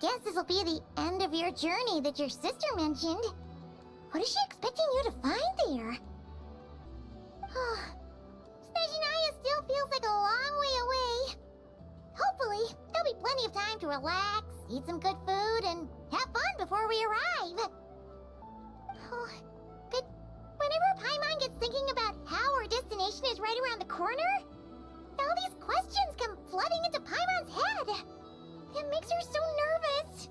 guess this will be the end of your journey that your sister mentioned. What is she expecting you to find there? Snezhnaya still feels like a long way away. Hopefully, there'll be plenty of time to relax, eat some good food, and have fun before we arrive. But whenever Paimon gets thinking about how our destination is right around the corner, all these questions come flooding into Paimon's head. It makes her so nervous.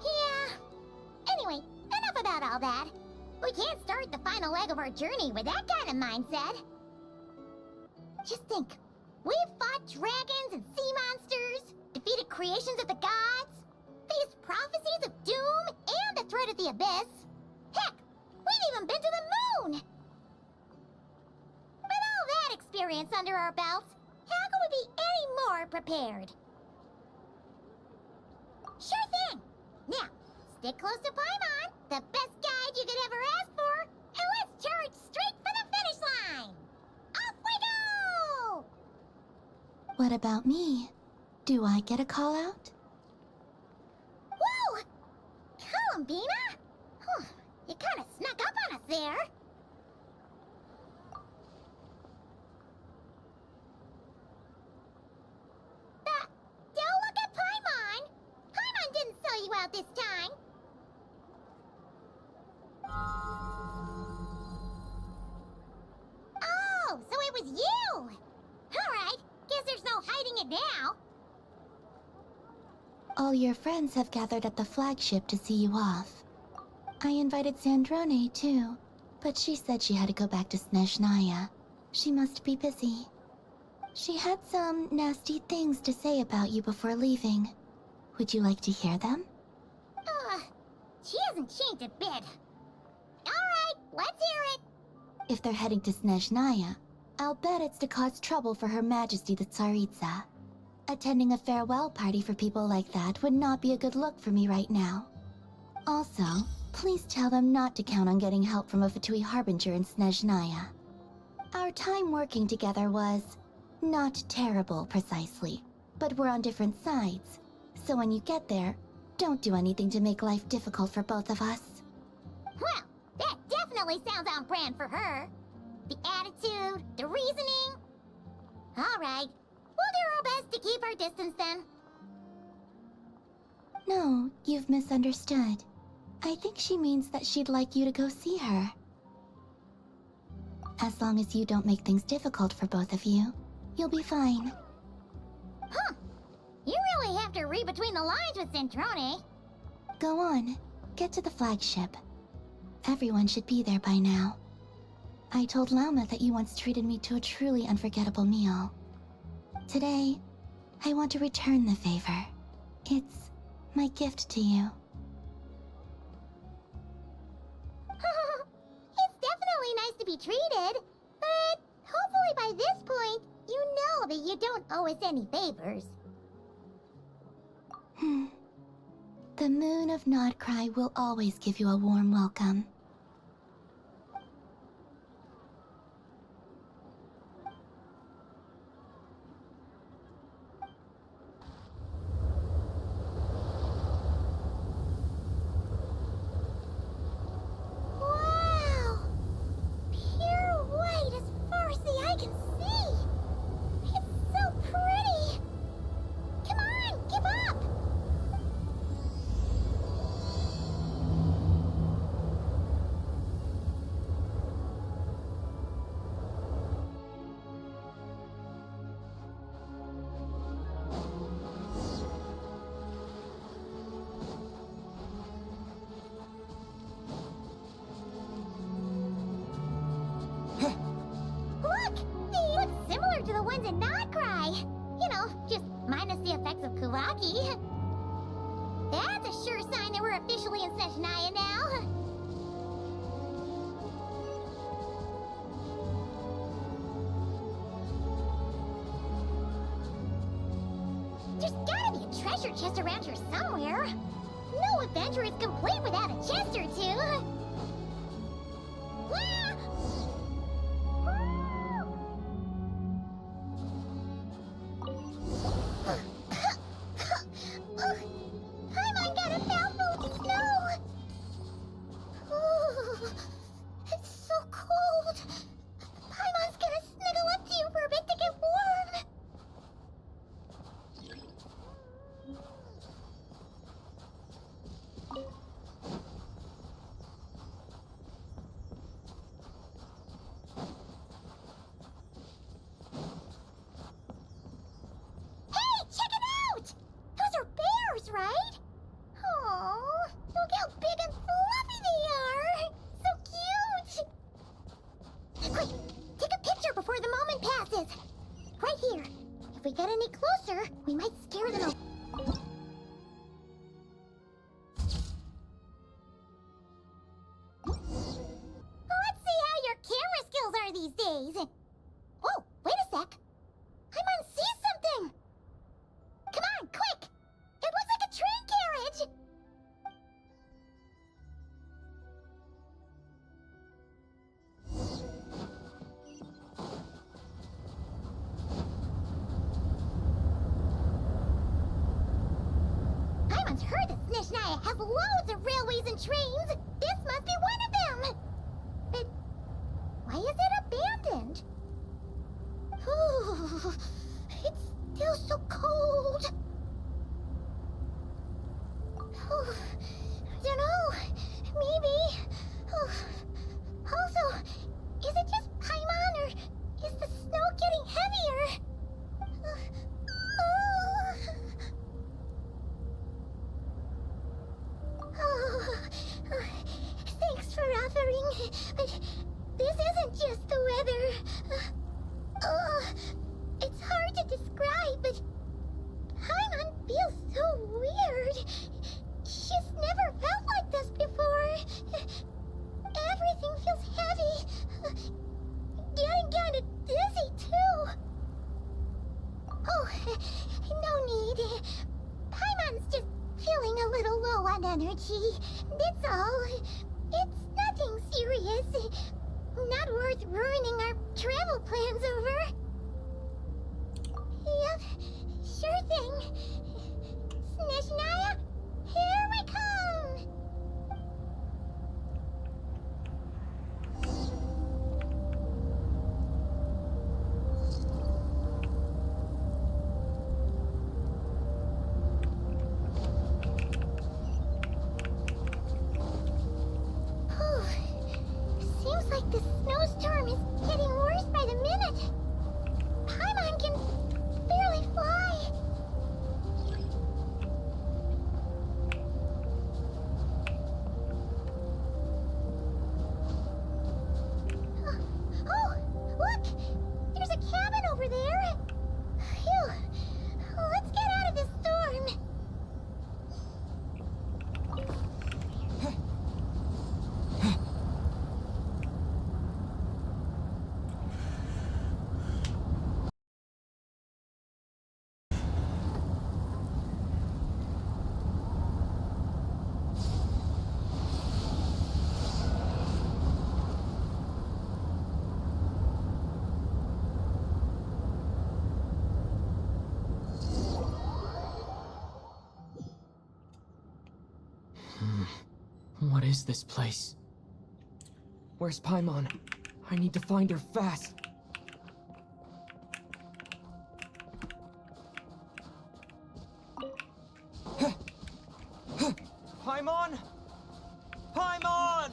Yeah. Anyway, enough about all that. We can't start the final leg of our journey with that kind of mindset. Just think. We've fought dragons and sea monsters, defeated creations of the gods, faced prophecies of doom and the threat of the abyss. Heck, we've even been to the moon! With all that experience under our belts, how could we be any more prepared? Sure thing! Now, stick close to Paimon, the best guide you could ever ask for, and let's charge straight for the finish line! Off we go! What about me? Do I get a call out? Whoa! Columbina? You kinda snuck up on us there. Don't look at Paimon! Paimon didn't sell you out this time. Oh, so it was you! Alright, guess there's no hiding it now. All your friends have gathered at the flagship to see you off. I invited Sandrone too, but she said she had to go back to Snezhnaya. She must be busy. She had some nasty things to say about you before leaving. Would you like to hear them? She hasn't changed a bit. Alright, let's hear it. If they're heading to Snezhnaya, I'll bet it's to cause trouble for Her Majesty the Tsaritsa. Attending a farewell party for people like that would not be a good look for me right now. Also, please tell them not to count on getting help from a Fatui Harbinger in Snezhnaya. Our time working together was not terrible, precisely, but we're on different sides. So when you get there, don't do anything to make life difficult for both of us. Well, that definitely sounds on brand for her. The attitude, the reasoning. Alright, we'll do our best to keep our distance then. No, you've misunderstood. I think she means that she'd like you to go see her. As long as you don't make things difficult for both of you, you'll be fine. You really have to read between the lines with Sandrone. Go on, get to the flagship. Everyone should be there by now. I told Lauma that you once treated me to a truly unforgettable meal. Today, I want to return the favor. It's my gift to you. It's definitely nice to be treated, but hopefully by this point, you know that you don't owe us any favors. The moon of Nodcry will always give you a warm welcome. Wow! Pure white as far as the eye can see! It's so pretty! Come on, give up! Look! They look similar to the ones in Nodcry! You know, just minus the effects of Kulaki. That's a sure sign that we're officially in Snezhnaya now. There's gotta be a treasure chest around here somewhere. No adventure is complete without a chest or two. Wah! closer, we might scare them away. Let's see how your camera skills are these days. Whoa, wait a sec. Paimon sees something! Come on, quick! It looks like a train carriage! Paimon's heard that Snezhnaya has loads of railways and trains! This must be one of them! But why is it abandoned? Ooh, it's still so cold. Oh, I don't know. Maybe. Oh. Also, is it just Paimon or is the snow getting heavier? Oh, thanks for offering, but this isn't just the weather. It's hard to describe, but Paimon feels so weird. She's never felt like this before. Everything feels heavy. Getting kinda dizzy, too. Oh, no need. Paimon's just feeling a little low on energy. That's all. It's nothing serious. Not worth ruining our travel plans over. Yep, sure thing. Snezhnaya, here we come! Seems like the snowstorm is getting worse by the minute. Paimon can barely fly. Oh, look! There's a cabin over there. Phew. Let's get out of this storm. What is this place? Where's Paimon? I need to find her fast. Paimon! Paimon!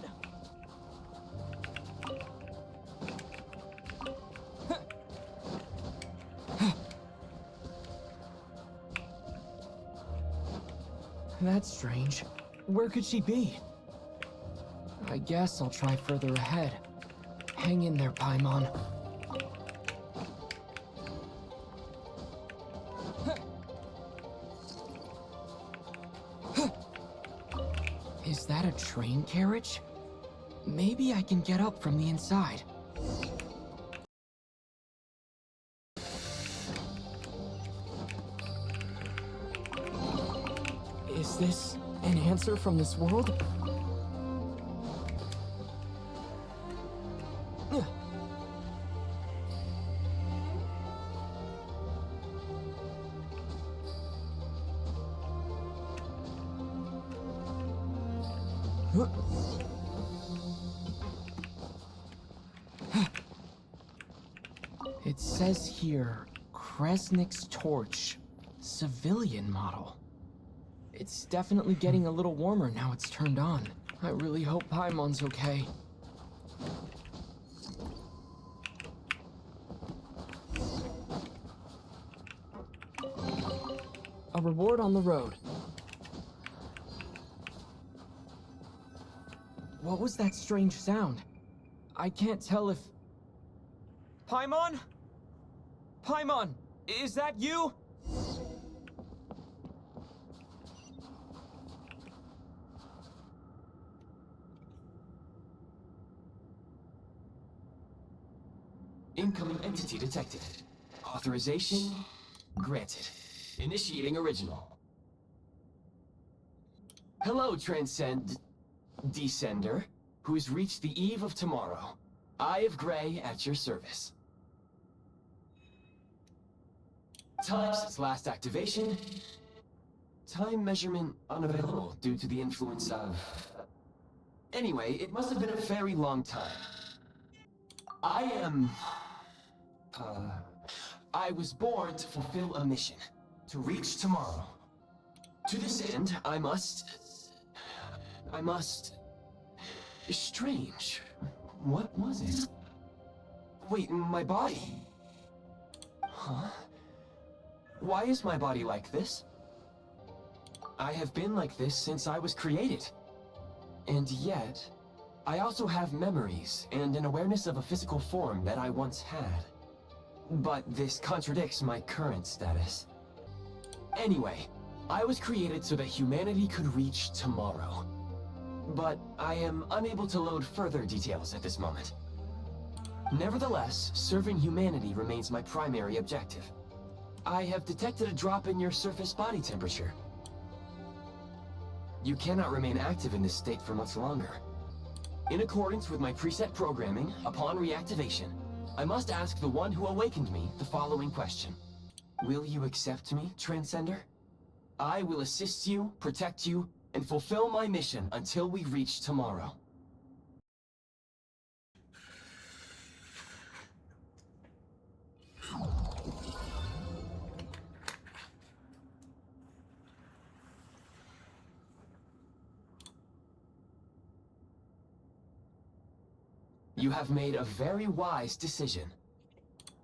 That's strange. Where could she be? I guess I'll try further ahead. Hang in there, Paimon. Is that a train carriage? Maybe I can get up from the inside. Is this an answer from this world? It says here, Kresnik's torch, civilian model. It's definitely getting a little warmer now it's turned on. I really hope Paimon's okay. A reward on the road. What was that strange sound? I can't tell if... Paimon? Paimon, is that you? Incoming entity detected. Authorization granted. Initiating original. Hello, Descender, who's reached the eve of tomorrow. Eye of Grey at your service. Time since last activation. Time measurement unavailable due to the influence of... Anyway, it must have been a very long time. I was born to fulfill a mission. To reach tomorrow. To this end, I must... Strange. What was it? Wait, my body? Huh? Why is my body like this? I have been like this since I was created. And yet, I also have memories and an awareness of a physical form that I once had. But this contradicts my current status. Anyway, I was created so that humanity could reach tomorrow. But I am unable to load further details at this moment. Nevertheless, serving humanity remains my primary objective. I have detected a drop in your surface body temperature. You cannot remain active in this state for much longer. In accordance with my preset programming, upon reactivation, I must ask the one who awakened me the following question. Will you accept me, Transcender? I will assist you, protect you, and fulfill my mission until we reach tomorrow. You have made a very wise decision.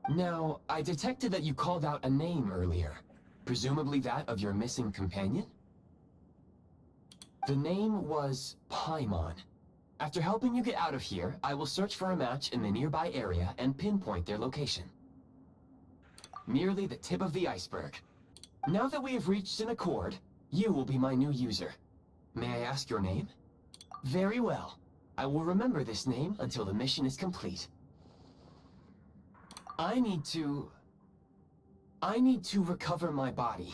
Now, I detected that you called out a name earlier. Presumably that of your missing companion? The name was Paimon. After helping you get out of here, I will search for a match in the nearby area and pinpoint their location. Merely the tip of the iceberg. Now that we have reached an accord, you will be my new user. May I ask your name? Very well. I will remember this name until the mission is complete. I need to recover my body,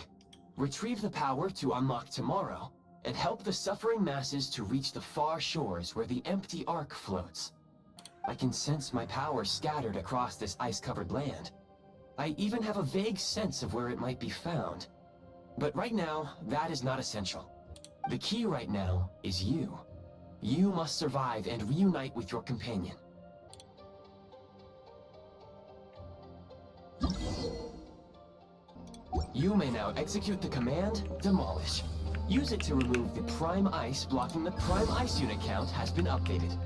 retrieve the power to unlock tomorrow, and help the suffering masses to reach the far shores where the empty Ark floats. I can sense my power scattered across this ice-covered land. I even have a vague sense of where it might be found. But right now, that is not essential. The key right now is you. You must survive and reunite with your companion. You may now execute the command, Demolish. Use it to remove the Prime Ice blocking the Prime Ice unit count has been updated.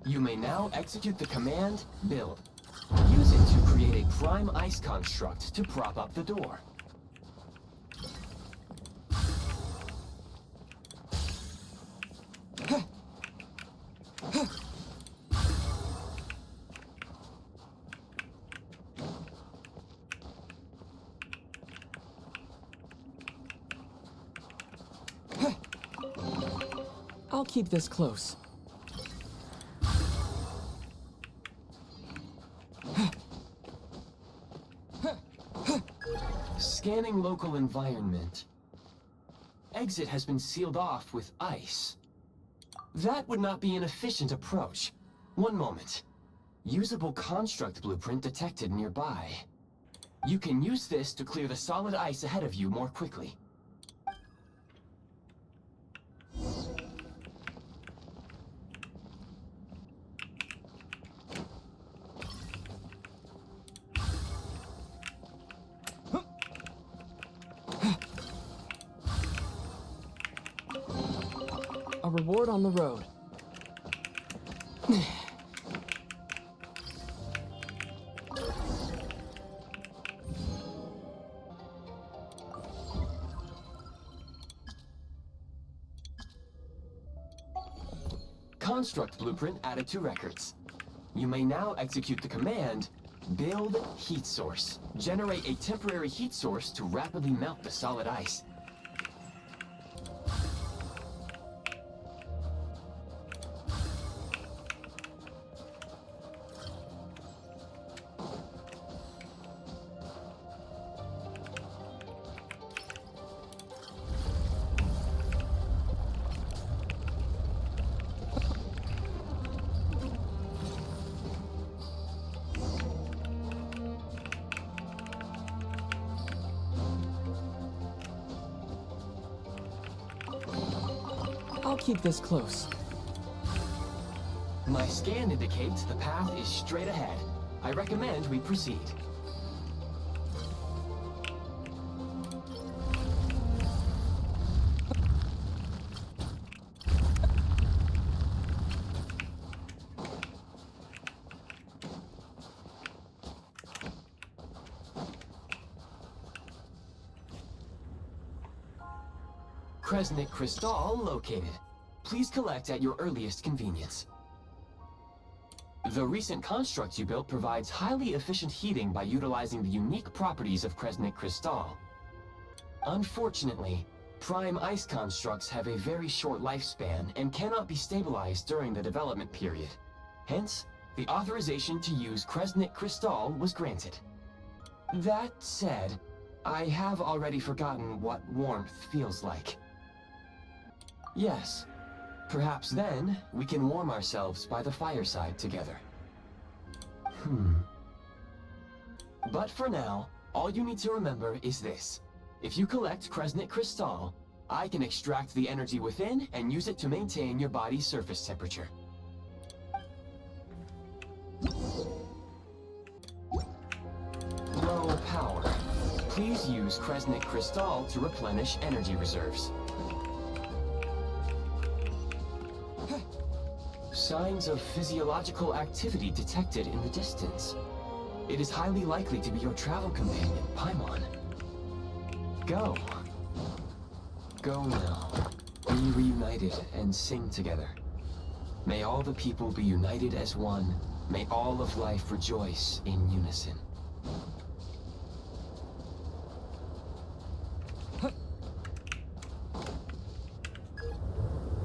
You may now execute the command, Build. Use it to create a Prime Ice construct to prop up the door. I'll keep this close. Scanning local environment. Exit has been sealed off with ice. That would not be an efficient approach. One moment. Usable construct blueprint detected nearby. You can use this to clear the solid ice ahead of you more quickly. A reward on the road. Construct blueprint added to records. You may now execute the command, Build heat source. Generate a temporary heat source to rapidly melt the solid ice. I'll keep this close. My scan indicates the path is straight ahead. I recommend we proceed. Kresnik Crystal located. Please collect at your earliest convenience. The recent construct you built provides highly efficient heating by utilizing the unique properties of Kresnik Crystal. Unfortunately, prime ice constructs have a very short lifespan and cannot be stabilized during the development period. Hence, the authorization to use Kresnik Crystal was granted. That said, I have already forgotten what warmth feels like. Yes. Perhaps then, we can warm ourselves by the fireside together. But for now, all you need to remember is this. If you collect Kresnik Crystal, I can extract the energy within and use it to maintain your body's surface temperature. Low power. Please use Kresnik Crystal to replenish energy reserves. Signs of physiological activity detected in the distance. It is highly likely to be your travel companion, Paimon. Go. Go now. Be reunited and sing together. May all the people be united as one. May all of life rejoice in unison.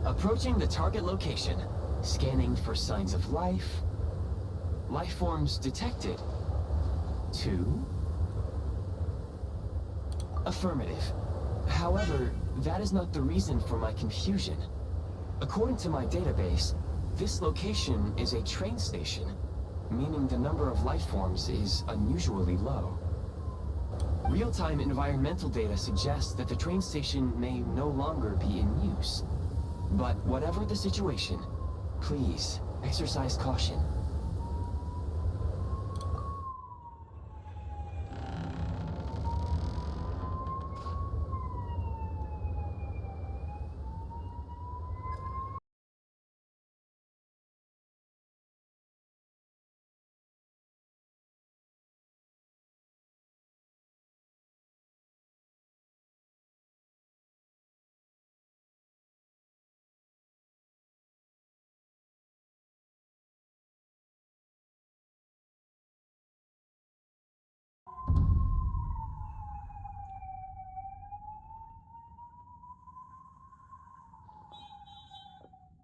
Approaching the target location. Scanning for signs of life. Life forms detected. 2. Affirmative. However, that is not the reason for my confusion. According to my database, this location is a train station, meaning the number of life forms is unusually low. Real-time environmental data suggests that the train station may no longer be in use. But whatever the situation, please, exercise caution.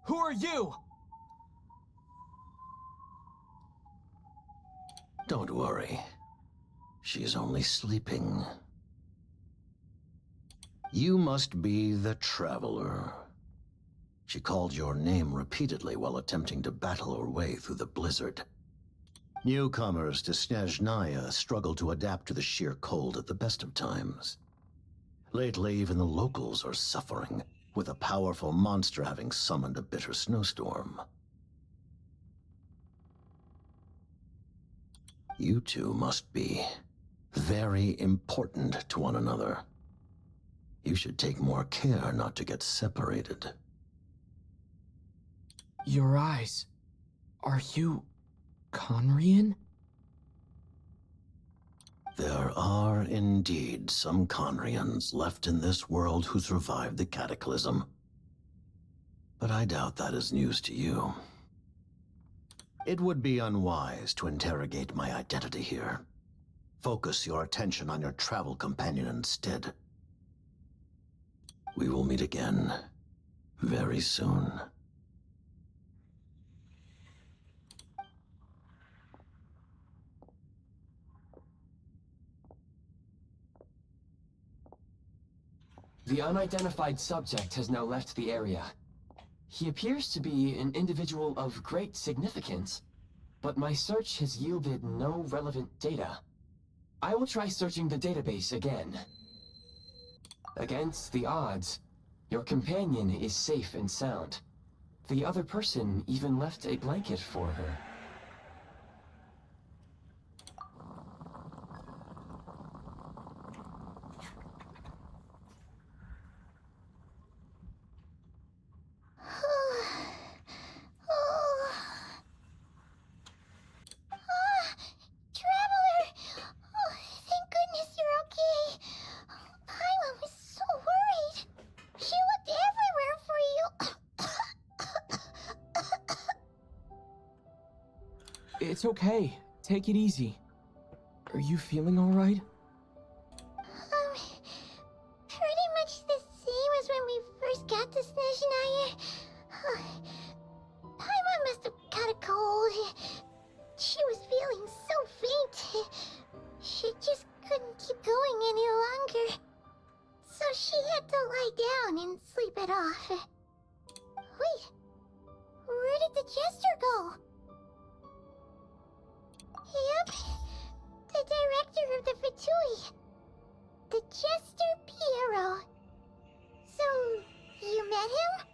Who are you? Don't worry. She's only sleeping. You must be the Traveler. She called your name repeatedly while attempting to battle her way through the blizzard. Newcomers to Snezhnaya struggle to adapt to the sheer cold at the best of times. Lately, even the locals are suffering, with a powerful monster having summoned a bitter snowstorm. You two must be very important to one another. You should take more care not to get separated. Your eyes. Are you Conrian? There are indeed some Conrians left in this world who survived the cataclysm. But I doubt that is news to you. It would be unwise to interrogate my identity here. Focus your attention on your travel companion instead. We will meet again very soon. The unidentified subject has now left the area. He appears to be an individual of great significance, but my search has yielded no relevant data. I will try searching the database again. Against the odds, your companion is safe and sound. The other person even left a blanket for her. Traveler! Oh, thank goodness you're okay. Paimon was so worried. She looked everywhere for you. It's okay. Take it easy. Are you feeling alright? Pretty much the same as when we first got to Snezhnaya. Paimon must have got a cold. She was feeling so faint. She just couldn't keep going any longer. So she had to lie down and sleep it off. Wait, where did the jester go? Yep, the director of the Fatui. The Jester Piero. So, you met him?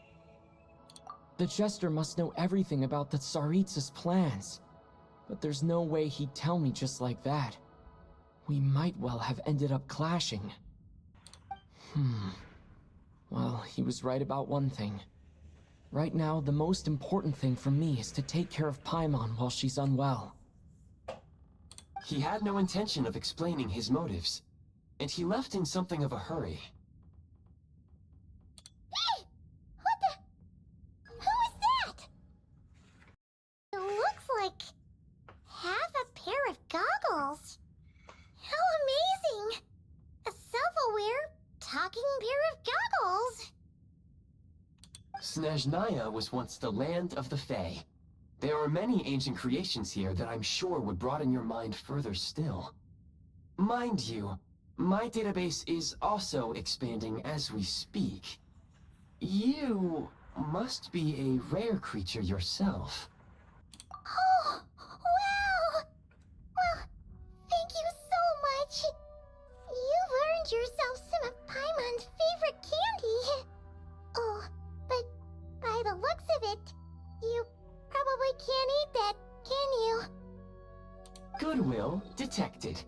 The Jester must know everything about the Tsaritsa's plans. But there's no way he'd tell me just like that. We might well have ended up clashing. Well, he was right about one thing. Right now, the most important thing for me is to take care of Paimon while she's unwell. He had no intention of explaining his motives, and he left in something of a hurry. Hey! What the... Who is that? It looks like... half a pair of goggles. How amazing! A self-aware, talking pair of goggles. Snezhnaya was once the land of the Fae. There are many ancient creations here that I'm sure would broaden your mind further still. Mind you, my database is also expanding as we speak. You must be a rare creature yourself. Oh, wow! Well, thank you so much. You've earned yourself some of Paimon's favorite candy. Oh, but by the looks of it, you probably can't eat that, can you? Goodwill detected.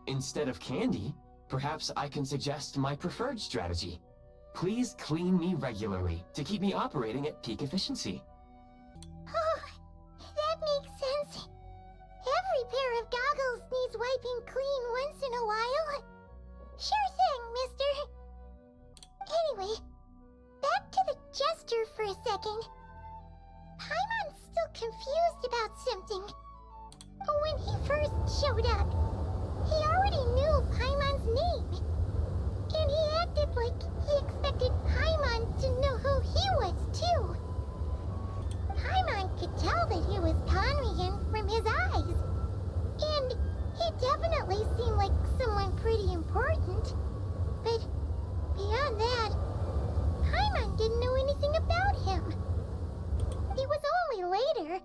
Instead of candy, perhaps I can suggest my preferred strategy. Please clean me regularly to keep me operating at peak efficiency. Oh, that makes sense. Every pair of goggles needs wiping clean once in a while. Sure thing, mister. Anyway, back to the Jester for a second. Paimon's still confused about something. When he first showed up, he already knew Paimon's name. And he acted like he expected Paimon to know who he was, too. Paimon could tell that he was Conrian from his eyes. And he definitely seemed like someone pretty important. But beyond that, Paimon didn't know anything about him. It was only later,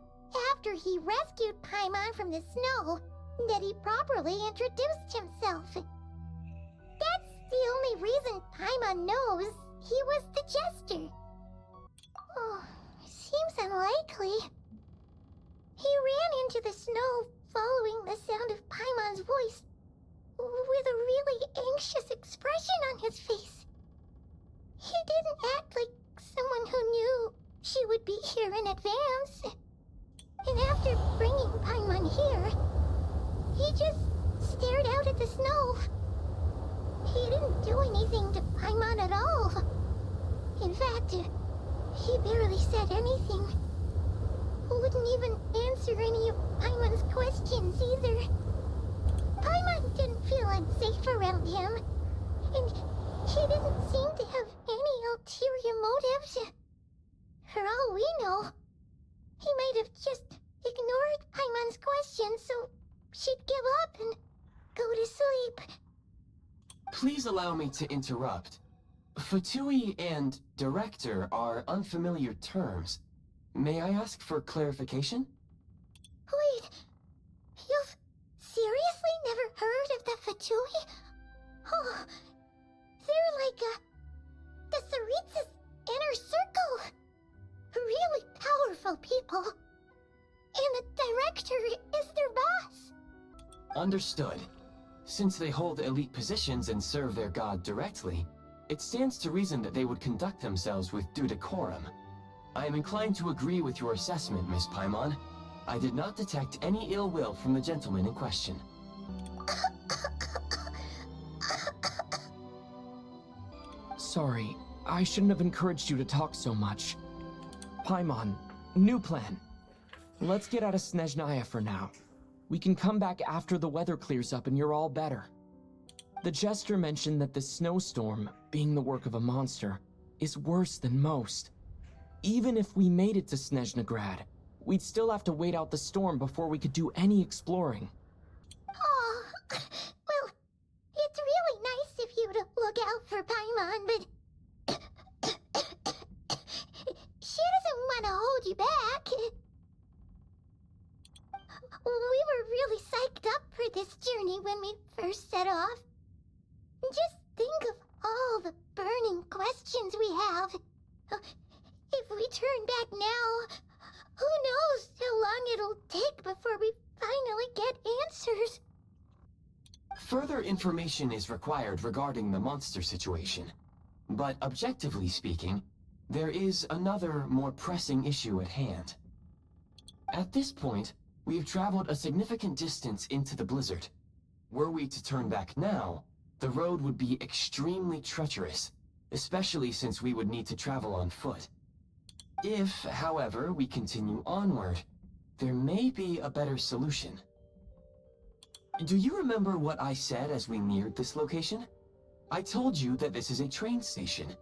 after he rescued Paimon from the snow, that he properly introduced himself. That's the only reason Paimon knows he was the Jester. Oh, seems unlikely. He ran into the snow following the sound of Paimon's voice, with a really anxious expression on his face. He didn't act like someone who knew she would be here in advance. And after bringing Paimon here, he just stared out at the snow. He didn't do anything to Paimon at all. In fact, he barely said anything. wouldn't even answer any of Paimon's questions either. Paimon didn't feel unsafe around him, and he didn't seem to have any ulterior motives. For all we know, he might have just ignored Paimon's questions so she'd give up and go to sleep. Please allow me to interrupt. Fatui and director are unfamiliar terms. May I ask for clarification? Wait, you've seriously never heard of the Fatui? Oh, they're like the Tsaritsa's inner circle. Really powerful people. And the director is their boss. Understood. Since they hold elite positions and serve their god directly, it stands to reason that they would conduct themselves with due decorum. I am inclined to agree with your assessment, Miss Paimon. I did not detect any ill will from the gentleman in question. Sorry, I shouldn't have encouraged you to talk so much. Paimon, new plan. Let's get out of Snezhnaya for now. We can come back after the weather clears up and you're all better. The jester mentioned that the snowstorm, being the work of a monster, is worse than most. Even if we made it to Snezhnagrad, we'd still have to wait out the storm before we could do any exploring. Oh, well, it's really nice of you to look out for Paimon, but she doesn't want to hold you back. We were really psyched up for this journey when we first set off. Just think of all the burning questions we have. If we turn back now, who knows how long it'll take before we finally get answers. Further information is required regarding the monster situation. But objectively speaking, there is another, more pressing issue at hand. At this point, we have traveled a significant distance into the blizzard. Were we to turn back now, the road would be extremely treacherous, especially since we would need to travel on foot. If, however, we continue onward, there may be a better solution. Do you remember what I said as we neared this location? I told you that this is a train station.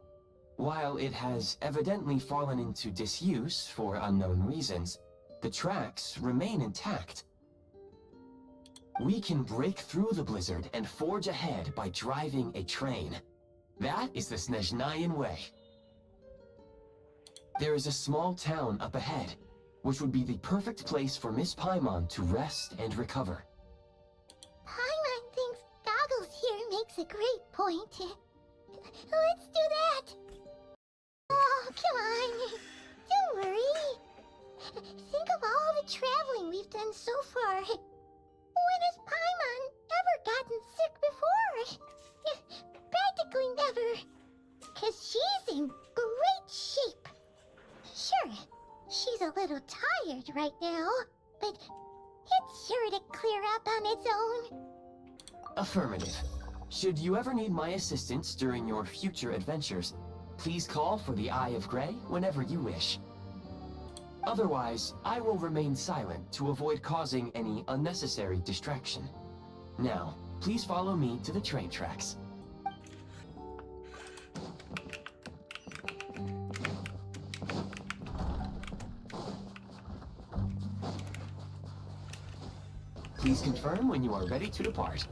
While it has evidently fallen into disuse for unknown reasons, the tracks remain intact. We can break through the blizzard and forge ahead by driving a train. That is the Snezhnayan way. There is a small town up ahead, which would be the perfect place for Miss Paimon to rest and recover. Paimon thinks Goggles here makes a great point. Let's do that! Oh, come on! Don't worry! Think of all the traveling we've done so far. When has Paimon ever gotten sick before? Practically never. 'Cause she's in great shape. Sure, she's a little tired right now, but it's sure to clear up on its own. Affirmative. Should you ever need my assistance during your future adventures, please call for the Eye of Grey whenever you wish. Otherwise, I will remain silent to avoid causing any unnecessary distraction. Now, please follow me to the train tracks. Please confirm when you are ready to depart.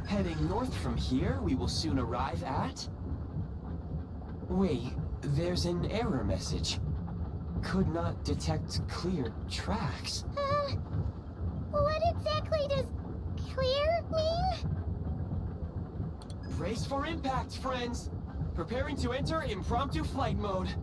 Heading north from here, we will soon arrive at... Wait, there's an error message. Could not detect clear tracks. What exactly does clear mean? Brace for impact, friends! Preparing to enter impromptu flight mode.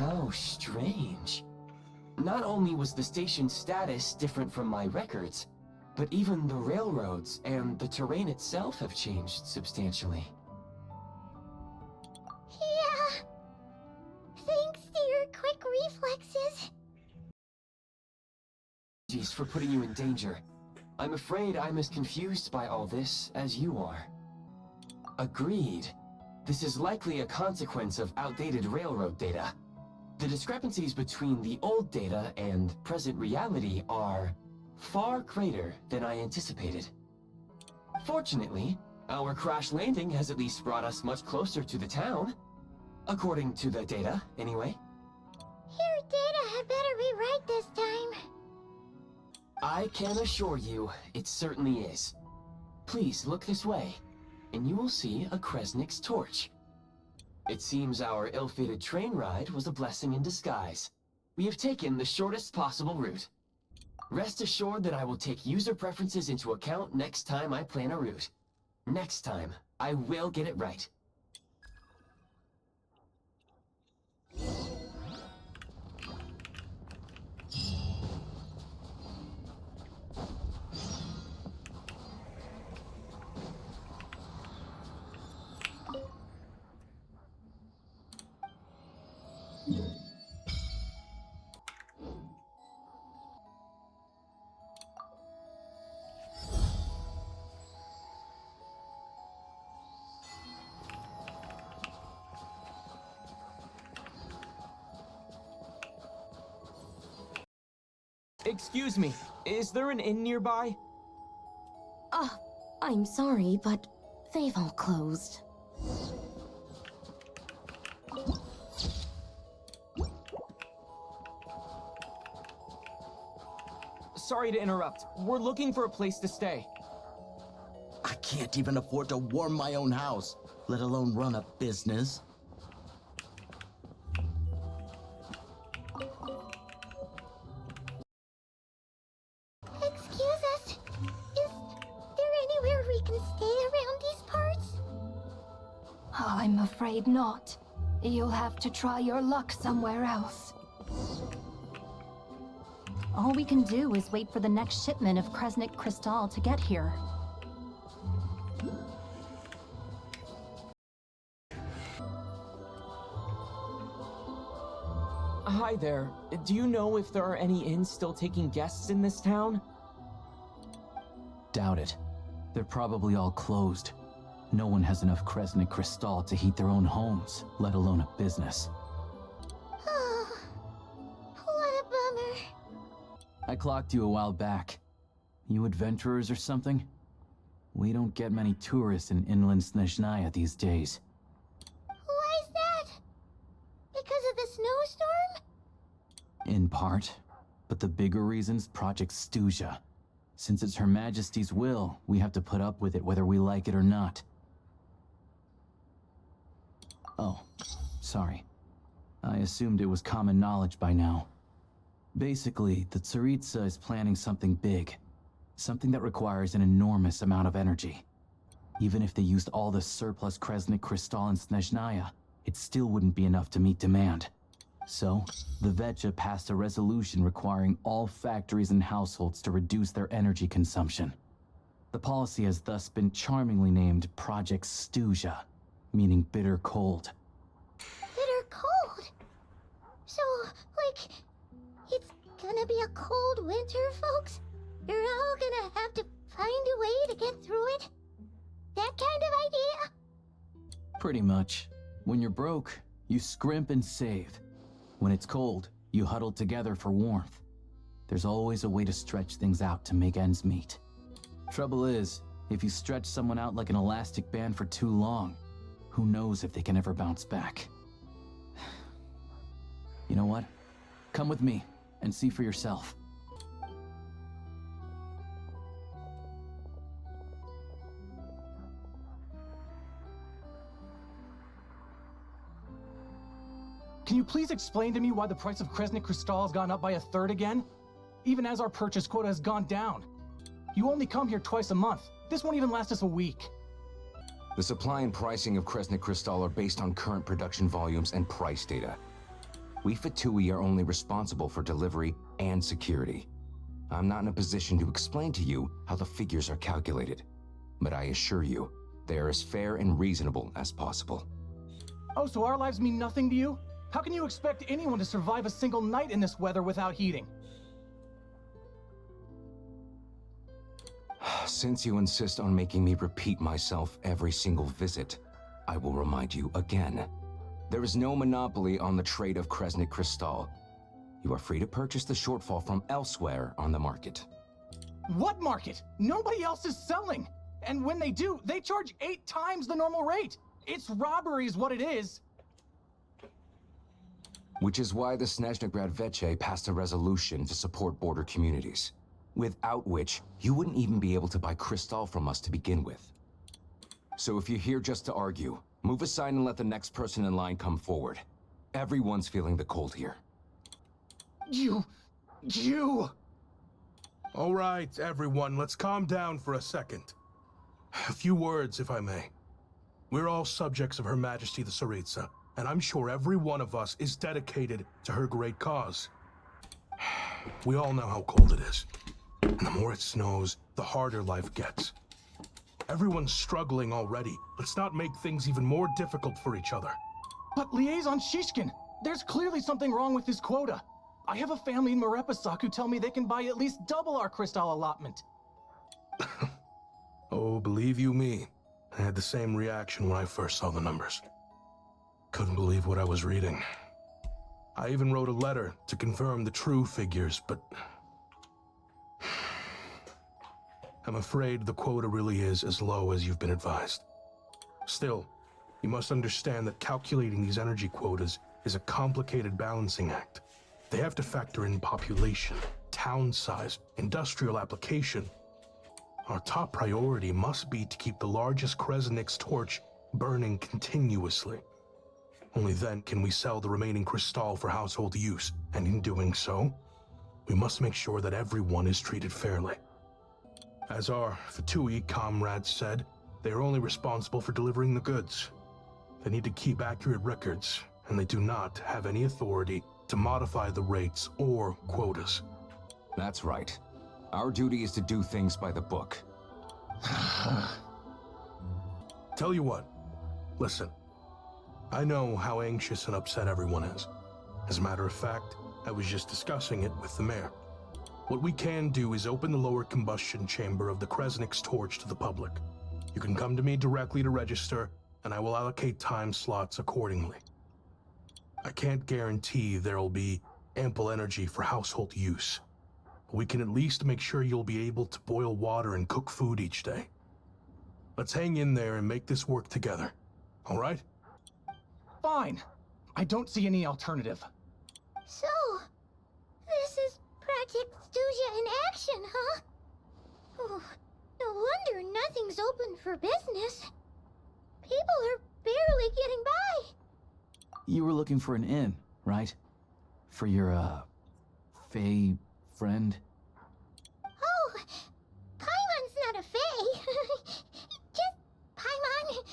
How strange. Not only was the station's status different from my records, but even the railroads and the terrain itself have changed substantially. Yeah. Thanks to your quick reflexes. Apologies for putting you in danger. I'm afraid I'm as confused by all this as you are. Agreed. This is likely a consequence of outdated railroad data. The discrepancies between the old data and present reality are far greater than I anticipated. Fortunately, our crash landing has at least brought us much closer to the town. According to the data, anyway. Your data had better be right this time. I can assure you, it certainly is. Please look this way, and you will see a Kresnik's torch. It seems our ill-fated train ride was a blessing in disguise. We have taken the shortest possible route. Rest assured that I will take user preferences into account next time I plan a route. Next time, I will get it right. Excuse me, is there an inn nearby? I'm sorry, but they've all closed. Sorry to interrupt. We're looking for a place to stay. I can't even afford to warm my own house, let alone run a business. Excuse us. Is there anywhere we can stay around these parts? I'm afraid not. You'll have to try your luck somewhere else. All we can do is wait for the next shipment of Kresnik Crystal to get here. Hi there. Do you know if there are any inns still taking guests in this town? Doubt it. They're probably all closed. No one has enough Kresnik Crystal to heat their own homes, let alone a business. Oh, what a bummer. I clocked you a while back. You adventurers or something? We don't get many tourists in inland Snezhnaya these days. Why is that? Because of the snowstorm? In part. But the bigger reason's Project Stuzha. Since it's Her Majesty's will, we have to put up with it whether we like it or not. Oh, sorry. I assumed it was common knowledge by now. Basically, the Tsaritsa is planning something big. Something that requires an enormous amount of energy. Even if they used all the surplus Kresnik Crystal in Snezhnaya, it still wouldn't be enough to meet demand. So, the Vecha passed a resolution requiring all factories and households to reduce their energy consumption. The policy has thus been charmingly named Project Stuzha, meaning bitter cold. Bitter cold? So, like, it's gonna be a cold winter, folks? You're all gonna have to find a way to get through it? That kind of idea? Pretty much. When you're broke, you scrimp and save. When it's cold, you huddle together for warmth. There's always a way to stretch things out to make ends meet. Trouble is, if you stretch someone out like an elastic band for too long, who knows if they can ever bounce back. You know what? Come with me and see for yourself. Can you please explain to me why the price of Kresnik Crystal has gone up by 1/3 again? Even as our purchase quota has gone down. You only come here twice a month. This won't even last us a week. The supply and pricing of Kresnik Crystal are based on current production volumes and price data. We Fatui are only responsible for delivery and security. I'm not in a position to explain to you how the figures are calculated, but I assure you, they are as fair and reasonable as possible. Oh, so our lives mean nothing to you? How can you expect anyone to survive a single night in this weather without heating? Since you insist on making me repeat myself every single visit, I will remind you again. There is no monopoly on the trade of Kresnik Crystal. You are free to purchase the shortfall from elsewhere on the market. What market? Nobody else is selling! And when they do, they charge 8 times the normal rate! It's robbery is what it is! Which is why the Snezhnaya Act passed a resolution to support border communities, without which you wouldn't even be able to buy crystal from us to begin with. So if you're here just to argue, move aside and let the next person in line come forward. Everyone's feeling the cold here. You... All right, everyone, let's calm down for a second. A few words, if I may. We're all subjects of Her Majesty the Tsaritsa, and I'm sure every one of us is dedicated to her great cause. We all know how cold it is, and the more it snows, the harder life gets. Everyone's struggling already. Let's not make things even more difficult for each other. But Liaison Shishkin, there's clearly something wrong with this quota. I have a family in Marepasak who tell me they can buy at least double our crystal allotment. Oh, believe you me, I had the same reaction when I first saw the numbers. Couldn't believe what I was reading. I even wrote a letter to confirm the true figures, but I'm afraid the quota really is as low as you've been advised. Still, you must understand that calculating these energy quotas is a complicated balancing act. They have to factor in population, town size, industrial application. Our top priority must be to keep the largest Kresnik's torch burning continuously. Only then can we sell the remaining crystal for household use, and in doing so, we must make sure that everyone is treated fairly. As our Fatui comrades said, they are only responsible for delivering the goods. They need to keep accurate records, and they do not have any authority to modify the rates or quotas. That's right. Our duty is to do things by the book. Tell you what, listen. I know how anxious and upset everyone is. As a matter of fact, I was just discussing it with the mayor. What we can do is open the lower combustion chamber of the Kresnik's torch to the public. You can come to me directly to register, and I will allocate time slots accordingly. I can't guarantee there'll be ample energy for household use. But we can at least make sure you'll be able to boil water and cook food each day. Let's hang in there and make this work together, all right? Fine. I don't see any alternative. So, this is Project Stuja in action, huh? Oh, no wonder nothing's open for business. People are barely getting by. You were looking for an inn, right? For your, Fae friend? Oh, Paimon's not a fae. Just Paimon.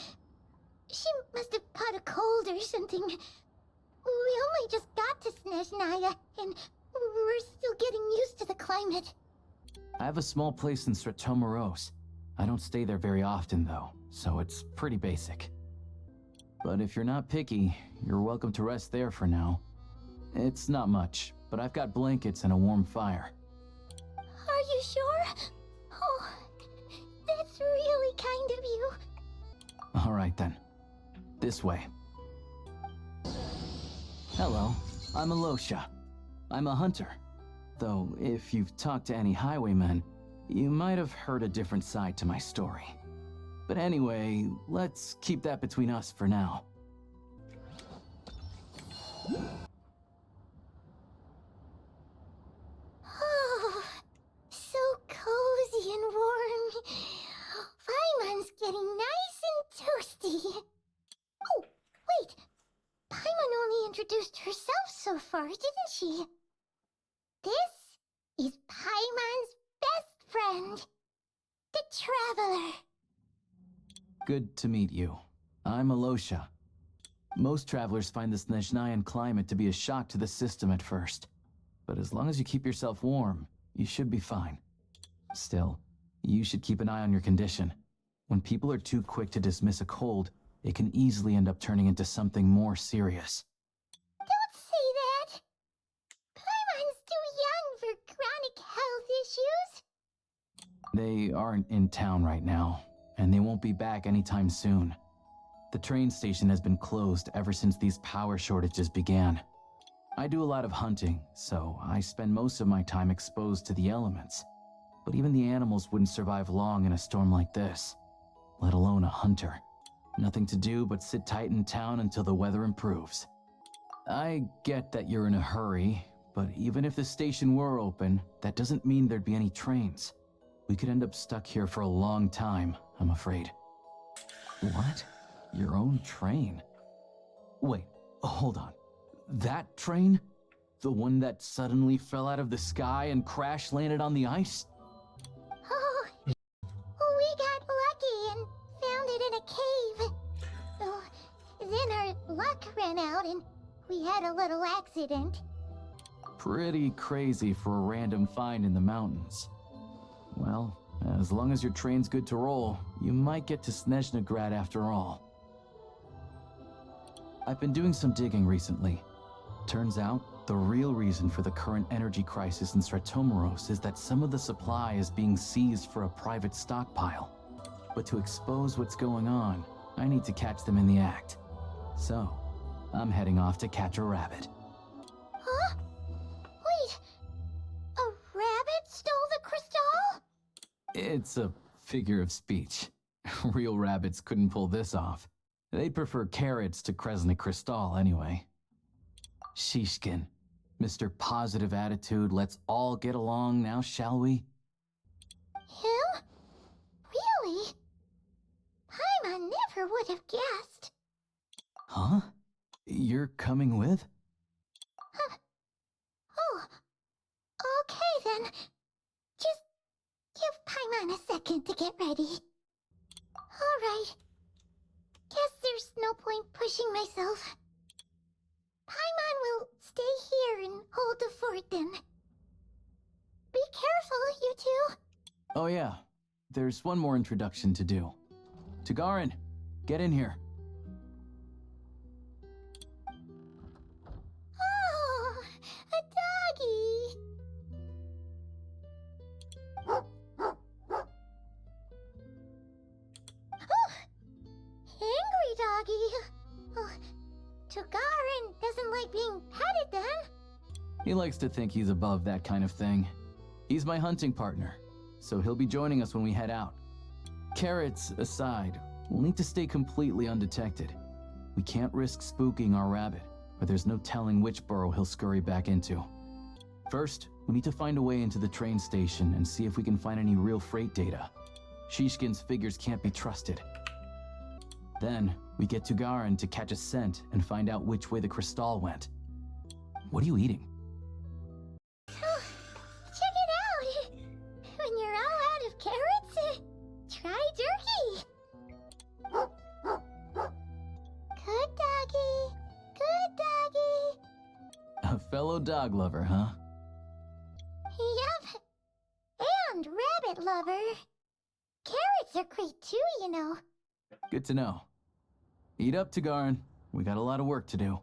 She must have caught a cold or something. We only just got to Snezhnaya, and we're still getting used to the climate. I have a small place in Stratomoros. I don't stay there very often, though, so it's pretty basic. But if you're not picky, you're welcome to rest there for now. It's not much, but I've got blankets and a warm fire. Are you sure? Oh, that's really kind of you. All right, then. This way. Hello, I'm Alosha. I'm a hunter. Though, if you've talked to any highwaymen, you might have heard a different side to my story. But anyway, let's keep that between us for now. Oh, so cozy and warm. Paimon's getting nice and toasty. Oh, wait. Paimon only introduced herself so far, didn't she? This is Paimon's best friend, the Traveler. Good to meet you. I'm Alosha. Most travelers find the Snezhnayan climate to be a shock to the system at first. But as long as you keep yourself warm, you should be fine. Still, you should keep an eye on your condition. When people are too quick to dismiss a cold, it can easily end up turning into something more serious. Don't say that! Paimon's too young for chronic health issues. They aren't in town right now, and they won't be back anytime soon. The train station has been closed ever since these power shortages began. I do a lot of hunting, so I spend most of my time exposed to the elements. But even the animals wouldn't survive long in a storm like this, let alone a hunter. Nothing to do but sit tight in town until the weather improves. I get that you're in a hurry, but even if the station were open, that doesn't mean there'd be any trains. We could end up stuck here for a long time, I'm afraid. What? Your own train? Wait, hold on. That train? The one that suddenly fell out of the sky and crash-landed on the ice? Oh, we got lucky and found it in a cave. Oh, then our luck ran out and we had a little accident. Pretty crazy for a random find in the mountains. Well, as long as your train's good to roll, you might get to Snezhnaya after all. I've been doing some digging recently. Turns out, the real reason for the current energy crisis in Stratomeros is that some of the supply is being seized for a private stockpile. But to expose what's going on, I need to catch them in the act. So, I'm heading off to catch a rabbit. Huh? Wait, a rabbit stole the crystal? It's a figure of speech. Real rabbits couldn't pull this off. They'd prefer carrots to Kresnik Crystal anyway. Shishkin, Mr. Positive Attitude, let's all get along now, shall we? Him? Really? Paimon never would have guessed. Huh? You're coming with? Oh, okay then. Just give Paimon a second to get ready. Alright. Guess there's no point pushing myself. Paimon will stay here and hold the fort then. Be careful, you two. Oh yeah, there's one more introduction to do. Tagarin, get in here. Oh, a doggy. Oh, angry doggy. Oh, Tagarin doesn't like being petted then. He likes to think he's above that kind of thing. He's my hunting partner, so he'll be joining us when we head out. Carrots aside, we'll need to stay completely undetected. We can't risk spooking our rabbit, but there's no telling which burrow he'll scurry back into. First, we need to find a way into the train station and see if we can find any real freight data. Shishkin's figures can't be trusted. Then, we get to Garin to catch a scent and find out which way the crystal went. What are you eating? Oh, check it out. When you're all out of carrots, try jerky. Good doggy. Good doggy. A fellow dog lover, huh? Yep. And rabbit lover. Carrots are great too, you know. Good to know. Eat up, Tagarin. We got a lot of work to do.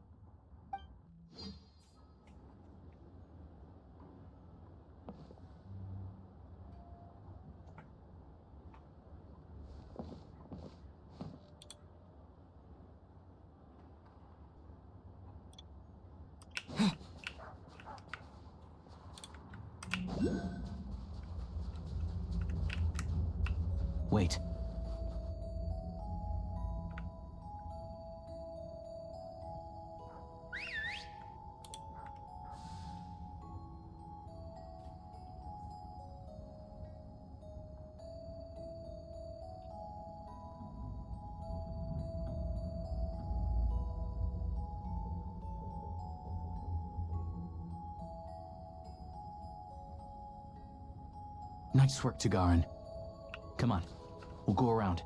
Wait. Nice work, Tagarin. Come on, we'll go around.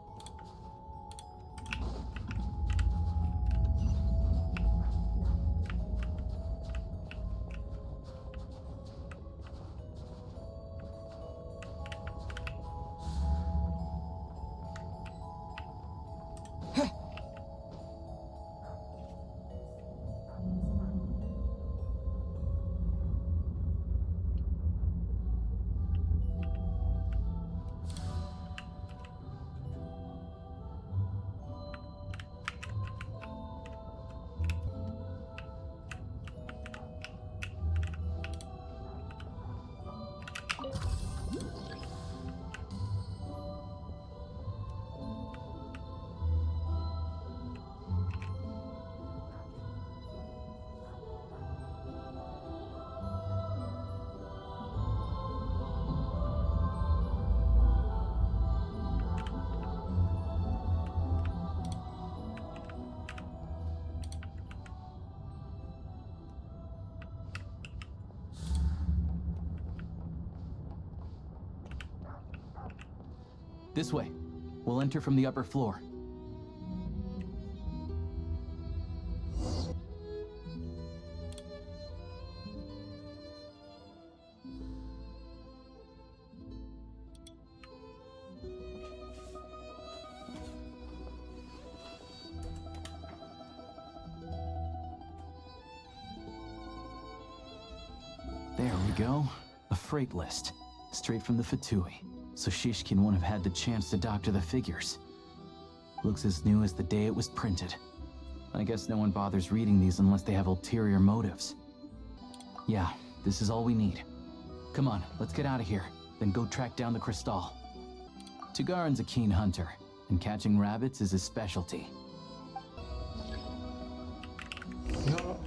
This way. We'll enter from the upper floor. There we go. A freight list. Straight from the Fatui. So Shishkin won't have had the chance to doctor the figures. Looks as new as the day it was printed. I guess no one bothers reading these unless they have ulterior motives. Yeah, this is all we need. Come on, let's get out of here. Then go track down the crystal. Tugarin's a keen hunter, and catching rabbits is his specialty. No.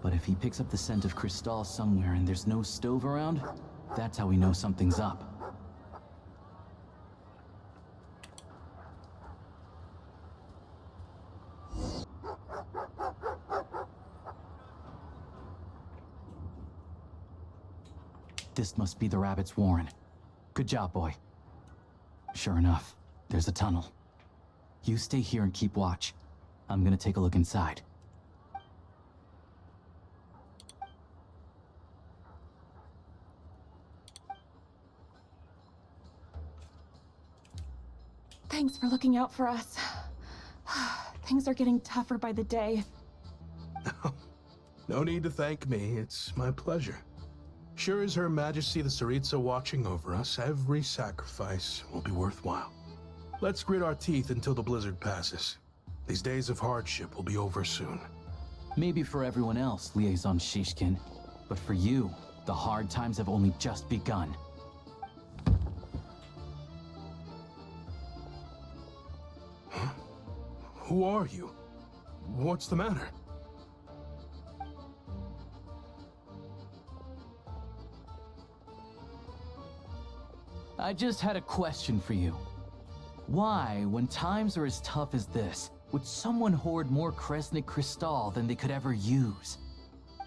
But if he picks up the scent of crystal somewhere and there's no stove around, that's how we know something's up. This must be the rabbit's warren. Good job, boy. Sure enough, there's a tunnel. You stay here and keep watch. I'm gonna take a look inside. Thanks for looking out for us. Things are getting tougher by the day. No need to thank me. It's my pleasure. Sure as Her Majesty the Tsaritsa watching over us, every sacrifice will be worthwhile. Let's grit our teeth until the blizzard passes. These days of hardship will be over soon. Maybe for everyone else, Liaison Shishkin, but for you, the hard times have only just begun. Huh? Who are you? What's the matter? I just had a question for you. Why, when times are as tough as this, would someone hoard more Kresnik crystal than they could ever use?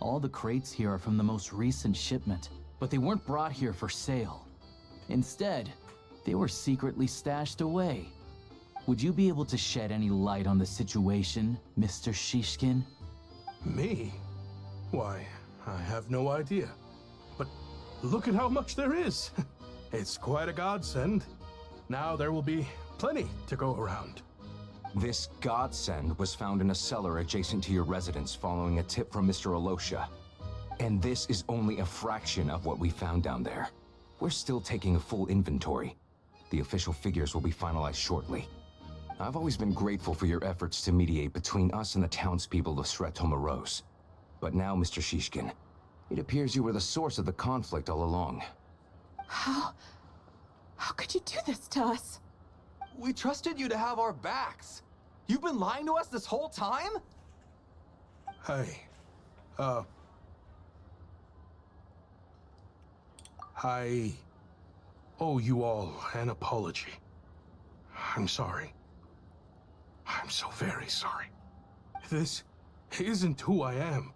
All the crates here are from the most recent shipment, but they weren't brought here for sale. Instead, they were secretly stashed away. Would you be able to shed any light on the situation, Mr. Shishkin? Me? Why, I have no idea. But look at how much there is. It's quite a godsend. Now there will be plenty to go around. This godsend was found in a cellar adjacent to your residence following a tip from Mr. Alosha. And this is only a fraction of what we found down there. We're still taking a full inventory. The official figures will be finalized shortly. I've always been grateful for your efforts to mediate between us and the townspeople of Sretomaros. But now, Mr. Shishkin, it appears you were the source of the conflict all along. How could you do this to us? We trusted you to have our backs. You've been lying to us this whole time? Hey, I owe you all an apology. I'm sorry. I'm so very sorry. This isn't who I am.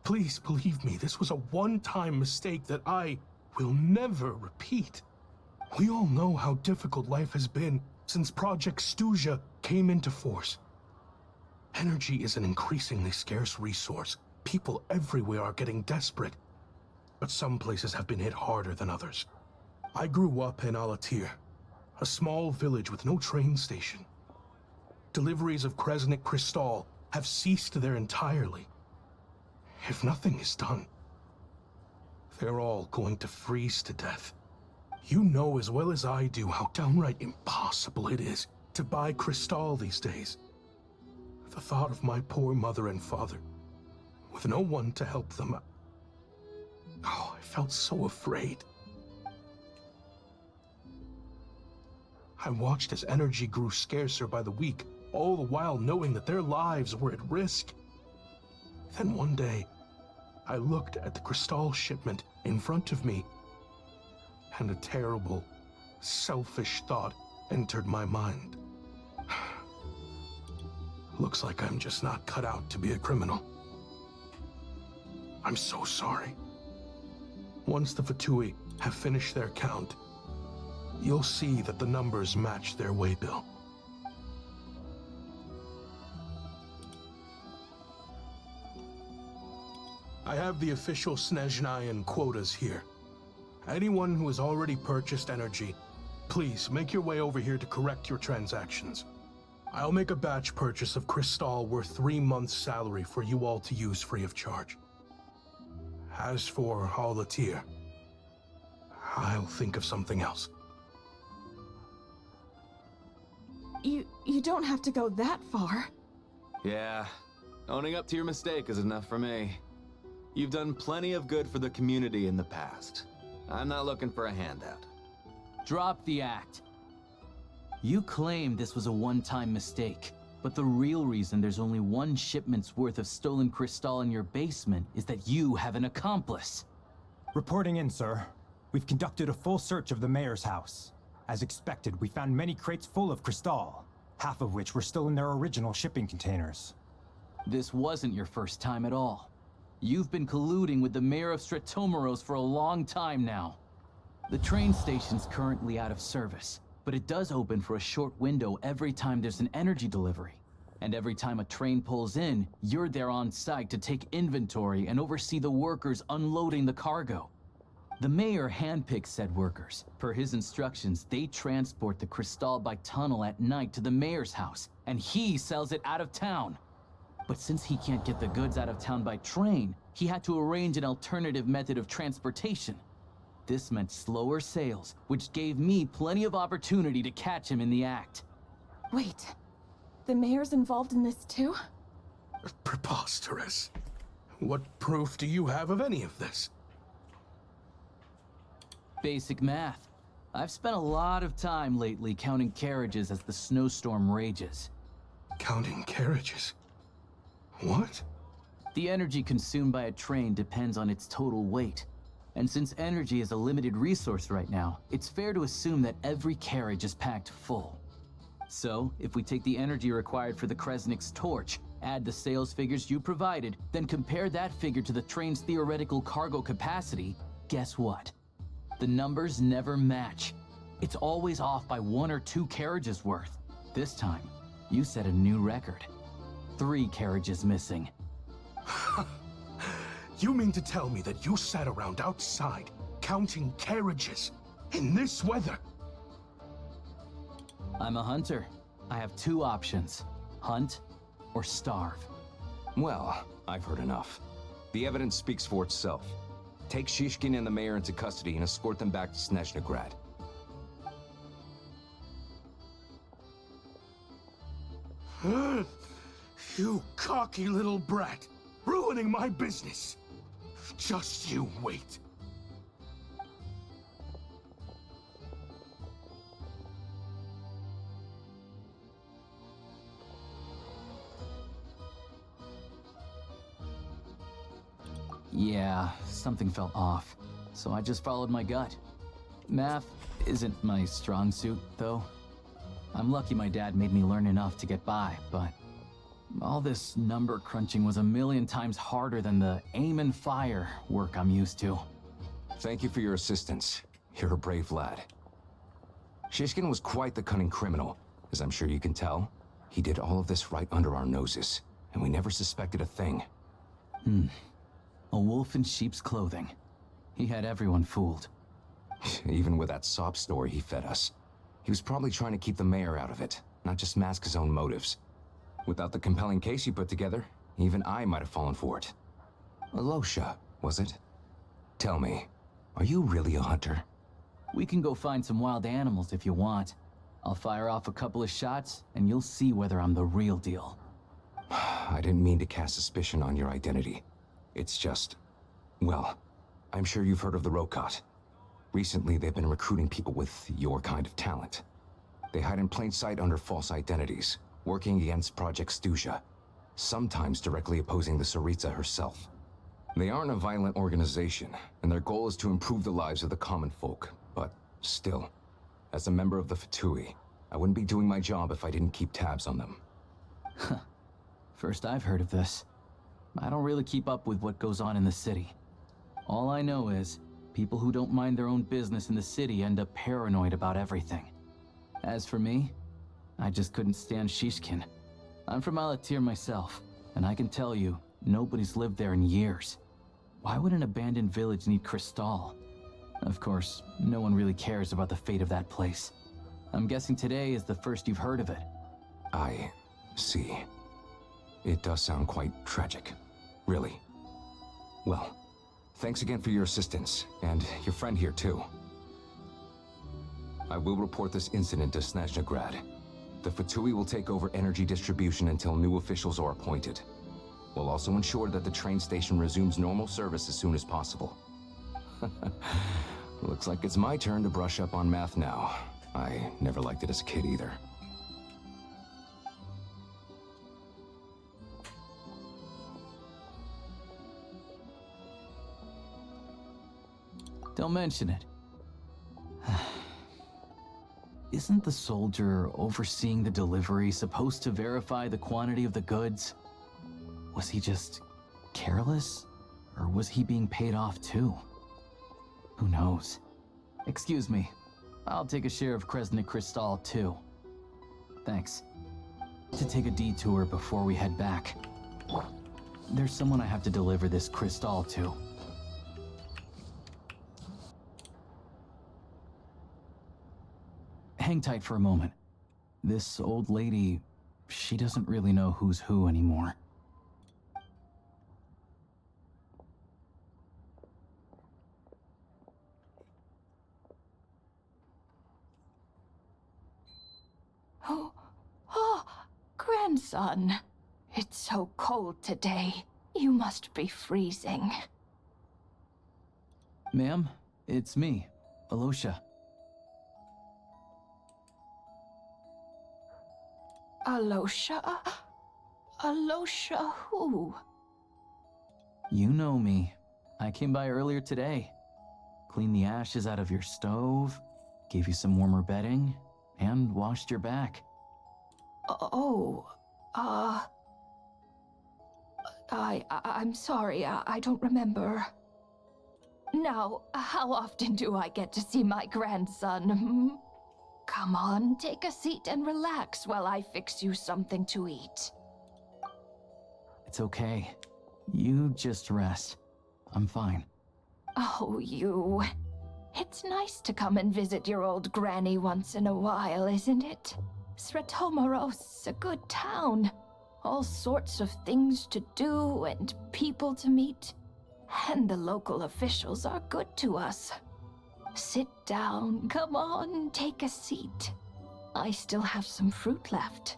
Please believe me, this was a one-time mistake that I will never repeat. We all know how difficult life has been since Project Stuja came into force. Energy is an increasingly scarce resource. People everywhere are getting desperate. But some places have been hit harder than others. I grew up in Alatir, a small village with no train station. deliveries of Kresnik Crystal have ceased there entirely. If nothing is done, they're all going to freeze to death. You know as well as I do how downright impossible it is to buy Crystal these days. The thought of my poor mother and father, with no one to help them. Oh, I felt so afraid. I watched as energy grew scarcer by the week, all the while knowing that their lives were at risk. Then one day, I looked at the Crystal shipment in front of me, and a terrible, selfish thought entered my mind. Looks like I'm just not cut out to be a criminal. I'm so sorry. Once the Fatui have finished their count, you'll see that the numbers match their waybill. I have the official Snezhnayan quotas here. Anyone who has already purchased energy, please make your way over here to correct your transactions. I'll make a batch purchase of Crystal worth 3 months' salary for you all to use free of charge. As for Alatir, I'll think of something else. You don't have to go that far. Yeah, owning up to your mistake is enough for me. You've done plenty of good for the community in the past. I'm not looking for a handout. Drop the act. You claim this was a one-time mistake, but the real reason there's only one shipment's worth of stolen Crystal in your basement is that you have an accomplice. Reporting in, sir. We've conducted a full search of the mayor's house. As expected, we found many crates full of Crystal, half of which were still in their original shipping containers. This wasn't your first time at all. You've been colluding with the mayor of Stratomeros for a long time now. The train station's currently out of service, but it does open for a short window every time there's an energy delivery. And every time a train pulls in, you're there on site to take inventory and oversee the workers unloading the cargo. The mayor handpicks said workers. Per his instructions, they transport the Crystal by tunnel at night to the mayor's house, and he sells it out of town. But since he can't get the goods out of town by train, he had to arrange an alternative method of transportation. This meant slower sales, which gave me plenty of opportunity to catch him in the act. Wait, the mayor's involved in this too? Preposterous. What proof do you have of any of this? Basic math. I've spent a lot of time lately counting carriages as the snowstorm rages. Counting carriages? What? The energy consumed by a train depends on its total weight. And since energy is a limited resource right now, it's fair to assume that every carriage is packed full. So, if we take the energy required for the Kresnik's torch, add the sales figures you provided, then compare that figure to the train's theoretical cargo capacity, guess what? The numbers never match. It's always off by 1 or 2 carriages worth. This time, you set a new record. 3 carriages missing. You mean to tell me that you sat around outside, counting carriages, in this weather? I'm a hunter. I have 2 options. Hunt or starve. Well, I've heard enough. The evidence speaks for itself. Take Shishkin and the mayor into custody and escort them back to Snezhnaya. You cocky little brat, ruining my business. Just you wait. Yeah, something felt off, so I just followed my gut. Math isn't my strong suit, though. I'm lucky my dad made me learn enough to get by, but all this number crunching was a million times harder than the aim and fire work I'm used to. Thank you for your assistance. You're a brave lad. Shishkin was quite the cunning criminal, as I'm sure you can tell. He did all of this right under our noses, and we never suspected a thing. A wolf in sheep's clothing. He had everyone fooled. Even with that sob story he fed us. He was probably trying to keep the mayor out of it, not just mask his own motives. Without the compelling case you put together, even I might have fallen for it. Alosha, was it? Tell me, are you really a hunter? We can go find some wild animals if you want. I'll fire off a couple of shots, and you'll see whether I'm the real deal. I didn't mean to cast suspicion on your identity. It's just... well, I'm sure you've heard of the Rokot. Recently, they've been recruiting people with your kind of talent. They hide in plain sight under false identities, working against Project Stusha, sometimes directly opposing the Tsaritsa herself. They aren't a violent organization, and their goal is to improve the lives of the common folk. But still, as a member of the Fatui, I wouldn't be doing my job if I didn't keep tabs on them. First I've heard of this. I don't really keep up with what goes on in the city. All I know is, people who don't mind their own business in the city end up paranoid about everything. As for me, I just couldn't stand Shishkin. I'm from Alatir myself, and I can tell you, nobody's lived there in years. Why would an abandoned village need Crystal? Of course, no one really cares about the fate of that place. I'm guessing today is the first you've heard of it. I see. It does sound quite tragic. Really. Well, thanks again for your assistance, and your friend here too. I will report this incident to Snezhnaya. The Fatui will take over energy distribution until new officials are appointed. We'll also ensure that the train station resumes normal service as soon as possible. Looks like it's my turn to brush up on math now. I never liked it as a kid either. Don't mention it. Isn't the soldier overseeing the delivery supposed to verify the quantity of the goods? Was he just careless? Or was he being paid off too? Who knows? Excuse me. I'll take a share of Kresnik Crystal too. Thanks. To take a detour before we head back. There's someone I have to deliver this crystal to. Hang tight for a moment. This old lady, she doesn't really know who's who anymore. Oh, grandson. It's so cold today. You must be freezing. Ma'am, it's me, Alosha. Alosha? Alosha who? You know me. I came by earlier today. Cleaned the ashes out of your stove, gave you some warmer bedding, and washed your back. I'm sorry, I don't remember. Now, how often do I get to see my grandson, hmm? Come on, take a seat and relax while I fix you something to eat. It's okay. You just rest. I'm fine. Oh, you. It's nice to come and visit your old granny once in a while, isn't it? Sretomaros's a good town. All sorts of things to do and people to meet. And the local officials are good to us. Sit down, come on, take a seat. I still have some fruit left.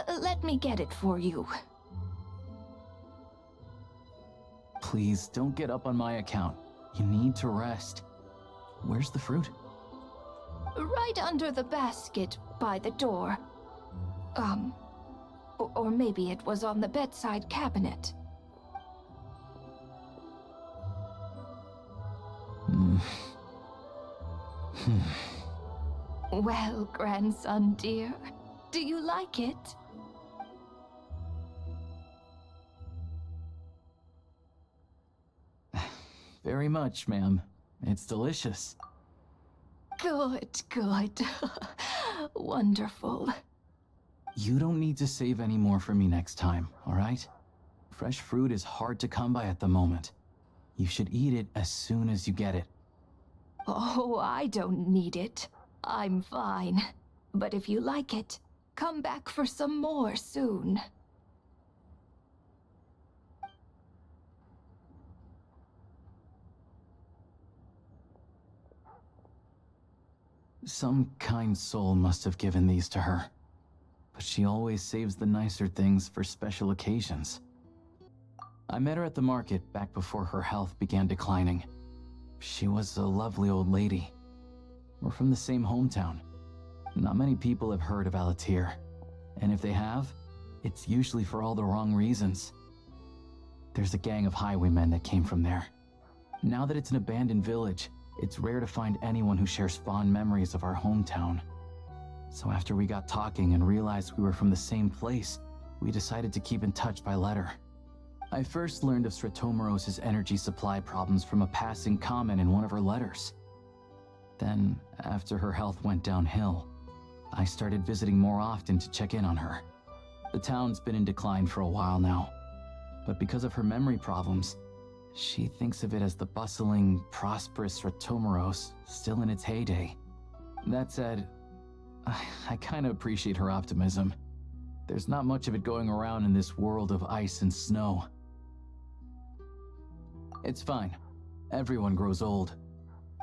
Let me get it for you. Please, don't get up on my account. You need to rest. Where's the fruit? Right under the basket by the door. Or maybe it was on the bedside cabinet. Well, grandson dear, do you like it? Very much, ma'am. It's delicious. Good, good. Wonderful. You don't need to save any more for me next time, all right? Fresh fruit is hard to come by at the moment. You should eat it as soon as you get it. Oh, I don't need it. I'm fine. But if you like it, come back for some more soon. Some kind soul must have given these to her. But she always saves the nicer things for special occasions. I met her at the market back before her health began declining. She was a lovely old lady. We're from the same hometown. Not many people have heard of Alatir. And if they have, it's usually for all the wrong reasons. There's a gang of highwaymen that came from there. Now that it's an abandoned village, it's rare to find anyone who shares fond memories of our hometown. So after we got talking and realized we were from the same place, we decided to keep in touch by letter. I first learned of Stratomoros's energy supply problems from a passing comment in one of her letters. Then, after her health went downhill, I started visiting more often to check in on her. The town's been in decline for a while now, but because of her memory problems, she thinks of it as the bustling, prosperous Stratomoros still in its heyday. That said, I kinda appreciate her optimism. There's not much of it going around in this world of ice and snow. It's fine. Everyone grows old.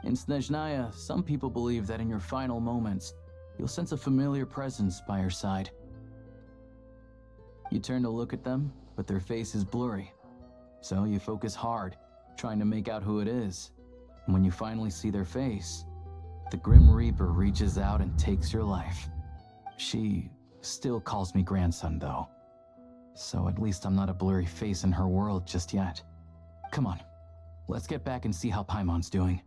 In Snezhnaya, some people believe that in your final moments, you'll sense a familiar presence by your side. You turn to look at them, but their face is blurry. So you focus hard, trying to make out who it is. And when you finally see their face, the Grim Reaper reaches out and takes your life. She still calls me grandson, though. So at least I'm not a blurry face in her world just yet. Come on, let's get back and see how Paimon's doing.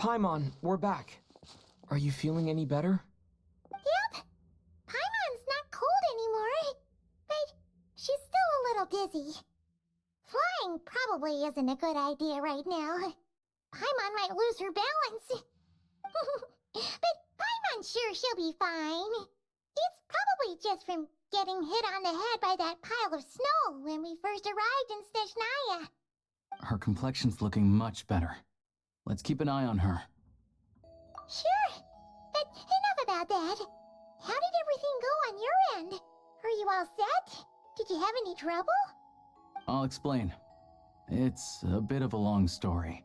Paimon, we're back. Are you feeling any better? Yep. Paimon's not cold anymore. But she's still a little dizzy. Flying probably isn't a good idea right now. Paimon might lose her balance. But Paimon's sure she'll be fine. It's probably just from getting hit on the head by that pile of snow when we first arrived in Snezhnaya. Her complexion's looking much better. Let's keep an eye on her. Sure. But enough about that. How did everything go on your end? Are you all set? Did you have any trouble? I'll explain. It's a bit of a long story.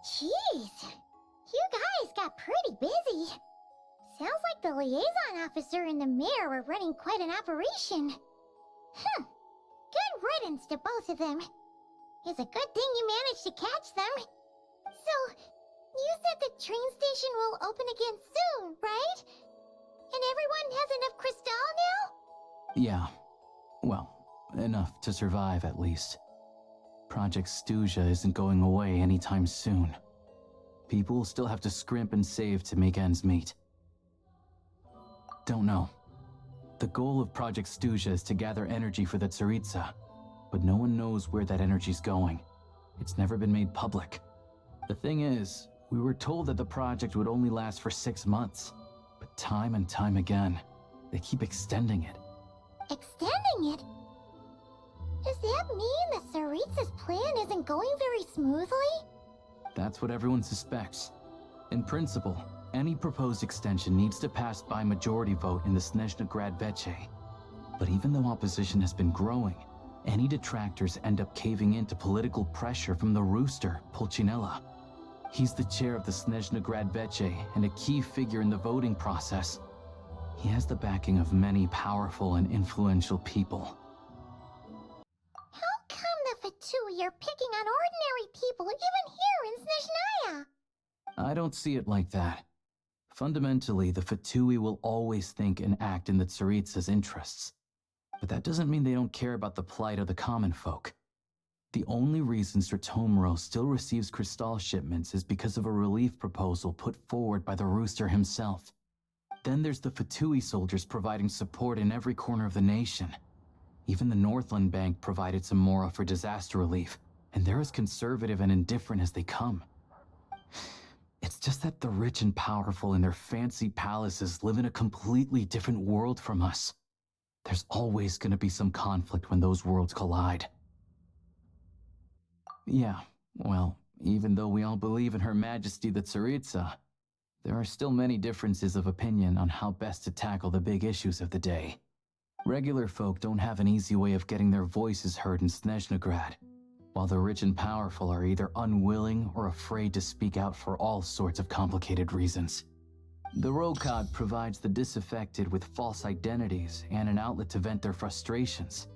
Jeez. You guys got pretty busy. Sounds like the liaison officer and the mayor were running quite an operation. Good riddance to both of them. It's a good thing you managed to catch them. So, you said the train station will open again soon, right? And everyone has enough crystal now? Yeah. Well, enough to survive at least. Project Stuzha isn't going away anytime soon. People will still have to scrimp and save to make ends meet. Don't know. The goal of Project Stuzha is to gather energy for the Tsaritsa, but no one knows where that energy's going. It's never been made public. The thing is, we were told that the project would only last for 6 months, but time and time again, they keep extending it. Extending it? Does that mean the Tsaritsa's plan isn't going very smoothly? That's what everyone suspects. In principle, any proposed extension needs to pass by majority vote in the Snezhnaya Act. But even though opposition has been growing, any detractors end up caving into political pressure from the rooster, Pulcinella. He's the chair of the Snezhnaya Act and a key figure in the voting process. He has the backing of many powerful and influential people. How come the Fatui are picking on ordinary people even here in Snezhnaya? I don't see it like that. Fundamentally, the Fatui will always think and act in the Tsaritsa's interests. But that doesn't mean they don't care about the plight of the common folk. The only reason Stratomoros still receives crystal shipments is because of a relief proposal put forward by the rooster himself. Then there's the Fatui soldiers providing support in every corner of the nation. Even the Northland Bank provided some mora for disaster relief, and they're as conservative and indifferent as they come. It's just that the rich and powerful in their fancy palaces live in a completely different world from us. There's always going to be some conflict when those worlds collide. Yeah, well, even though we all believe in Her Majesty the Tsaritsa, there are still many differences of opinion on how best to tackle the big issues of the day. Regular folk don't have an easy way of getting their voices heard in Snezhnagrad, while the rich and powerful are either unwilling or afraid to speak out for all sorts of complicated reasons. The Rokad provides the disaffected with false identities and an outlet to vent their frustrations.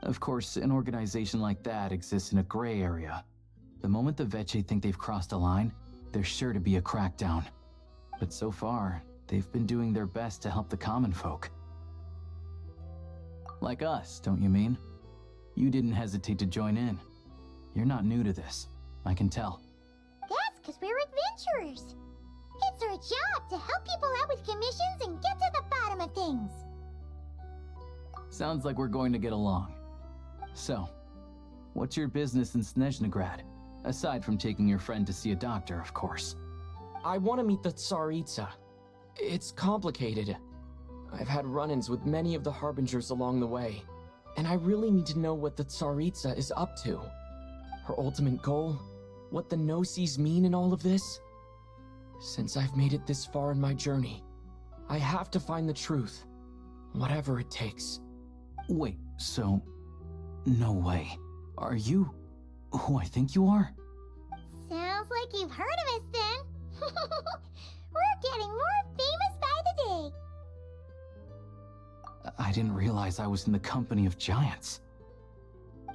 Of course, an organization like that exists in a gray area. The moment the Veche think they've crossed a line, there's sure to be a crackdown. But so far, they've been doing their best to help the common folk. Like us, don't you mean? You didn't hesitate to join in. You're not new to this, I can tell. That's because we're adventurers. It's our job to help people out with commissions and get to the bottom of things. Sounds like we're going to get along. So, what's your business in Snezhnagrad? Aside from taking your friend to see a doctor, of course. I want to meet the Tsaritsa. It's complicated. I've had run-ins with many of the Harbingers along the way, and I really need to know what the Tsaritsa is up to. Her ultimate goal, what the Gnosis mean in all of this. Since I've made it this far in my journey, I have to find the truth, whatever it takes. Wait, so... no way. Are you who I think you are? Sounds like you've heard of us then. We're getting more famous by the day. I didn't realize I was in the company of giants.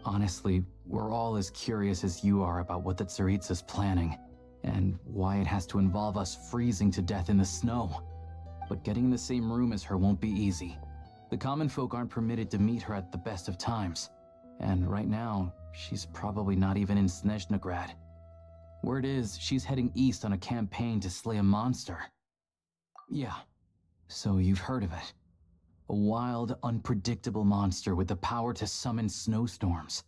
Honestly, we're all as curious as you are about what the Tsaritsa's planning, and why it has to involve us freezing to death in the snow. But getting in the same room as her won't be easy. The common folk aren't permitted to meet her at the best of times, and right now, she's probably not even in Snezhnagrad. Word is, she's heading east on a campaign to slay a monster. Yeah, so you've heard of it. A wild, unpredictable monster with the power to summon snowstorms.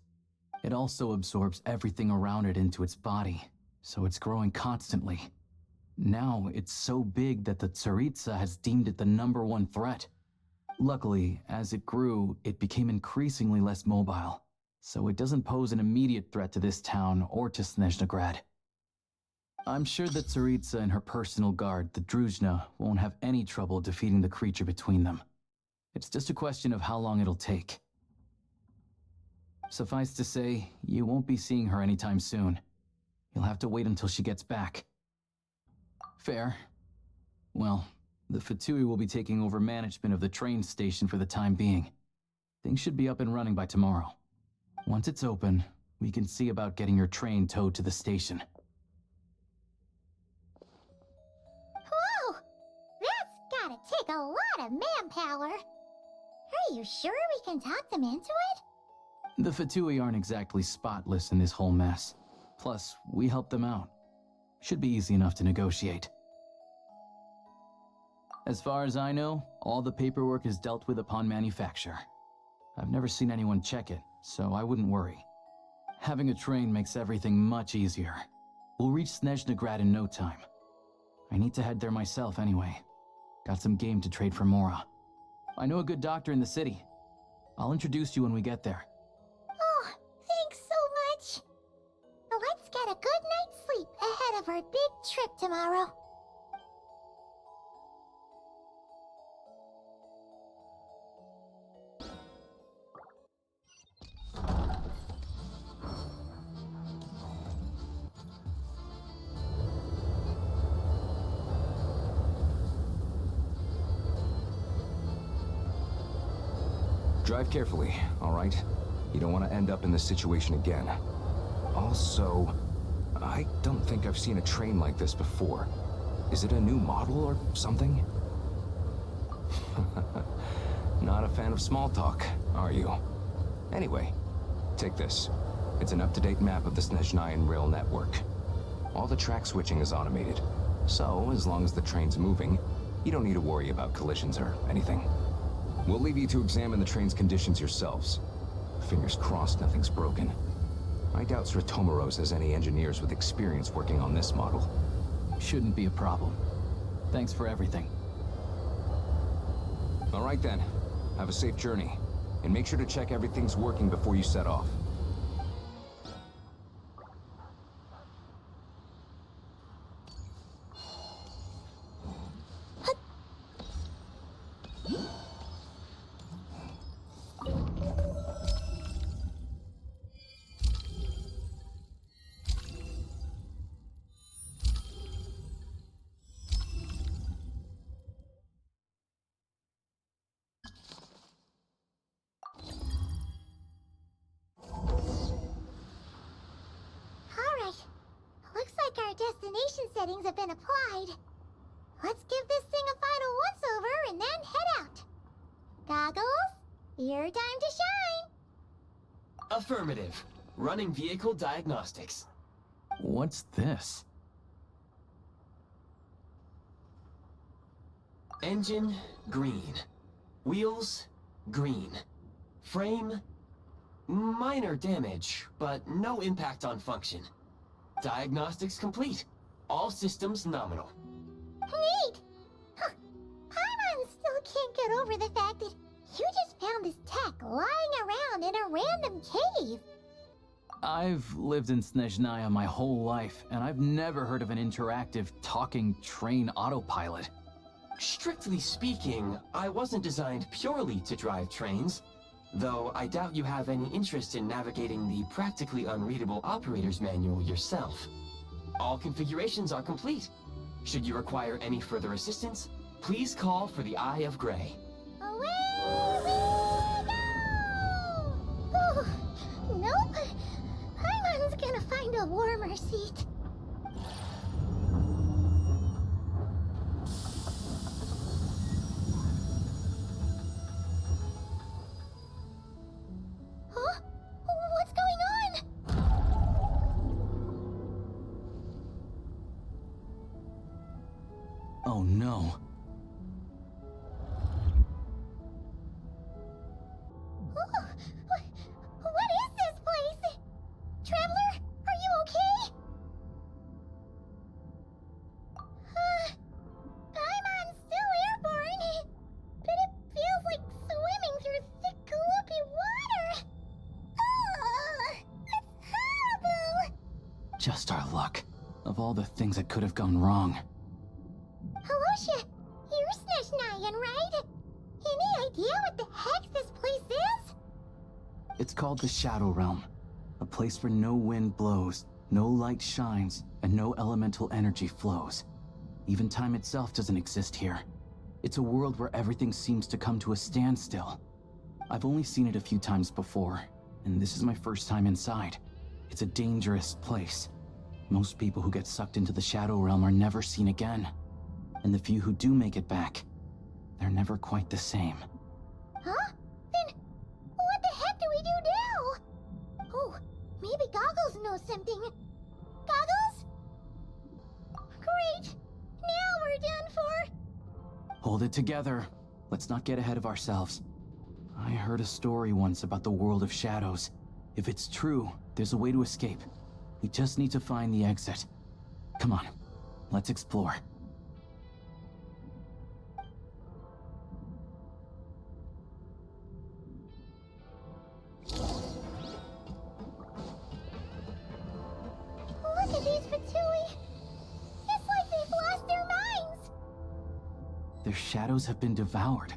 It also absorbs everything around it into its body, so it's growing constantly. Now, it's so big that the Tsaritsa has deemed it the #1 threat. Luckily, as it grew, it became increasingly less mobile, so it doesn't pose an immediate threat to this town or to Snezhnagrad. I'm sure that Tsaritsa and her personal guard, the Druzhna, won't have any trouble defeating the creature between them. It's just a question of how long it'll take. Suffice to say, you won't be seeing her anytime soon. You'll have to wait until she gets back. Fair. Well, the Fatui will be taking over management of the train station for the time being. Things should be up and running by tomorrow. Once it's open, we can see about getting your train towed to the station. Whoa! That's gotta take a lot of manpower. Are you sure we can talk them into it? The Fatui aren't exactly spotless in this whole mess. Plus, we help them out. Should be easy enough to negotiate. As far as I know, all the paperwork is dealt with upon manufacture. I've never seen anyone check it, so I wouldn't worry. Having a train makes everything much easier. We'll reach Snezhnagrad in no time. I need to head there myself anyway. Got some game to trade for Mora. I know a good doctor in the city. I'll introduce you when we get there. Oh, thanks so much. Let's get a good night's sleep ahead of our big trip tomorrow. Drive carefully, all right? You don't want to end up in this situation again. Also, I don't think I've seen a train like this before. Is it a new model or something? Not a fan of small talk, are you? Anyway, take this. It's an up-to-date map of the Snezhnaya rail network. All the track switching is automated, so as long as the train's moving, you don't need to worry about collisions or anything. We'll leave you to examine the train's conditions yourselves. Fingers crossed nothing's broken. I doubt Sratomaros has any engineers with experience working on this model. Shouldn't be a problem. Thanks for everything. All right then. Have a safe journey. And make sure to check everything's working before you set off. navigation settings have been applied. Let's give this thing a final once-over and then head out. Goggles, your time to shine. Affirmative. Running vehicle diagnostics. What's this? Engine, green. Wheels, green. Frame, minor damage, but no impact on function. Diagnostics complete. All systems nominal. Neat! Huh. Paimon still can't get over the fact that you just found this tech lying around in a random cave. I've lived in Snezhnaya my whole life, and I've never heard of an interactive talking train autopilot. Strictly speaking, I wasn't designed purely to drive trains, though I doubt you have any interest in navigating the practically unreadable operator's manual yourself. All configurations are complete. Should you require any further assistance, please call for the Eye of Grey. Away we go! Oh, nope. Paimon's gonna find a warmer seat. Huh? What's going on? Oh no. Oh, what is this place? Traveler, are you okay? Paimon's still airborne, but it feels like swimming through thick, gloopy water. It's horrible. Just our luck. Of all the things that could have gone wrong. Halosha, you're Snezhnayan, right? Any idea what the heck this place is? It's called the Shadow Realm. A place where no wind blows, no light shines, and no elemental energy flows. Even time itself doesn't exist here. It's a world where everything seems to come to a standstill. I've only seen it a few times before, and this is my first time inside. It's a dangerous place. Most people who get sucked into the Shadow Realm are never seen again. And the few who do make it back, they're never quite the same. Huh? Then what the heck do we do now? Oh, maybe Goggles knows something. Goggles? Great! Now we're done for! Hold it together. Let's not get ahead of ourselves. I heard a story once about the world of shadows. If it's true, there's a way to escape. We just need to find the exit. Come on, let's explore. Look at these Fatui! It's like they've lost their minds! Their shadows have been devoured.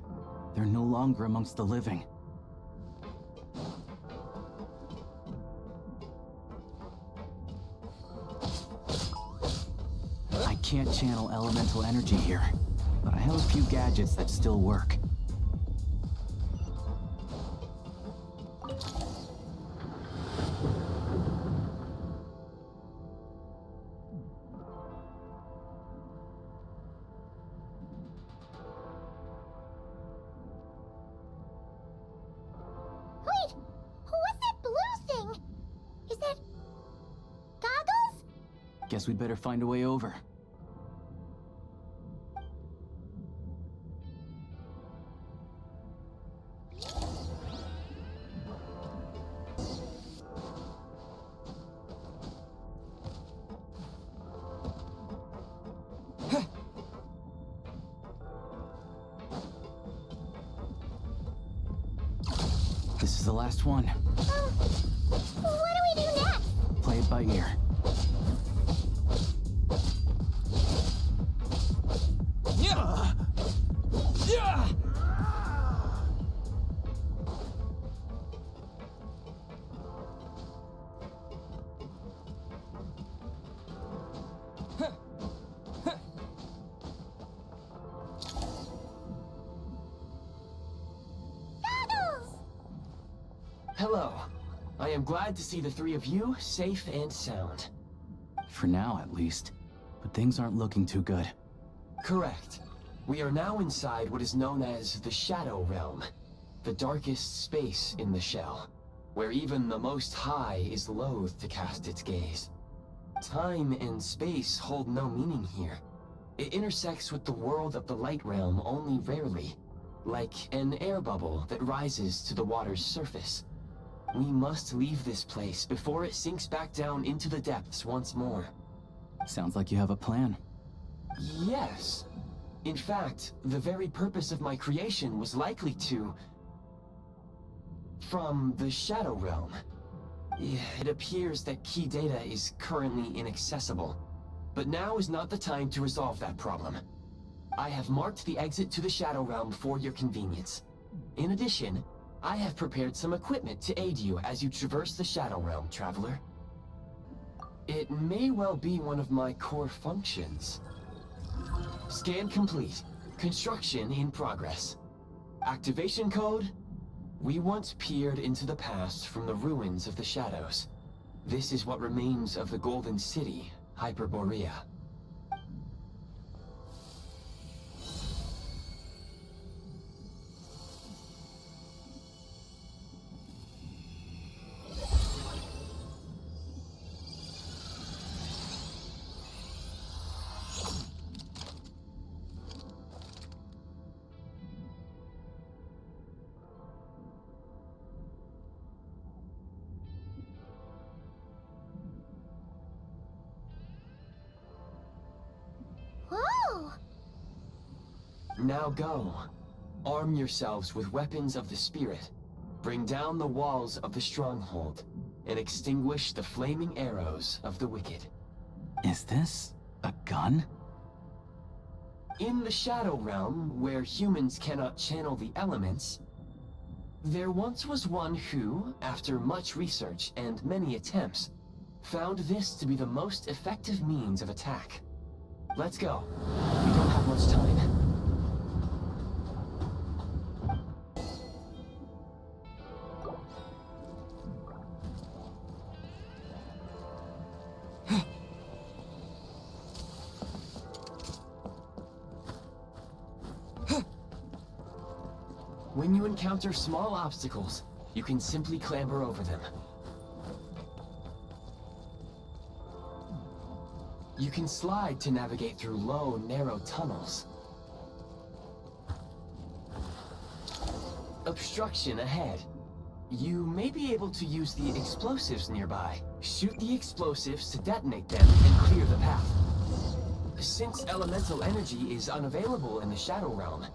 They're no longer amongst the living. I can't channel elemental energy here, but I have a few gadgets that still work. Wait! What's that blue thing? Is that... Goggles? Guess we'd better find a way over. This is the last one. What do we do next? Play it by ear. Goggles! Hello. I am glad to see the three of you safe and sound. For now, at least. things aren't looking too good. Correct. We are now inside what is known as the Shadow Realm, the darkest space in the shell, where even the Most High is loath to cast its gaze. Time and space hold no meaning here. It intersects with the world of the Light Realm only rarely, like an air bubble that rises to the water's surface. We must leave this place before it sinks back down into the depths once more. Sounds like you have a plan. Yes. In fact, the very purpose of my creation was likely to... from the Shadow Realm. It appears that key data is currently inaccessible, but now is not the time to resolve that problem. I have marked the exit to the Shadow Realm for your convenience. In addition, I have prepared some equipment to aid you as you traverse the Shadow Realm, Traveler. It may well be one of my core functions. Scan complete. Construction in progress. Activation code? We once peered into the past from the ruins of the Shadows. This is what remains of the Golden City, Hyperborea. Whoa! Now go. Arm yourselves with weapons of the spirit. Bring down the walls of the stronghold, and extinguish the flaming arrows of the wicked. Is this a gun? In the Shadow Realm, where humans cannot channel the elements, there once was one who, after much research and many attempts, found this to be the most effective means of attack. Let's go. We don't have much time. When you encounter small obstacles, you can simply clamber over them. You can slide to navigate through low, narrow tunnels. Obstruction ahead. You may be able to use the explosives nearby. Shoot the explosives to detonate them and clear the path. Since elemental energy is unavailable in the Shadow Realm,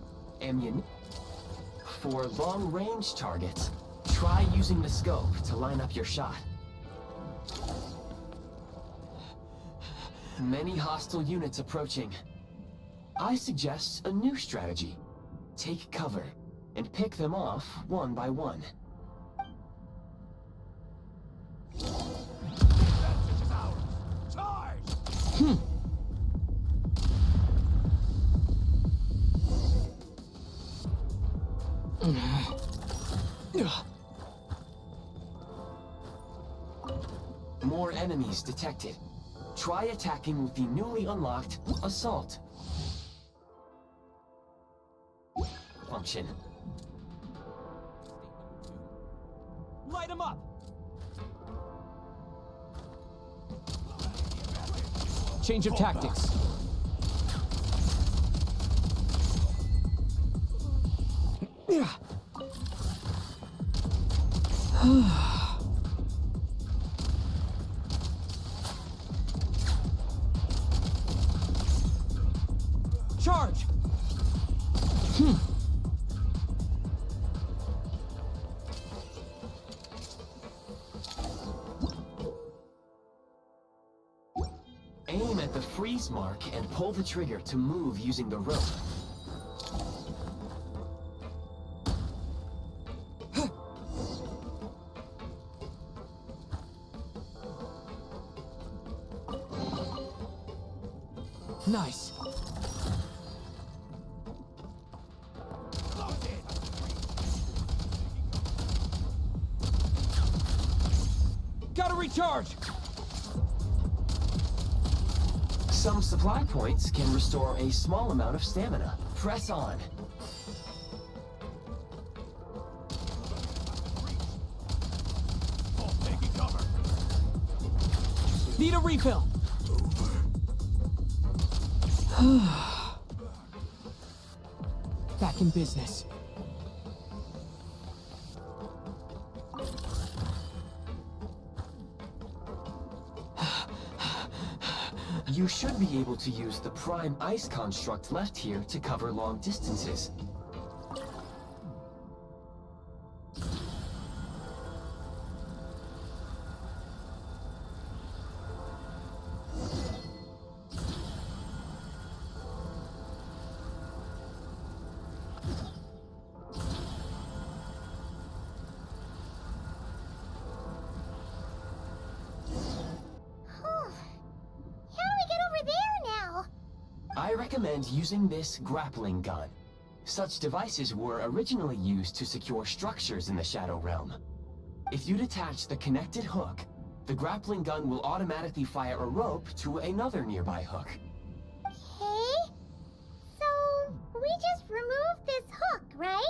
for long-range targets, try using the scope to line up your shot. Many hostile units approaching. I suggest a new strategy. Take cover, and pick them off one by one. More enemies detected. Try attacking with the newly unlocked Assault function. Light them up! Change of tactics. Charge! Aim at the freeze mark and pull the trigger to move using the rope. Nice. Gotta recharge! Some supply points can restore a small amount of stamina. Press on. Need a refill. Back in business. You should be able to use the prime ice construct left here to cover long distances. I recommend using this grappling gun. Such devices were originally used to secure structures in the Shadow Realm. If you detach the connected hook, the grappling gun will automatically fire a rope to another nearby hook. Okay. So, we just removed this hook, right?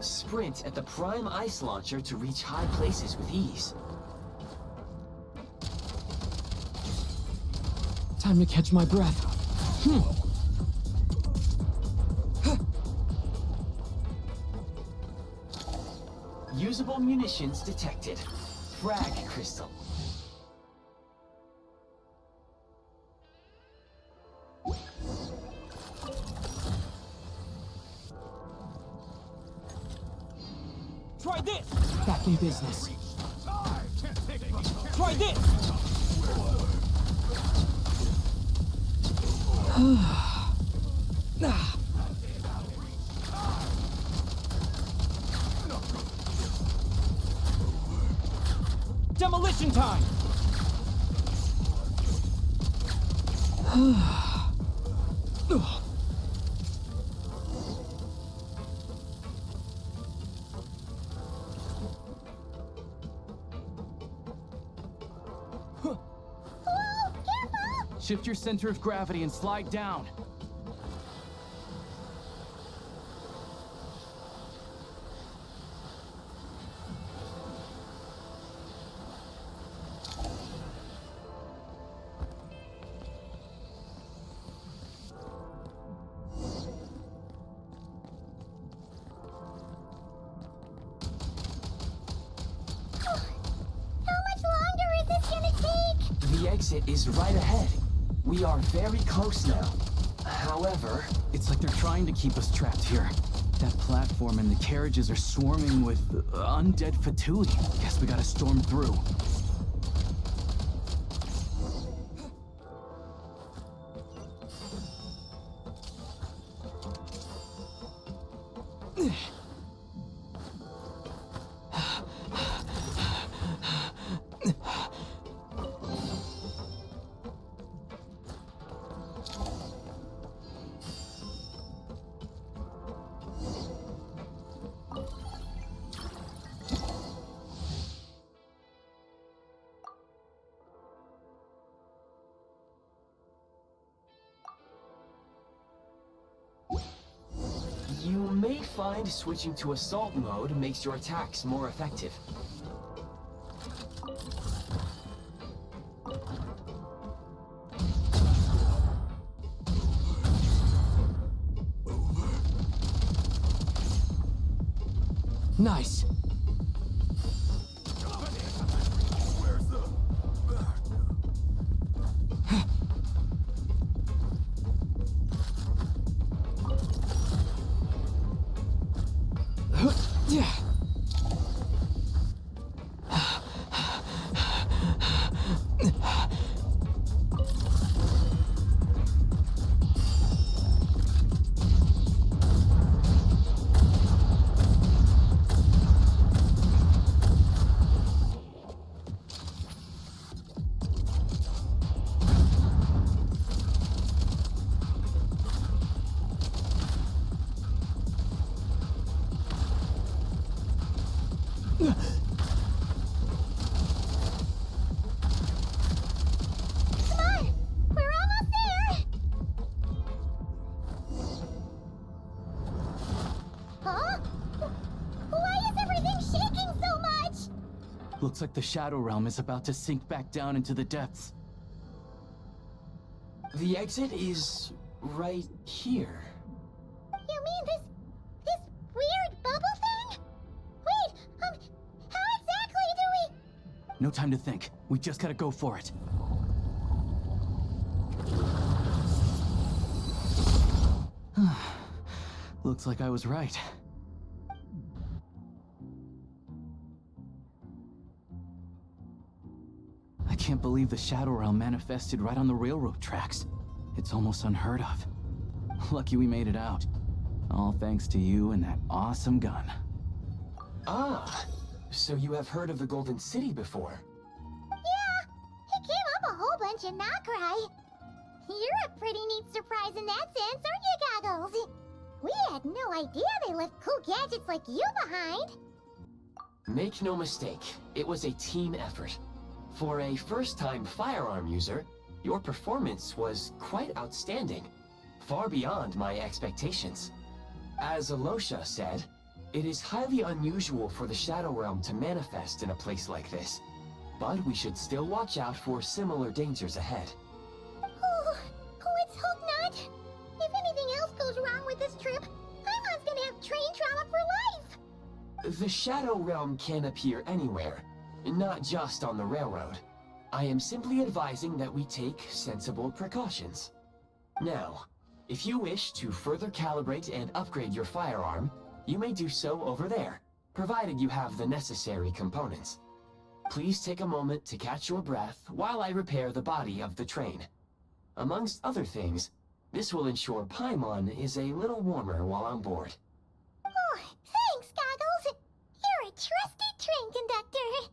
Sprint at the prime ice launcher to reach high places with ease. Time to catch my breath. Usable munitions detected. Frag crystal. Try this! Back in business. Try this! Demolition time! Shift your center of gravity and slide down. The exit is right ahead. We are very close now. However... It's like they're trying to keep us trapped here. That platform and the carriages are swarming with undead Fatui. Guess we gotta storm through. find switching to assault mode makes your attacks more effective. Nice. Looks like the Shadow Realm is about to sink back down into the depths. The exit is right here. You mean this weird bubble thing? Wait, how exactly do we... No time to think. We just gotta go for it. Looks like I was right. I can't believe the Shadow Realm manifested right on the railroad tracks. It's almost unheard of. Lucky we made it out. All thanks to you and that awesome gun. Ah, so you have heard of the Golden City before? Yeah, it came up a whole bunch in Nokrai. You're a pretty neat surprise in that sense, aren't you, Goggles? We had no idea they left cool gadgets like you behind. Make no mistake, it was a team effort. For a first-time firearm user, your performance was quite outstanding, far beyond my expectations. As Alosha said, it is highly unusual for the Shadow Realm to manifest in a place like this, but we should still watch out for similar dangers ahead. Oh, let's hope not. If anything else goes wrong with this trip, Paimon's gonna have train trauma for life. The Shadow Realm can appear anywhere, not just on the railroad. I am simply advising that we take sensible precautions. Now, if you wish to further calibrate and upgrade your firearm, you may do so over there, provided you have the necessary components. Please take a moment to catch your breath while I repair the body of the train. Amongst other things, this will ensure Paimon is a little warmer while on board. Oh, thanks, Goggles. You're a trusty train conductor.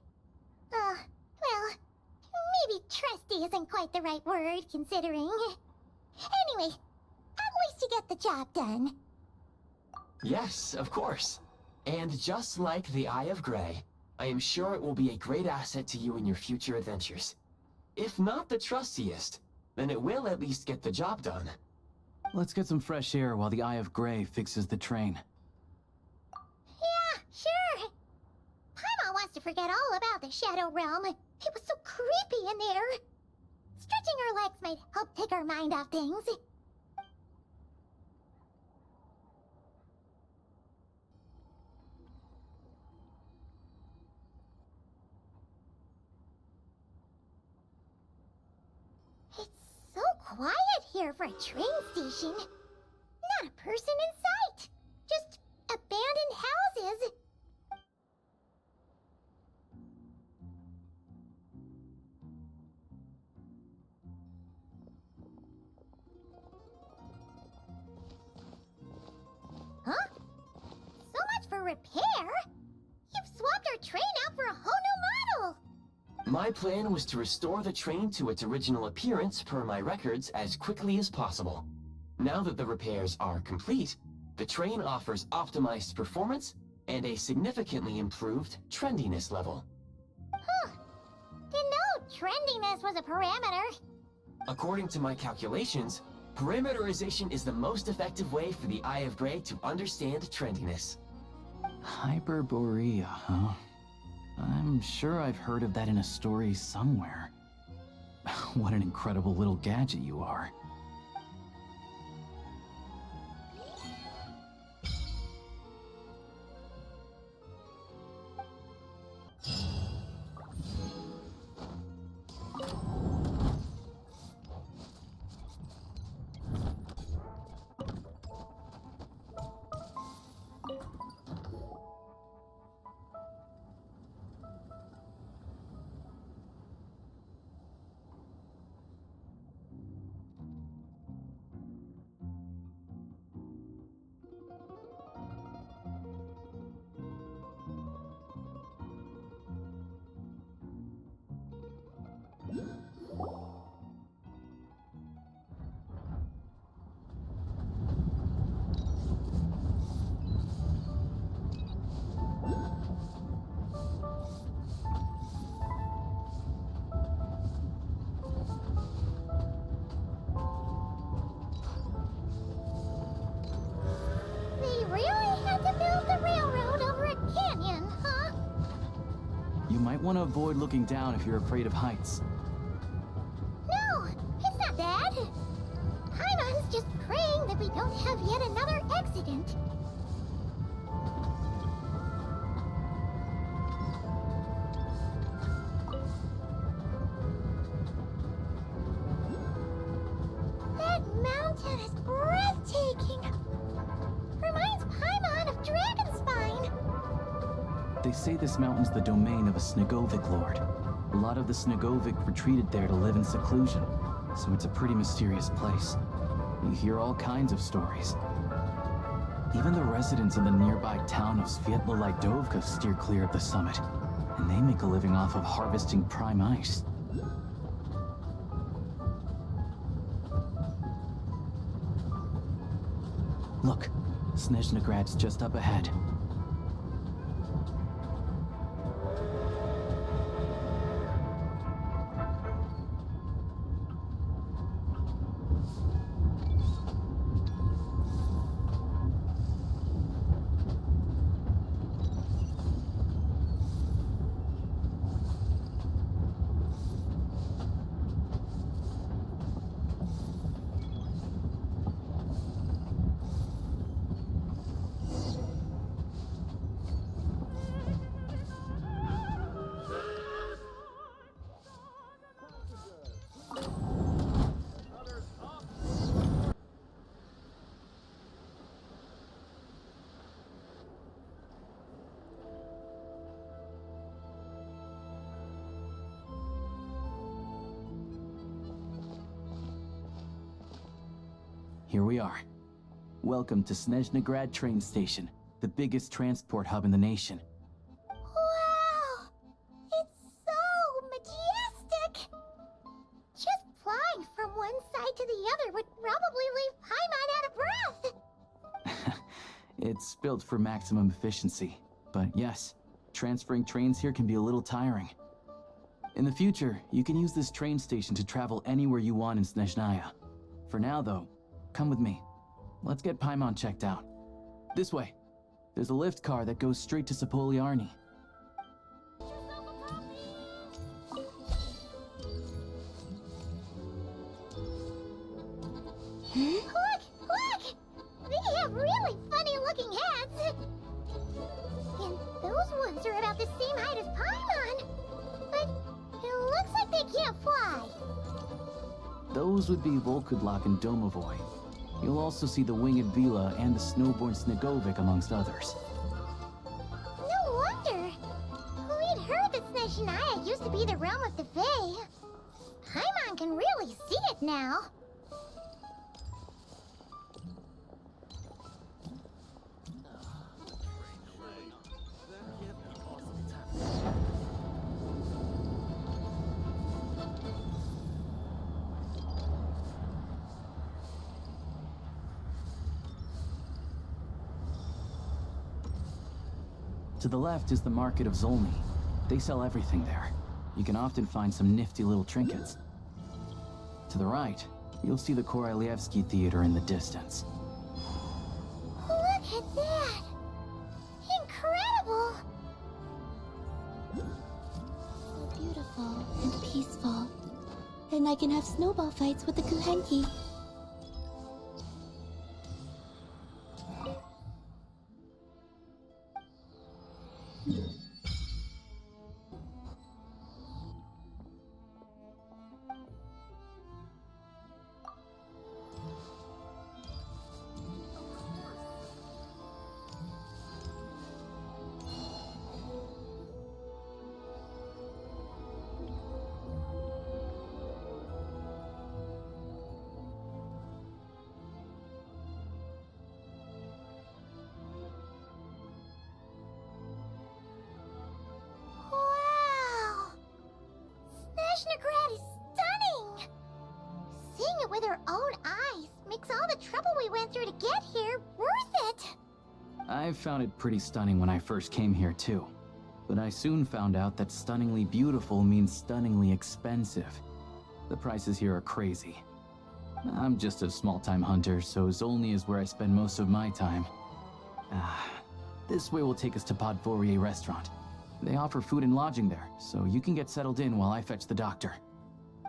Well, maybe trusty isn't quite the right word, considering. Anyway, at least you get the job done. Yes, of course. And just like the Eye of Grey, I am sure it will be a great asset to you in your future adventures. If not the trustiest, then it will at least get the job done. Let's get some fresh air while the Eye of Grey fixes the train. Yeah, sure. Paimon wants to forget all about the Shadow Realm. It was so creepy in there. Stretching our legs might help take our mind off things. It's so quiet here for a train station. Not a person in sight. Just abandoned houses. Huh? So much for repair? You've swapped our train out for a whole new model! My plan was to restore the train to its original appearance per my records as quickly as possible. Now that the repairs are complete, the train offers optimized performance and a significantly improved trendiness level. Huh. Didn't know trendiness was a parameter. According to my calculations, Perimeterization is the most effective way for the Eye of Grey to understand trendiness. Hyperborea, huh? I'm sure I've heard of that in a story somewhere. What an incredible little gadget you are. They really had to build the railroad over a canyon, huh? You might want to avoid looking down if you're afraid of heights. No, it's not that. Paimon's just praying that we don't have yet another accident. That mountain is breathtaking. Reminds Paimon of Dragonspine. They say this mountain's the domain of a Snegovic lord. A lot of the Snegovic retreated there to live in seclusion, so it's a pretty mysterious place. You hear all kinds of stories. Even the residents in the nearby town of Svietlo-Lidovka steer clear of the summit, and they make a living off of harvesting prime ice. Look, Snezhnagrad's just up ahead. Here we are. Welcome to Snezhnagrad train station, the biggest transport hub in the nation. Wow! It's so majestic! Just flying from one side to the other would probably leave Paimon out of breath! It's built for maximum efficiency, but yes, transferring trains here can be a little tiring. In the future, you can use this train station to travel anywhere you want in Snezhnaya. For now, though, come with me. Let's get Paimon checked out. This way. There's a lift car that goes straight to Sapoliarny. Look! Look! They have really funny-looking hats! And those ones are about the same height as Paimon! But it looks like they can't fly! Those would be Volkudlak and Domovoy. You'll also see the Winged Vila and the Snowborn Snegovic amongst others. No wonder! We'd heard that Snezhnaya used to be the realm of the Fae. Paimon can really see it now. To the left is the Market of Zolny. They sell everything there. You can often find some nifty little trinkets. To the right, You'll see the Korolyevsky Theater in the distance. Look at that! Incredible! So beautiful and peaceful. And I can have snowball fights with the Kuhenki. Wow! Snezhnaya is stunning! Seeing it with our own eyes makes all the trouble we went through to get here worth it! I found it pretty stunning when I first came here too. But I soon found out that stunningly beautiful means stunningly expensive. The prices here are crazy. I'm just a small-time hunter, so Zolny is where I spend most of my time. This way will take us to Podvorier Restaurant. They offer food and lodging there, so you can get settled in while I fetch the doctor.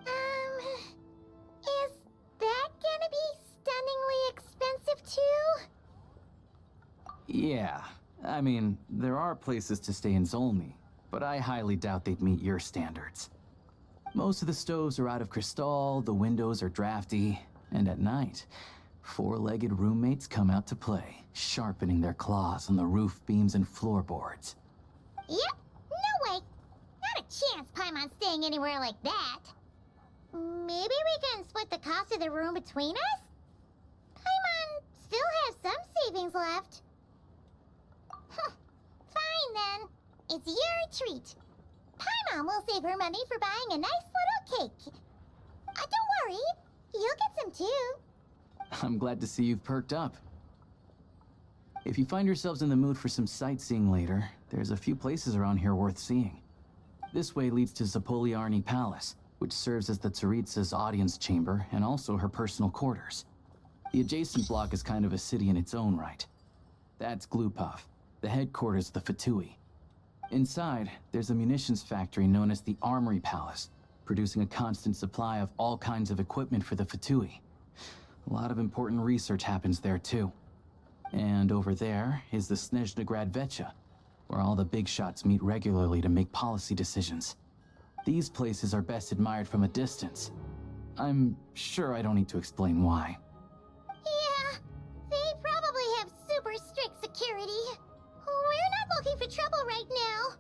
Is that gonna be stunningly expensive too? Yeah, I mean, there are places to stay in Zolny, but I highly doubt they'd meet your standards. Most of the stoves are out of crystal, the windows are drafty, and at night, four-legged roommates come out to play, sharpening their claws on the roof beams and floorboards. Yep, no way! Not a chance Paimon's staying anywhere like that. Maybe we can split the cost of the room between us? Paimon still has some savings left. Fine then. It's your treat. Paimon will save her money for buying a nice little cake. Don't worry, you'll get some too. I'm glad to see you've perked up. If you find yourselves in the mood for some sightseeing later, there's a few places around here worth seeing. This way leads to Zapoliarny Palace, which serves as the Tsaritsa's audience chamber and also her personal quarters. The adjacent block is kind of a city in its own right. That's Glupov, the headquarters of the Fatui. Inside, there's a munitions factory known as the Armory Palace, producing a constant supply of all kinds of equipment for the Fatui. A lot of important research happens there too. And over there is the Snezhnaya Act, where all the big shots meet regularly to make policy decisions. These places are best admired from a distance. I'm sure I don't need to explain why. Yeah, they probably have super strict security. We're not looking for trouble right now.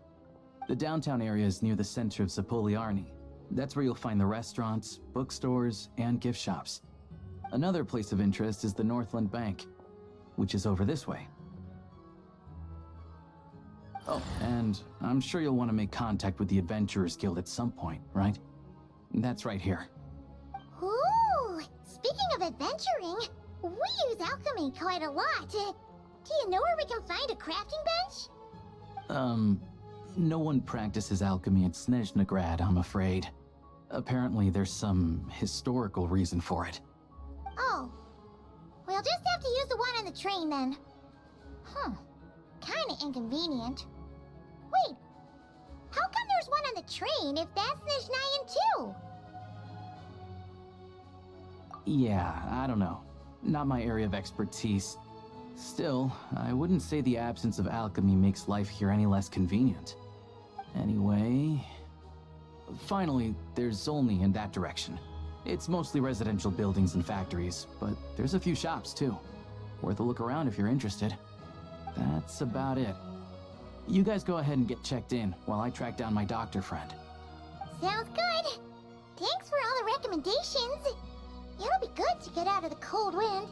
The downtown area is near the center of Zapoliarny. That's where you'll find the restaurants, bookstores, and gift shops. Another place of interest is the Northland Bank, which is over this way. Oh, and I'm sure you'll want to make contact with the Adventurers Guild at some point, right? That's right here. Ooh, speaking of adventuring, we use alchemy quite a lot. Do you know where we can find a crafting bench? No one practices alchemy at Snezhnaya, I'm afraid. Apparently there's some historical reason for it. Oh, we'll just have to use the one on the train then. Kinda inconvenient. Wait, how come there's one on the train if that's Snezhnayan too? Yeah, I don't know. Not my area of expertise. Still, I wouldn't say the absence of alchemy makes life here any less convenient. Anyway... Finally, there's Zolny in that direction. It's mostly residential buildings and factories, but there's a few shops too. Worth a look around if you're interested. That's about it. You guys go ahead and get checked in while I track down my doctor friend. Sounds good. Thanks for all the recommendations. It'll be good to get out of the cold wind.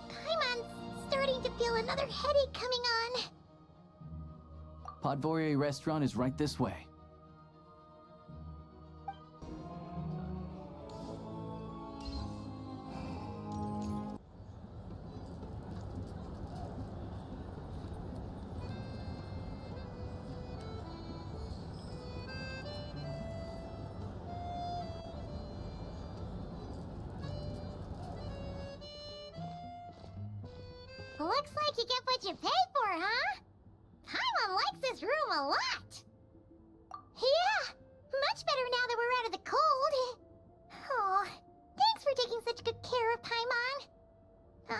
Paimon's starting to feel another headache coming on. Podvorier Restaurant is right this way. Looks like you get what you pay for, huh? Paimon likes this room a lot. Yeah, much better now that we're out of the cold. Oh, thanks for taking such good care of Paimon.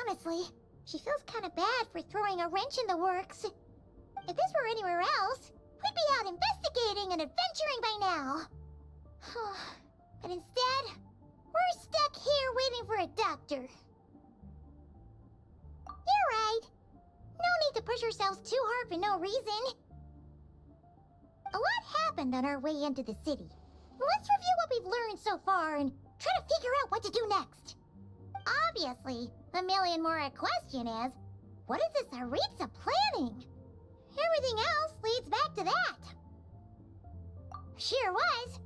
Honestly, she feels kind of bad for throwing a wrench in the works. If this were anywhere else, we'd be out investigating and adventuring by now. But instead, we're stuck here waiting for a doctor. You're right. No need to push ourselves too hard for no reason. A lot happened on our way into the city. Let's review what we've learned so far and try to figure out what to do next. Obviously, the million more question is, what is this Tsaritsa planning? Everything else leads back to that. Sure was.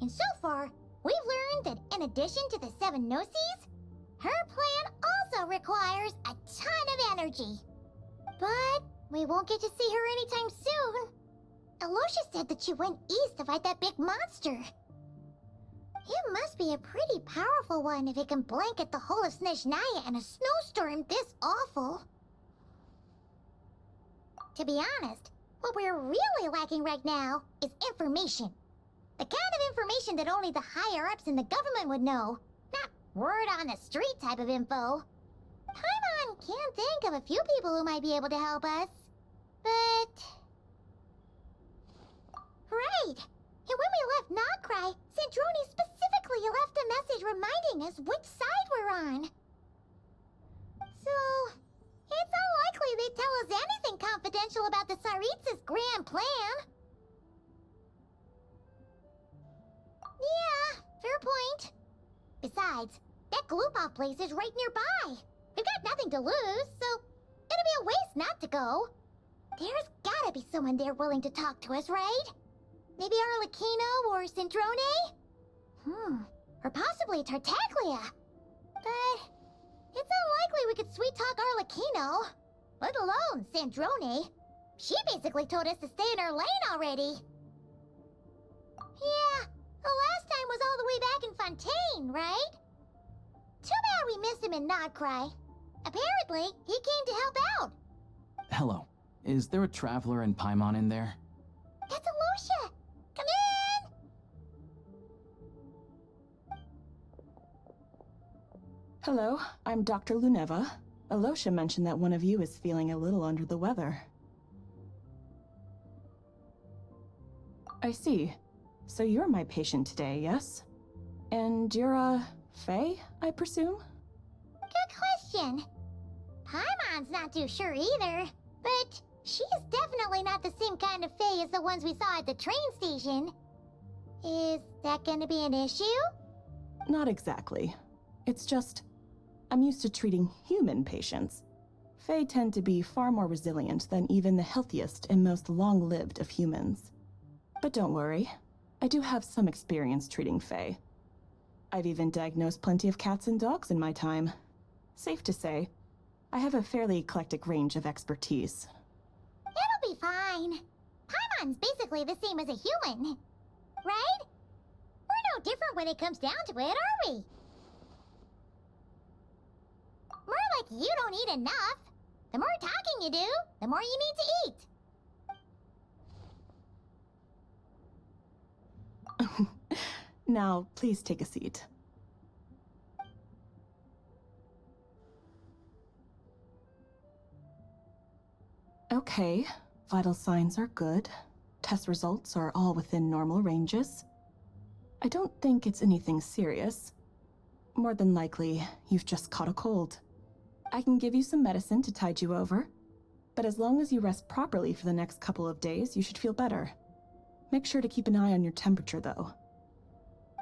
And so far, we've learned that in addition to the 7 Gnosis, her plan also requires a ton of energy. But we won't get to see her anytime soon. Alosha said that she went east to fight that big monster. It must be a pretty powerful one if it can blanket the whole of Snezhnaya in a snowstorm this awful. To be honest, what we're really lacking right now is information. The kind of information that only the higher-ups in the government would know. Not word-on-the-street type of info. Paimon can think of a few people who might be able to help us. But... Right! And when we left Nocrai, Sandrone specifically left a message reminding us which side we're on. So, it's unlikely they'd tell us anything confidential about the Tsaritsa's grand plan. Yeah, fair point. Besides, that Gloop-off place is right nearby. We've got nothing to lose, so it'll be a waste not to go. There's gotta be someone there willing to talk to us, right? Maybe Arlecchino or Sandrone? Or possibly Tartaglia. But it's unlikely we could sweet-talk Arlecchino, let alone Sandrone. She basically told us to stay in her lane already. Yeah, the last time was all the way back in Fontaine, right? Too bad we missed him in Nocrai. Apparently, he came to help out. Hello. Is there a traveler and Paimon in there? That's Alosha! Come in! Hello, I'm Dr. Luneva. Alosha mentioned that one of you is feeling a little under the weather. I see. So you're my patient today, yes? And you're, Faye, I presume? Good question. Paimon's not too sure either, but she's definitely not the same kind of Fae as the ones we saw at the train station. Is that gonna be an issue? Not exactly. It's just, I'm used to treating human patients. Fae tend to be far more resilient than even the healthiest and most long-lived of humans. But don't worry, I do have some experience treating Fae. I've even diagnosed plenty of cats and dogs in my time. Safe to say, I have a fairly eclectic range of expertise. It'll be fine. Paimon's basically the same as a human, right? We're no different when it comes down to it, are we? More like you don't eat enough. The more talking you do, the more you need to eat. Now, please take a seat. Okay, vital signs are good. Test results are all within normal ranges. I don't think it's anything serious. More than likely, you've just caught a cold. I can give you some medicine to tide you over, but as long as you rest properly for the next couple of days, you should feel better. Make sure to keep an eye on your temperature, though.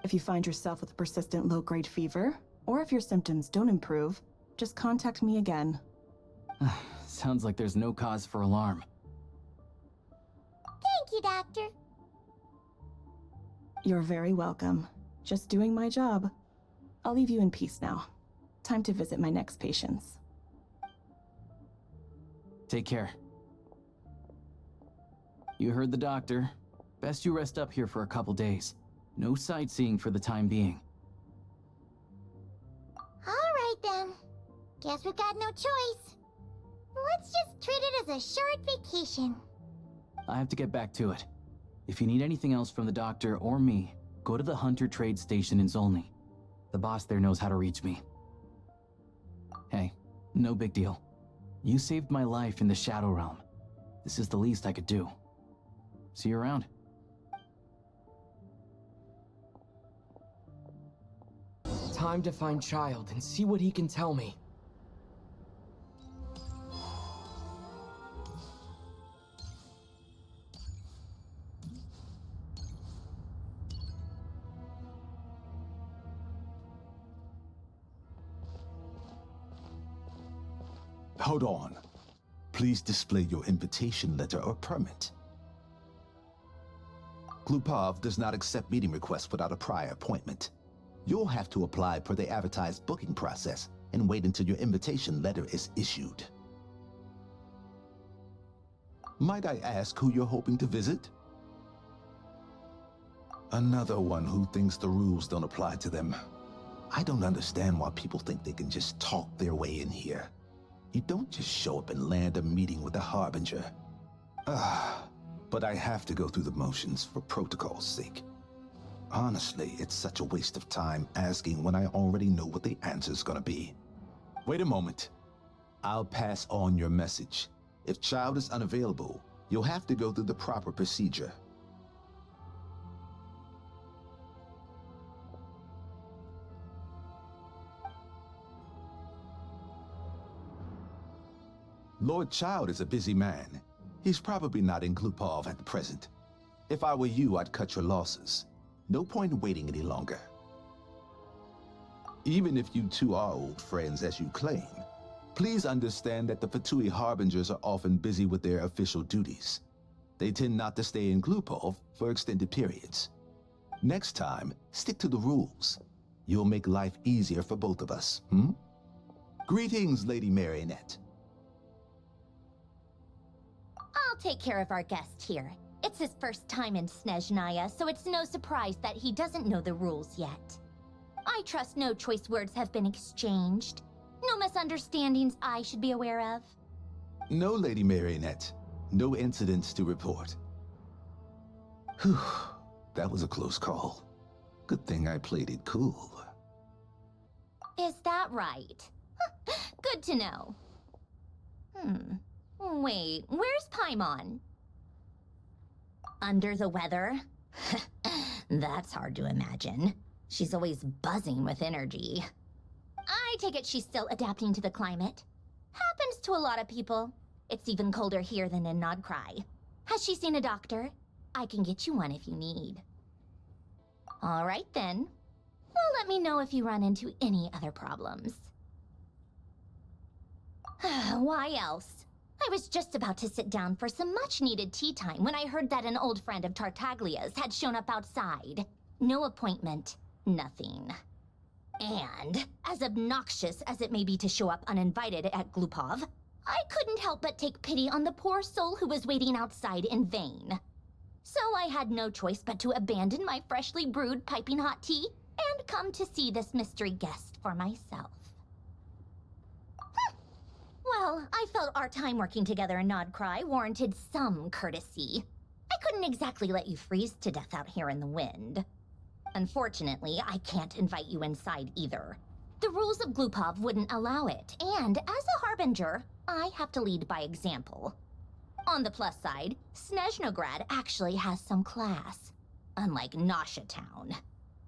If you find yourself with a persistent low-grade fever, or if your symptoms don't improve, just contact me again. Sounds like there's no cause for alarm. Thank you, Doctor. You're very welcome. Just doing my job. I'll leave you in peace now. Time to visit my next patients. Take care. You heard the doctor. Best you rest up here for a couple days. No sightseeing for the time being. All right, then. Guess we've got no choice. Let's just treat it as a short vacation. I have to get back to it. If you need anything else from the doctor or me, go to the Hunter Trade Station in Zolny. The boss there knows how to reach me. Hey, no big deal. You saved my life in the Shadow Realm. This is the least I could do. See you around. Time to find Child and see what he can tell me. Hold on. Please display your invitation letter or permit. Glupov does not accept meeting requests without a prior appointment. You'll have to apply per the advertised booking process and wait until your invitation letter is issued. Might I ask who you're hoping to visit? Another one who thinks the rules don't apply to them. I don't understand why people think they can just talk their way in here. You don't just show up and land a meeting with the Harbinger. But I have to go through the motions for protocol's sake. Honestly, it's such a waste of time asking when I already know what the answer's gonna be. Wait a moment. I'll pass on your message. If Child is unavailable, you'll have to go through the proper procedure. Lord Child is a busy man. He's probably not in Glupov at the present. If I were you, I'd cut your losses. No point in waiting any longer. Even if you two are old friends as you claim, please understand that the Fatui Harbingers are often busy with their official duties. They tend not to stay in Glupov for extended periods. Next time, stick to the rules. You'll make life easier for both of us, Greetings, Lady Marionette. I'll take care of our guest here. It's his first time in Snezhnaya, so it's no surprise that he doesn't know the rules yet. I trust no choice words have been exchanged. No misunderstandings I should be aware of. No, Lady Marionette. No incidents to report. Whew, that was a close call. Good thing I played it cool. Is that right? Good to know. Wait, where's Paimon? Under the weather? That's hard to imagine. She's always buzzing with energy. I take it she's still adapting to the climate. Happens to a lot of people. It's even colder here than in Nodcry. Has she seen a doctor? I can get you one if you need. All right then. Well, let me know if you run into any other problems. Why else? I was just about to sit down for some much-needed tea time when I heard that an old friend of Tartaglia's had shown up outside. No appointment, nothing. And, as obnoxious as it may be to show up uninvited at Glupov, I couldn't help but take pity on the poor soul who was waiting outside in vain. So I had no choice but to abandon my freshly brewed piping hot tea and come to see this mystery guest for myself. Well, I felt our time working together in Nodcry warranted some courtesy. I couldn't exactly let you freeze to death out here in the wind. Unfortunately, I can't invite you inside either. The rules of Glupov wouldn't allow it, and as a Harbinger, I have to lead by example. On the plus side, Snezhnograd actually has some class, unlike Nasha Town.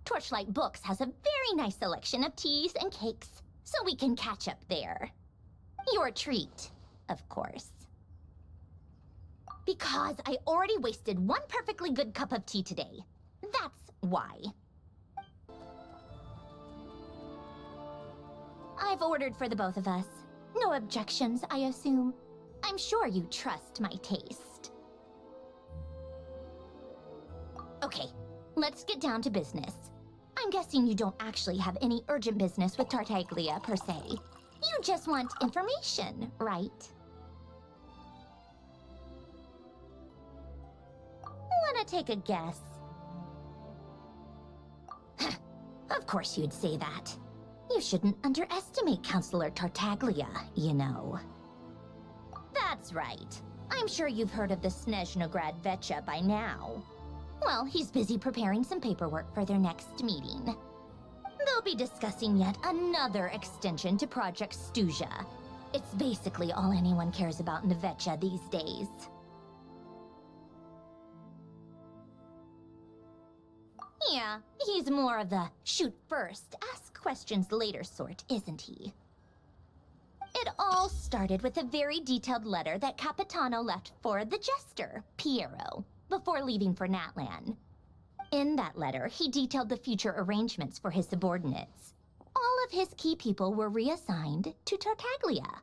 Torchlight Books has a very nice selection of teas and cakes, so we can catch up there. Your treat, of course. Because I already wasted one perfectly good cup of tea today. That's why. I've ordered for the both of us. No objections, I assume. I'm sure you trust my taste. Okay, let's get down to business. I'm guessing you don't actually have any urgent business with Tartaglia, per se. You just want information, right? Wanna take a guess? Of course you'd say that. You shouldn't underestimate Counselor Tartaglia, you know. That's right. I'm sure you've heard of the Snezhnaya Act by now. Well, he's busy preparing some paperwork for their next meeting. They'll be discussing yet another extension to Project Stuzha. It's basically all anyone cares about in the Vetcha these days. Yeah, he's more of the shoot first, ask questions later sort, isn't he? It all started with a very detailed letter that Capitano left for the jester, Piero, before leaving for Natlan. In that letter, he detailed the future arrangements for his subordinates. All of his key people were reassigned to Tartaglia.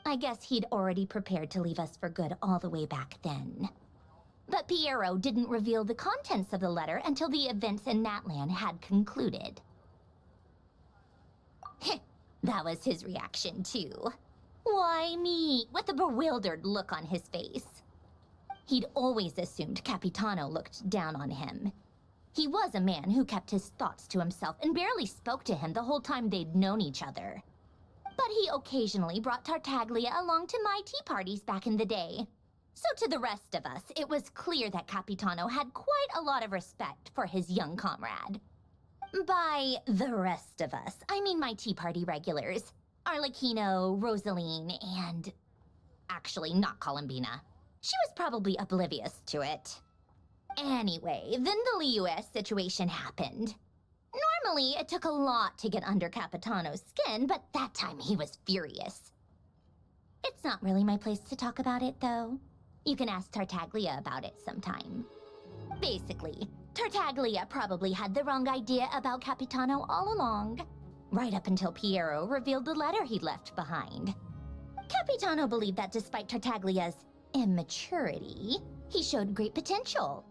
I guess he'd already prepared to leave us for good all the way back then. But Piero didn't reveal the contents of the letter until the events in Natlan had concluded. That was his reaction, too. Why me? With a bewildered look on his face. He'd always assumed Capitano looked down on him. He was a man who kept his thoughts to himself and barely spoke to him the whole time they'd known each other. But he occasionally brought Tartaglia along to my tea parties back in the day. So to the rest of us, it was clear that Capitano had quite a lot of respect for his young comrade. By the rest of us, I mean my tea party regulars. Arlecchino, Rosaline, and... actually, not Columbina. She was probably oblivious to it. Anyway, then the Liu-S situation happened. Normally, it took a lot to get under Capitano's skin, but that time he was furious. It's not really my place to talk about it, though. You can ask Tartaglia about it sometime. Basically, Tartaglia probably had the wrong idea about Capitano all along, right up until Piero revealed the letter he'd left behind. Capitano believed that despite Tartaglia's immaturity, he showed great potential.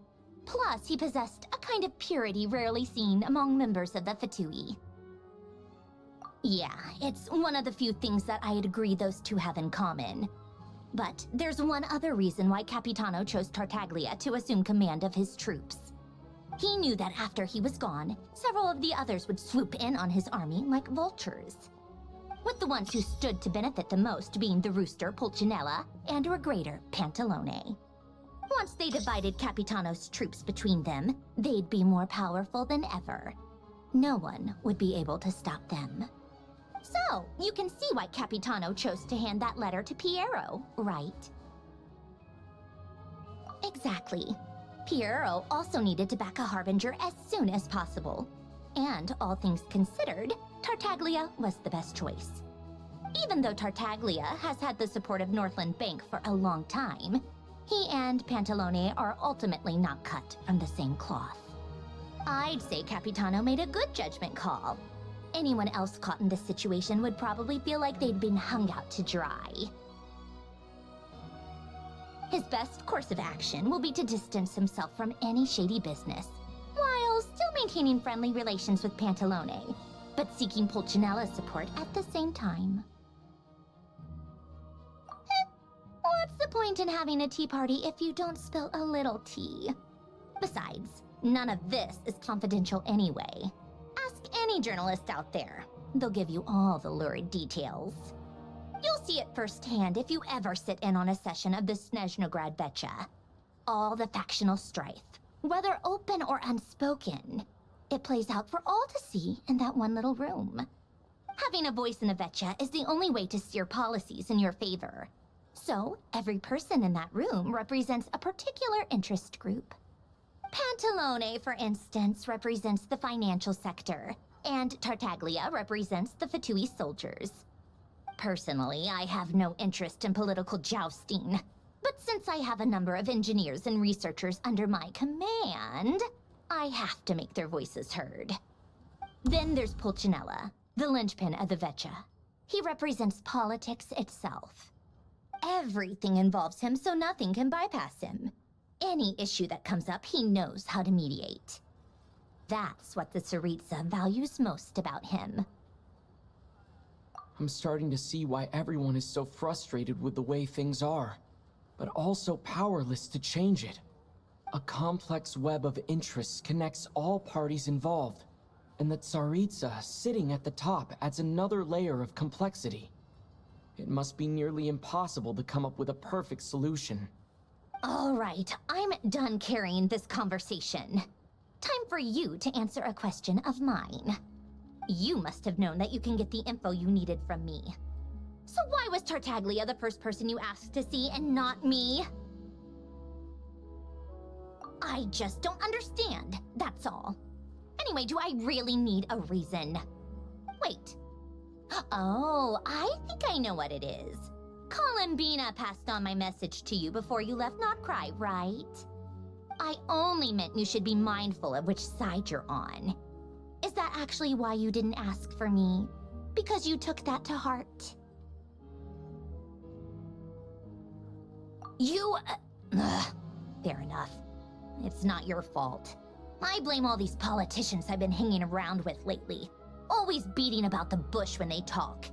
Plus, he possessed a kind of purity rarely seen among members of the Fatui. Yeah, it's one of the few things that I'd agree those two have in common. But there's one other reason why Capitano chose Tartaglia to assume command of his troops. He knew that after he was gone, several of the others would swoop in on his army like vultures. With the ones who stood to benefit the most being the Rooster, Pulcinella, and Regrator, Pantalone. Once they divided Capitano's troops between them, they'd be more powerful than ever. No one would be able to stop them. So, you can see why Capitano chose to hand that letter to Piero, right? Exactly. Piero also needed to back a Harbinger as soon as possible. And, all things considered, Tartaglia was the best choice. Even though Tartaglia has had the support of Northland Bank for a long time, he and Pantalone are ultimately not cut from the same cloth. I'd say Capitano made a good judgment call. Anyone else caught in this situation would probably feel like they'd been hung out to dry. His best course of action will be to distance himself from any shady business, while still maintaining friendly relations with Pantalone, but seeking Pulcinella's support at the same time. What's the point in having a tea party if you don't spill a little tea? Besides, none of this is confidential anyway. Ask any journalist out there. They'll give you all the lurid details. You'll see it firsthand if you ever sit in on a session of the Snezhnaya Act. All the factional strife, whether open or unspoken, it plays out for all to see in that one little room. Having a voice in the Vetcha is the only way to steer policies in your favor. So, every person in that room represents a particular interest group. Pantalone, for instance, represents the financial sector, and Tartaglia represents the Fatui soldiers. Personally, I have no interest in political jousting, but since I have a number of engineers and researchers under my command, I have to make their voices heard. Then there's Pulcinella, the linchpin of the Vetcha. He represents politics itself. Everything involves him, so nothing can bypass him. Any issue that comes up, he knows how to mediate. That's what the Tsaritsa values most about him. I'm starting to see why everyone is so frustrated with the way things are, but also powerless to change it. A complex web of interests connects all parties involved, and the Tsaritsa sitting at the top adds another layer of complexity. It must be nearly impossible to come up with a perfect solution. All right, I'm done carrying this conversation. Time for you to answer a question of mine. You must have known that you can get the info you needed from me. So why was Tartaglia the first person you asked to see and not me? I just don't understand, that's all. Anyway, do I really need a reason? Wait. Oh, I think I know what it is. Columbina passed on my message to you before you left Notcry, right? I only meant you should be mindful of which side you're on. Is that actually why you didn't ask for me? Because you took that to heart? Fair enough. It's not your fault. I blame all these politicians I've been hanging around with lately. Always beating about the bush when they talk.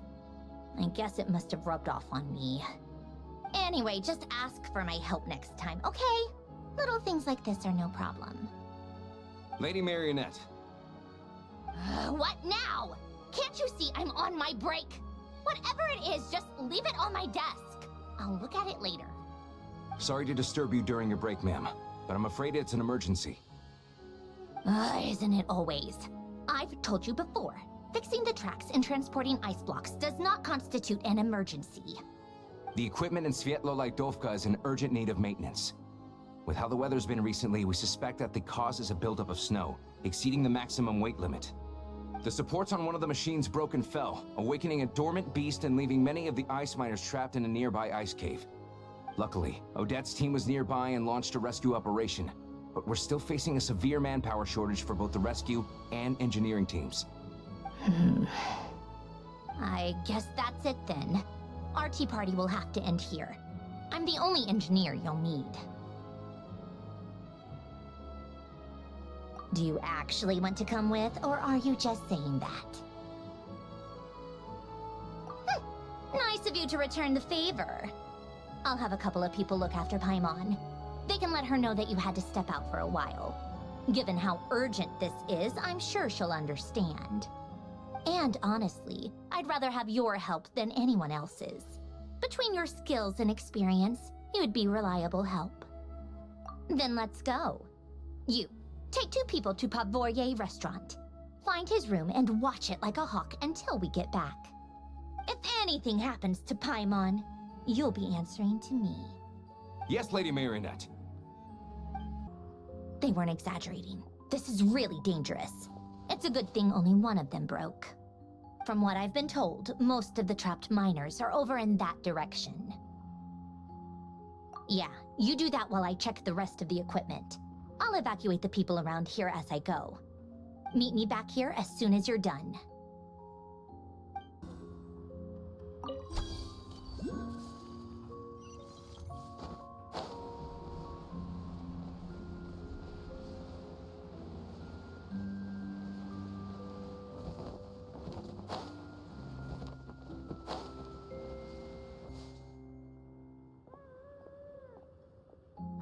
I guess it must have rubbed off on me. Anyway, just ask for my help next time, okay? Little things like this are no problem. Lady Marionette. What now? Can't you see I'm on my break? Whatever it is, just leave it on my desk. I'll look at it later. Sorry to disturb you during your break, ma'am, but I'm afraid it's an emergency. Isn't it always? I've told you before, fixing the tracks and transporting ice blocks does not constitute an emergency. The equipment in Svietlolaidovka is in urgent need of maintenance. With how the weather's been recently, we suspect that the cause is a buildup of snow, exceeding the maximum weight limit. The supports on one of the machines broke and fell, awakening a dormant beast and leaving many of the ice miners trapped in a nearby ice cave. Luckily, Odette's team was nearby and launched a rescue operation, but we're still facing a severe manpower shortage for both the rescue and engineering teams. I guess that's it then. Our tea party will have to end here. I'm the only engineer you'll need. Do you actually want to come with, or are you just saying that? Nice of you to return the favor. I'll have a couple of people look after Paimon. They can let her know that you had to step out for a while. Given how urgent this is, I'm sure she'll understand. And honestly, I'd rather have your help than anyone else's. Between your skills and experience, you'd be reliable help. Then let's go. You, take 2 people to Pavoyer restaurant. Find his room and watch it like a hawk until we get back. If anything happens to Paimon, you'll be answering to me. Yes, Lady Marionette. They weren't exaggerating. This is really dangerous. It's a good thing only one of them broke. From what I've been told, most of the trapped miners are over in that direction. Yeah, you do that while I check the rest of the equipment. I'll evacuate the people around here as I go. Meet me back here as soon as you're done.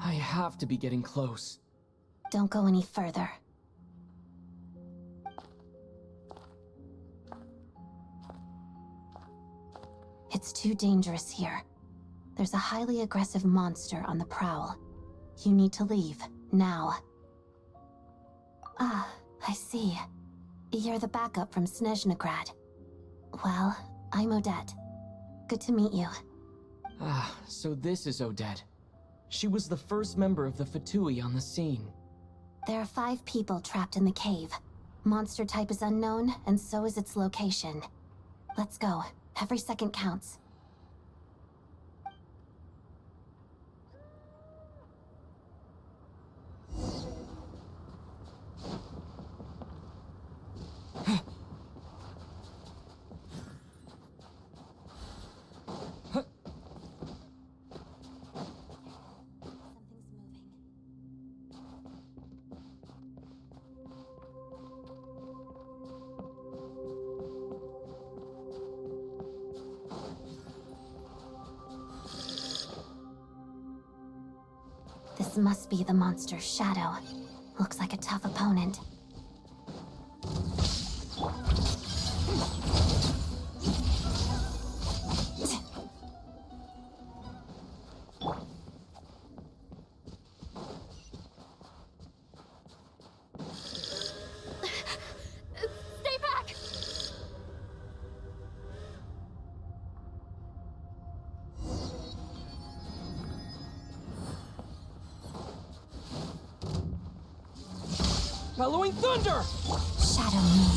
I have to be getting close. Don't go any further. It's too dangerous here. There's a highly aggressive monster on the prowl. You need to leave, now. Ah, I see. You're the backup from Snezhnaya. Well, I'm Odette. Good to meet you. Ah, so this is Odette. She was the first member of the Fatui on the scene. There are 5 people trapped in the cave. Monster type is unknown, and so is its location. Let's go. Every second counts. This must be the monster's shadow. Looks like a tough opponent. Bellowing thunder! Shadow me.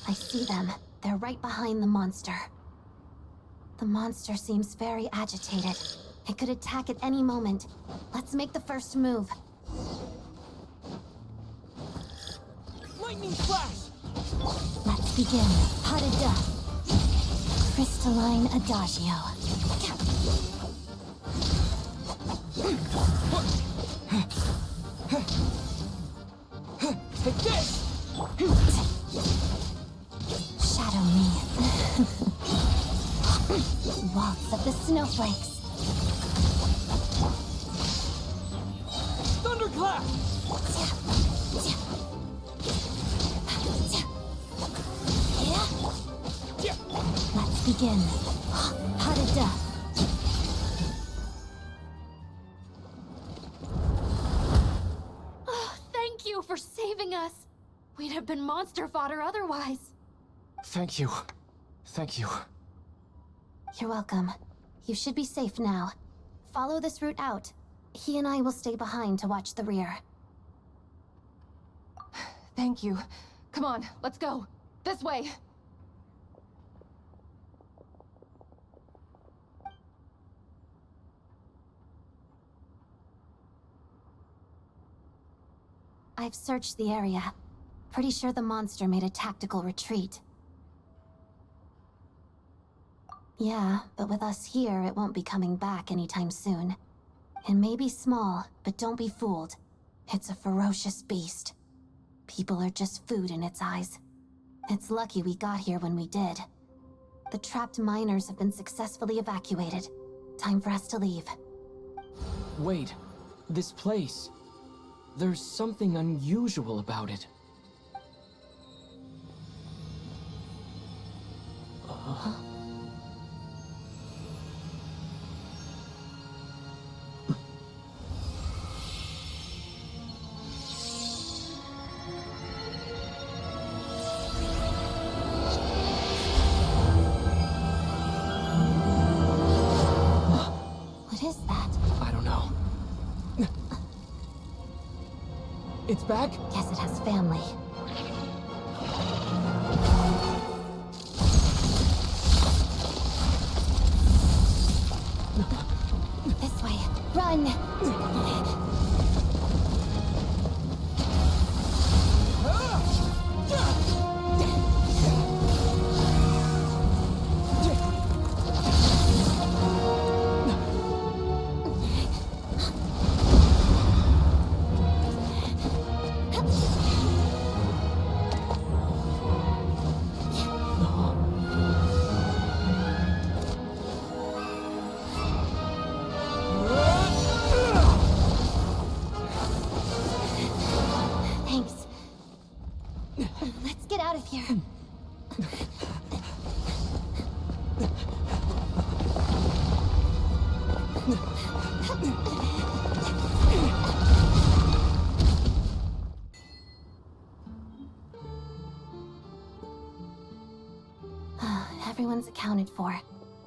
I see them. They're right behind the monster. The monster seems very agitated. It could attack at any moment. Let's make the first move. Lightning flash! Let's begin. Pas de deux. Crystalline Adagio. Take this! Shadow me. Waltz of the snowflakes. Thunderclap! Let's begin. Pas de deux. Oh, thank you for saving us. We'd have been monster fodder otherwise. Thank you. Thank you. You're welcome. You should be safe now. Follow this route out. He and I will stay behind to watch the rear. Thank you. Come on, let's go. This way. I've searched the area. Pretty sure the monster made a tactical retreat. Yeah, but with us here, it won't be coming back anytime soon. It may be small, but don't be fooled. It's a ferocious beast. People are just food in its eyes. It's lucky we got here when we did. The trapped miners have been successfully evacuated. Time for us to leave. Wait, this place. There's something unusual about it. What is that? I don't know. It's back? Guess it has family. This way. Run! Thanks. Let's get out of here. Everyone's accounted for.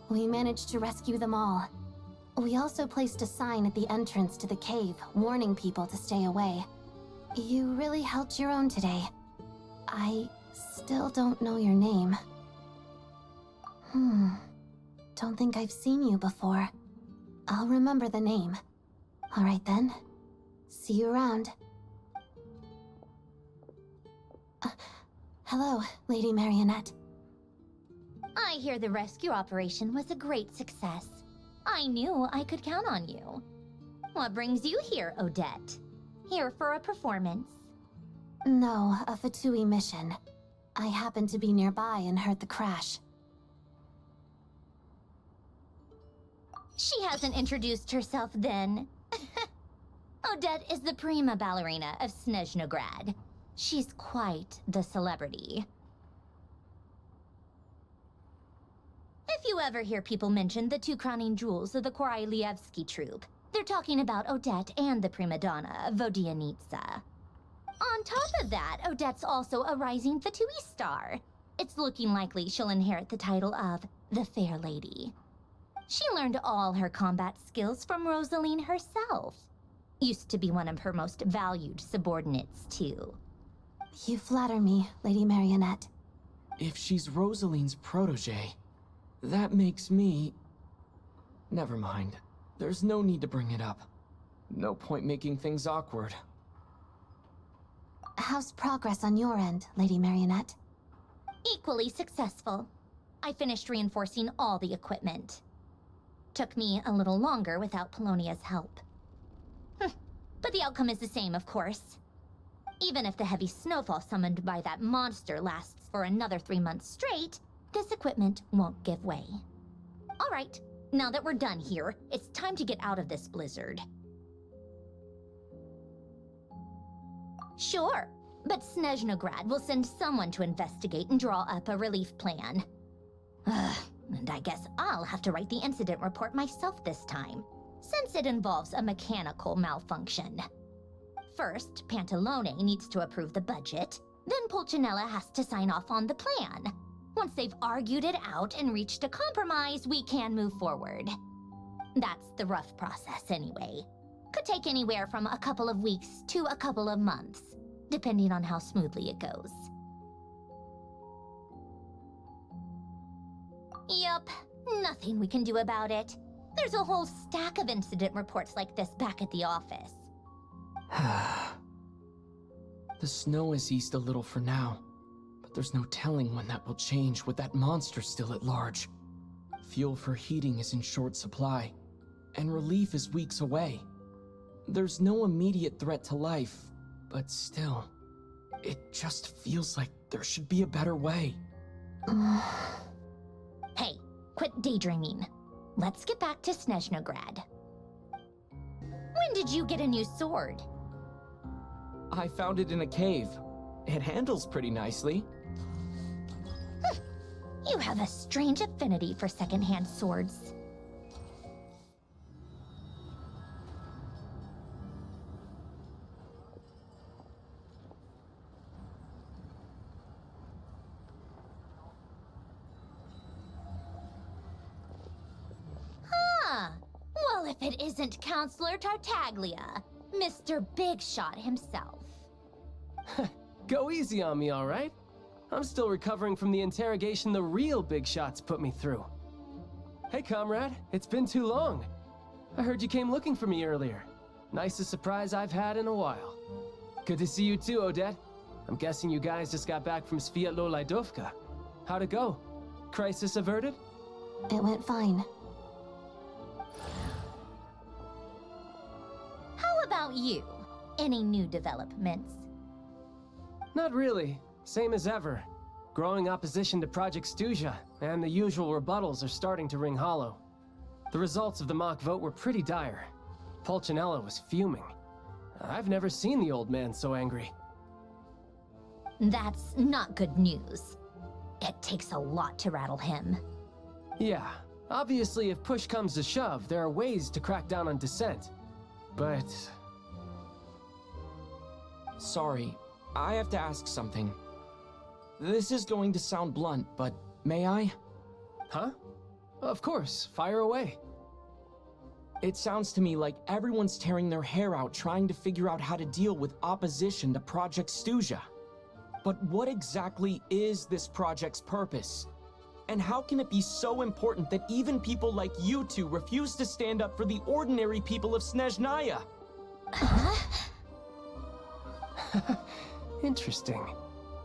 We managed to rescue them all. We also placed a sign at the entrance to the cave, warning people to stay away. You really helped your own today. I still don't know your name. Don't think I've seen you before. I'll remember the name. All right then. See you around. Hello, Lady Marionette. I hear the rescue operation was a great success. I knew I could count on you. What brings you here, Odette? Here for a performance? No, a Fatui mission. I happened to be nearby and heard the crash. She hasn't introduced herself then. Odette is the prima ballerina of Snezhnaya Act. She's quite the celebrity. If you ever hear people mention the two crowning jewels of the Korolievsky troupe, they're talking about Odette and the prima donna, Vodianitsa. On top of that, Odette's also a rising Fatui star. It's looking likely she'll inherit the title of the Fair Lady. She learned all her combat skills from Rosaline herself. Used to be one of her most valued subordinates, too. You flatter me, Lady Marionette. If she's Rosaline's protege, that makes me... Never mind. There's no need to bring it up. No point making things awkward. How's progress on your end, Lady Marionette? Equally successful. I finished reinforcing all the equipment. Took me a little longer without Polonia's help. But the outcome is the same, of course. Even if the heavy snowfall summoned by that monster lasts for another 3 months straight, this equipment won't give way. All right, now that we're done here, it's time to get out of this blizzard. Sure, but Snezhnaya will send someone to investigate and draw up a relief plan. And I guess I'll have to write the incident report myself this time, since it involves a mechanical malfunction. First, Pantalone needs to approve the budget, then Pulcinella has to sign off on the plan. Once they've argued it out and reached a compromise, we can move forward. That's the rough process anyway. Could take anywhere from a couple of weeks to a couple of months, depending on how smoothly it goes. Yup, nothing we can do about it. There's a whole stack of incident reports like this back at the office. The snow has eased a little for now, but there's no telling when that will change with that monster still at large. Fuel for heating is in short supply, and relief is weeks away. There's no immediate threat to life, but still, it just feels like there should be a better way. Hey, quit daydreaming. Let's get back to Snezhnaya. When did you get a new sword? I found it in a cave. It handles pretty nicely. You have a strange affinity for secondhand swords. Well, if it isn't Counselor Tartaglia, Mr. Big Shot himself. Go easy on me, all right? I'm still recovering from the interrogation the real Big Shots put me through. Hey, comrade, it's been too long. I heard you came looking for me earlier. Nicest surprise I've had in a while. Good to see you too, Odette. I'm guessing you guys just got back from Sviatlo Lajdovka. How'd it go? Crisis averted? It went fine. How about you? Any new developments? Not really. Same as ever. Growing opposition to Project Stuzha, and the usual rebuttals are starting to ring hollow. The results of the mock vote were pretty dire. Pulcinella was fuming. I've never seen the old man so angry. That's not good news. It takes a lot to rattle him. Yeah, obviously if push comes to shove, there are ways to crack down on dissent. But... Sorry, I have to ask something. This is going to sound blunt, but may I? Huh? Of course, fire away. It sounds to me like everyone's tearing their hair out trying to figure out how to deal with opposition to Project Stuzha. But what exactly is this project's purpose? And how can it be so important that even people like you two refuse to stand up for the ordinary people of Snezhnaya? Interesting.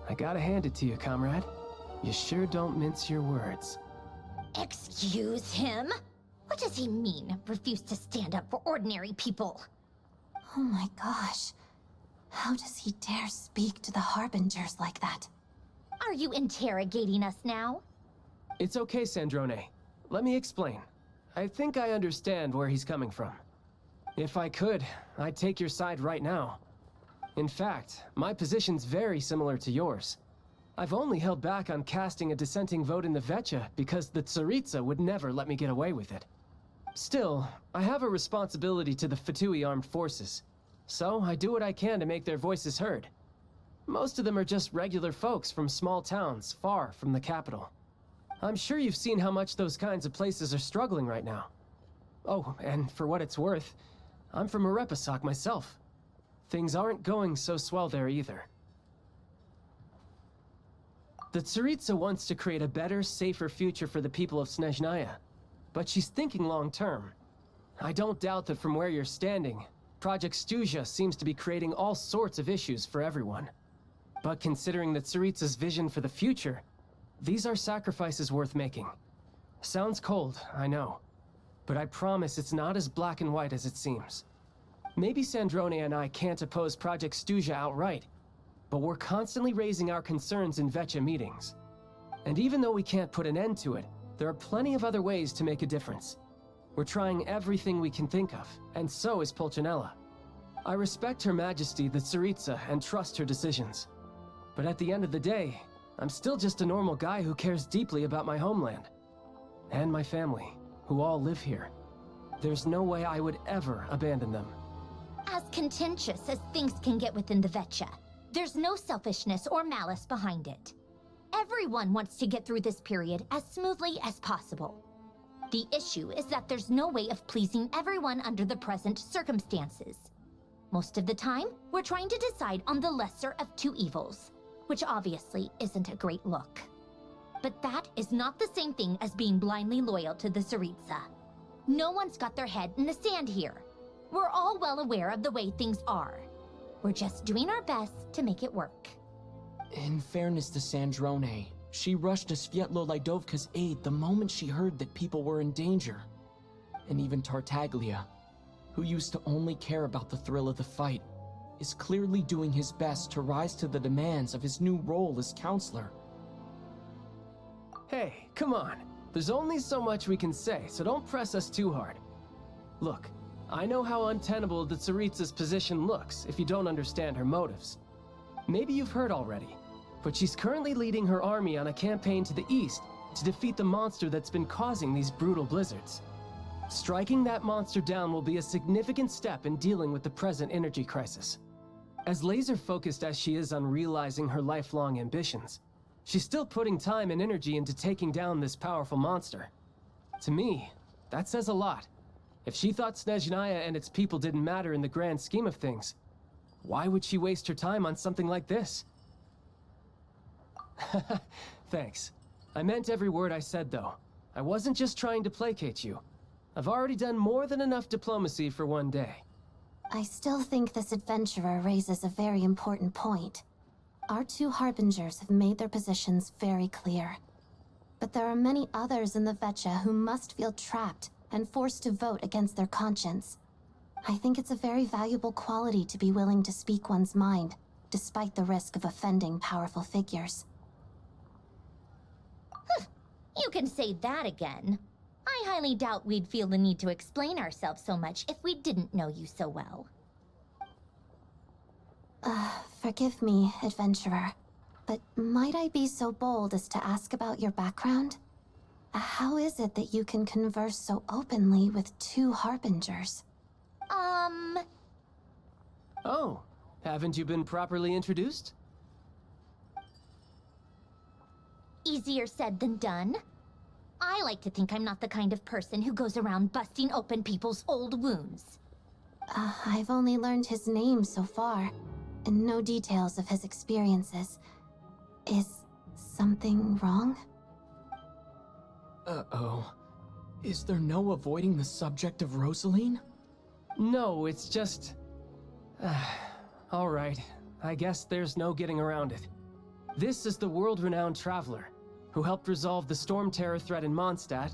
I gotta hand it to you, comrade. You sure don't mince your words. Excuse him? What does he mean, refuse to stand up for ordinary people? Oh my gosh. How does he dare speak to the Harbingers like that? Are you interrogating us now? It's okay, Sandrone. Let me explain. I think I understand where he's coming from. If I could, I'd take your side right now. In fact, my position's very similar to yours. I've only held back on casting a dissenting vote in the Vetcha because the Tsaritsa would never let me get away with it. Still, I have a responsibility to the Fatui armed forces, so I do what I can to make their voices heard. Most of them are just regular folks from small towns far from the capital. I'm sure you've seen how much those kinds of places are struggling right now. Oh, and for what it's worth, I'm from Arepasak myself. Things aren't going so swell there either. The Tsaritsa wants to create a better, safer future for the people of Snezhnaya, but she's thinking long-term. I don't doubt that from where you're standing, Project Stuzha seems to be creating all sorts of issues for everyone. But considering the Tsaritsa's vision for the future, these are sacrifices worth making. Sounds cold, I know, but I promise it's not as black and white as it seems. Maybe Sandrone and I can't oppose Project Stuzha outright, but we're constantly raising our concerns in Vetcha meetings. And even though we can't put an end to it, there are plenty of other ways to make a difference. We're trying everything we can think of, and so is Pulcinella. I respect Her Majesty the Tsaritsa and trust her decisions. But at the end of the day, I'm still just a normal guy who cares deeply about my homeland. And my family, who all live here. There's no way I would ever abandon them. As contentious as things can get within the Vetcha, there's no selfishness or malice behind it. Everyone wants to get through this period as smoothly as possible. The issue is that there's no way of pleasing everyone under the present circumstances. Most of the time, we're trying to decide on the lesser of two evils, which obviously isn't a great look. But that is not the same thing as being blindly loyal to the Tsaritsa. No one's got their head in the sand here. We're all well aware of the way things are. We're just doing our best to make it work. In fairness to Sandrone, she rushed to Svietlo Lidovka's aid the moment she heard that people were in danger. And even Tartaglia, who used to only care about the thrill of the fight, is clearly doing his best to rise to the demands of his new role as counselor. Hey, come on. There's only so much we can say, so don't press us too hard. Look, I know how untenable the Tsaritsa's position looks if you don't understand her motives. Maybe you've heard already, but she's currently leading her army on a campaign to the east to defeat the monster that's been causing these brutal blizzards. Striking that monster down will be a significant step in dealing with the present energy crisis. As laser-focused as she is on realizing her lifelong ambitions, she's still putting time and energy into taking down this powerful monster. To me, that says a lot. If she thought Snezhnaya and its people didn't matter in the grand scheme of things, why would she waste her time on something like this? Thanks. I meant every word I said, though. I wasn't just trying to placate you. I've already done more than enough diplomacy for one day. I still think this adventurer raises a very important point. Our two harbingers have made their positions very clear. But there are many others in the Vetcha who must feel trapped and forced to vote against their conscience. I think it's a very valuable quality to be willing to speak one's mind, despite the risk of offending powerful figures. You can say that again. I highly doubt we'd feel the need to explain ourselves so much if we didn't know you so well. Forgive me, adventurer, but might I be so bold as to ask about your background? How is it that you can converse so openly with two harbingers? Oh, haven't you been properly introduced? Easier said than done. I like to think I'm not the kind of person who goes around busting open people's old wounds. I've only learned his name so far, and no details of his experiences. Is something wrong? Uh-oh. Is there no avoiding the subject of Rosaline? No, it's just... all right. I guess there's no getting around it. This is the world-renowned traveler, who helped resolve the storm terror threat in Mondstadt,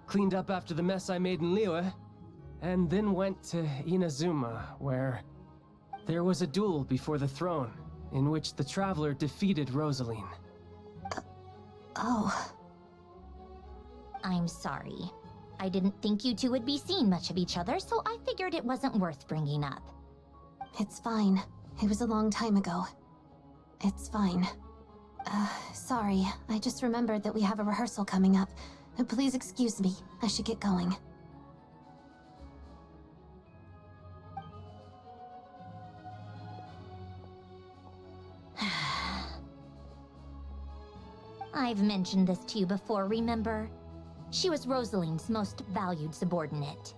cleaned up after the mess I made in Liyue, and then went to Inazuma, where there was a duel before the throne, in which the traveler defeated Rosaline. Oh. I'm sorry. I didn't think you two would be seeing much of each other, so I figured it wasn't worth bringing up. It's fine. It was a long time ago. It's fine. Sorry. I just remembered that we have a rehearsal coming up. Please excuse me. I should get going. I've mentioned this to you before, remember? She was Rosaline's most valued subordinate.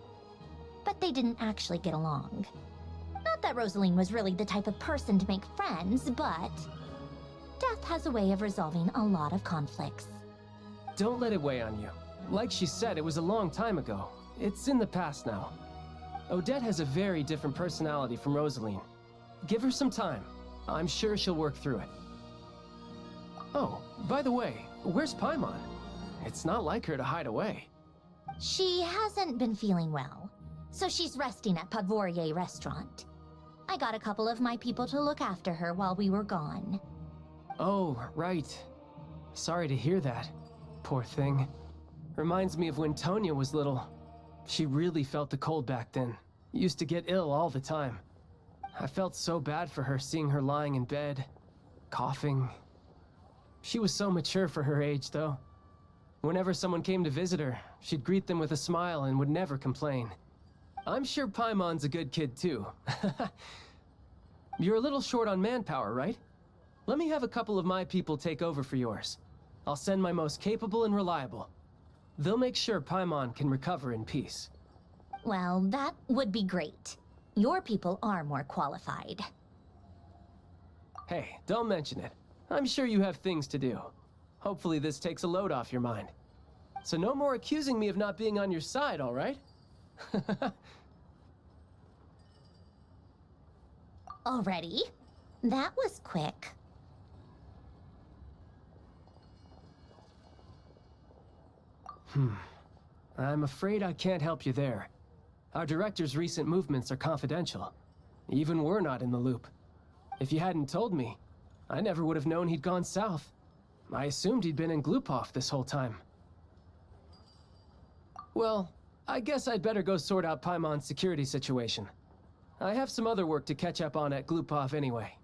But they didn't actually get along. Not that Rosaline was really the type of person to make friends, but death has a way of resolving a lot of conflicts. Don't let it weigh on you. Like she said, it was a long time ago. It's in the past now. Odette has a very different personality from Rosaline. Give her some time. I'm sure she'll work through it. Oh, by the way, where's Paimon? It's not like her to hide away. She hasn't been feeling well, so she's resting at Podvorier Restaurant. I got a couple of my people to look after her while we were gone. Oh, right. Sorry to hear that. Poor thing. Reminds me of when Tonya was little. She really felt the cold back then. Used to get ill all the time. I felt so bad for her seeing her lying in bed, coughing. She was so mature for her age, though. Whenever someone came to visit her, she'd greet them with a smile and would never complain. I'm sure Paimon's a good kid, too. You're a little short on manpower, right? Let me have a couple of my people take over for yours. I'll send my most capable and reliable. They'll make sure Paimon can recover in peace. Well, that would be great. Your people are more qualified. Hey, don't mention it. I'm sure you have things to do. Hopefully this takes a load off your mind. So no more accusing me of not being on your side, all right? Already? That was quick. I'm afraid I can't help you there. Our director's recent movements are confidential. Even we're not in the loop. If you hadn't told me, I never would have known he'd gone south. I assumed he'd been in Glupov this whole time. Well, I guess I'd better go sort out Paimon's security situation. I have some other work to catch up on at Glupov anyway.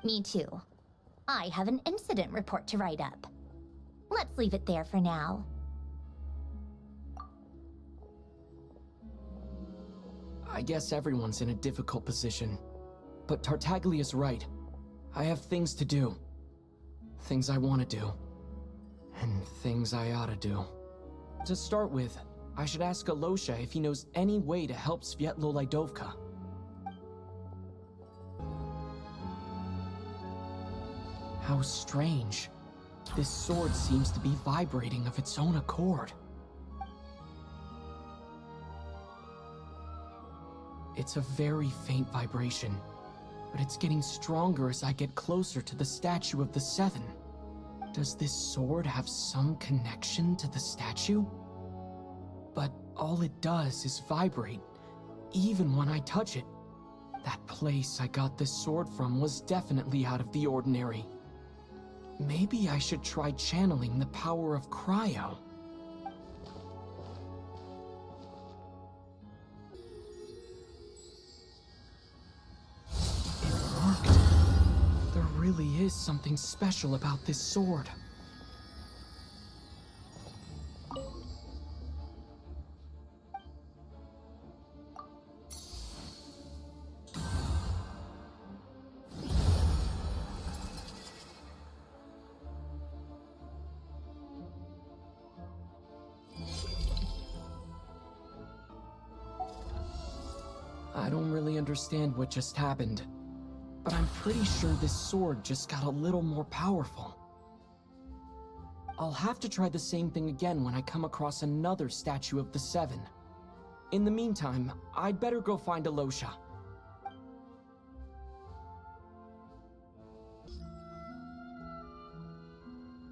Me too. I have an incident report to write up. Let's leave it there for now. I guess everyone's in a difficult position. But Tartaglia's right. I have things to do. Things I want to do. And things I ought to do. To start with, I should ask Alosha if he knows any way to help Svietlo Lydovka. How strange. This sword seems to be vibrating of its own accord. It's a very faint vibration, but it's getting stronger as I get closer to the statue of the Seven. Does this sword have some connection to the statue? But all it does is vibrate, even when I touch it. That place I got this sword from was definitely out of the ordinary. Maybe I should try channeling the power of cryo. There really is something special about this sword. I don't really understand what just happened. But I'm pretty sure this sword just got a little more powerful. I'll have to try the same thing again when I come across another statue of the Seven. In the meantime, I'd better go find Alosha.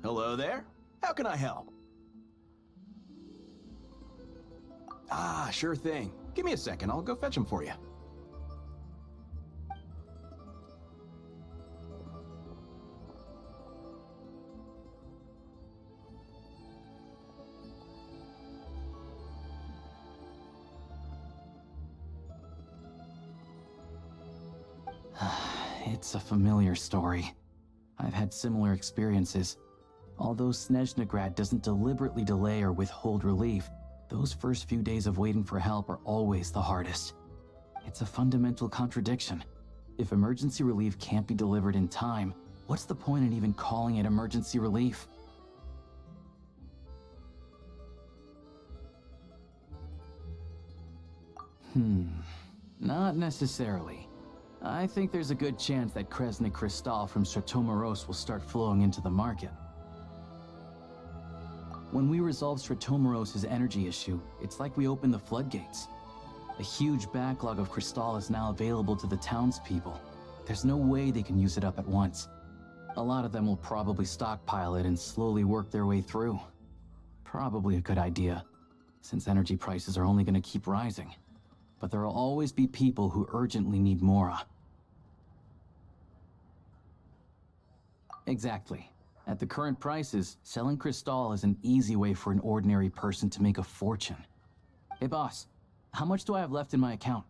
Hello there? How can I help? Ah, sure thing. Give me a second, I'll go fetch him for you. It's a familiar story. I've had similar experiences. Although Snezhnaya doesn't deliberately delay or withhold relief, those first few days of waiting for help are always the hardest. It's a fundamental contradiction. If emergency relief can't be delivered in time, what's the point in even calling it emergency relief? Not necessarily. I think there's a good chance that Kresnik Crystal from Stratomoros will start flowing into the market. When we resolve Stratomoros' energy issue, it's like we open the floodgates. A huge backlog of Crystal is now available to the townspeople. There's no way they can use it up at once. A lot of them will probably stockpile it and slowly work their way through. Probably a good idea, since energy prices are only going to keep rising. But there will always be people who urgently need Mora. Exactly. At the current prices, selling Crystal is an easy way for an ordinary person to make a fortune. Hey boss, how much do I have left in my account?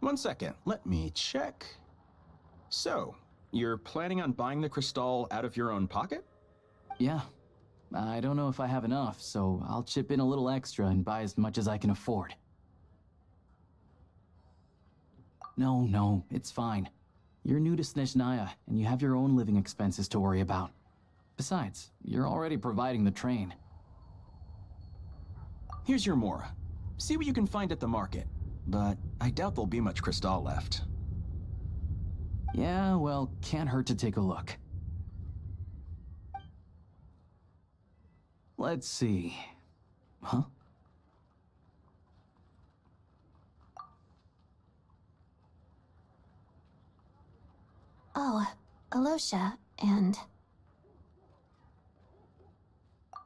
1 second, let me check. So, you're planning on buying the Crystal out of your own pocket? Yeah. I don't know if I have enough, so I'll chip in a little extra and buy as much as I can afford. No, it's fine. You're new to Snezhnaya, and you have your own living expenses to worry about. Besides, you're already providing the train. Here's your Mora. See what you can find at the market, but I doubt there'll be much Crystal left. Yeah, well, can't hurt to take a look. Let's see. Huh? Oh, Alosha, and...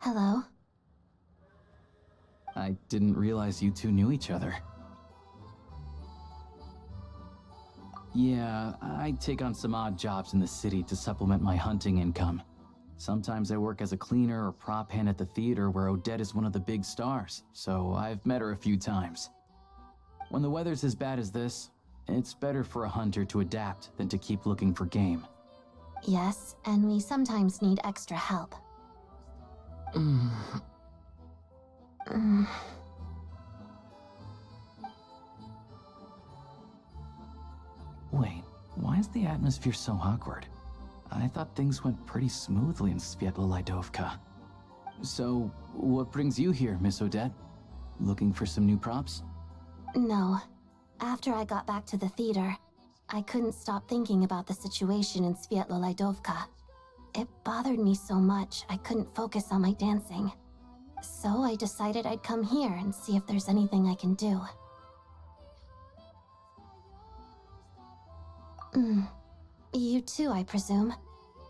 Hello? I didn't realize you two knew each other. Yeah, I take on some odd jobs in the city to supplement my hunting income. Sometimes I work as a cleaner or prop hand at the theater where Odette is one of the big stars, so I've met her a few times. When the weather's as bad as this, it's better for a hunter to adapt than to keep looking for game. Yes, and we sometimes need extra help. Wait, why is the atmosphere so awkward? I thought things went pretty smoothly in Sviatlo-Lidovka. So, what brings you here, Miss Odette? Looking for some new props? No. After I got back to the theater, I couldn't stop thinking about the situation in Sviatlo-Lidovka. It bothered me so much, I couldn't focus on my dancing. So I decided I'd come here and see if there's anything I can do. You too, I presume.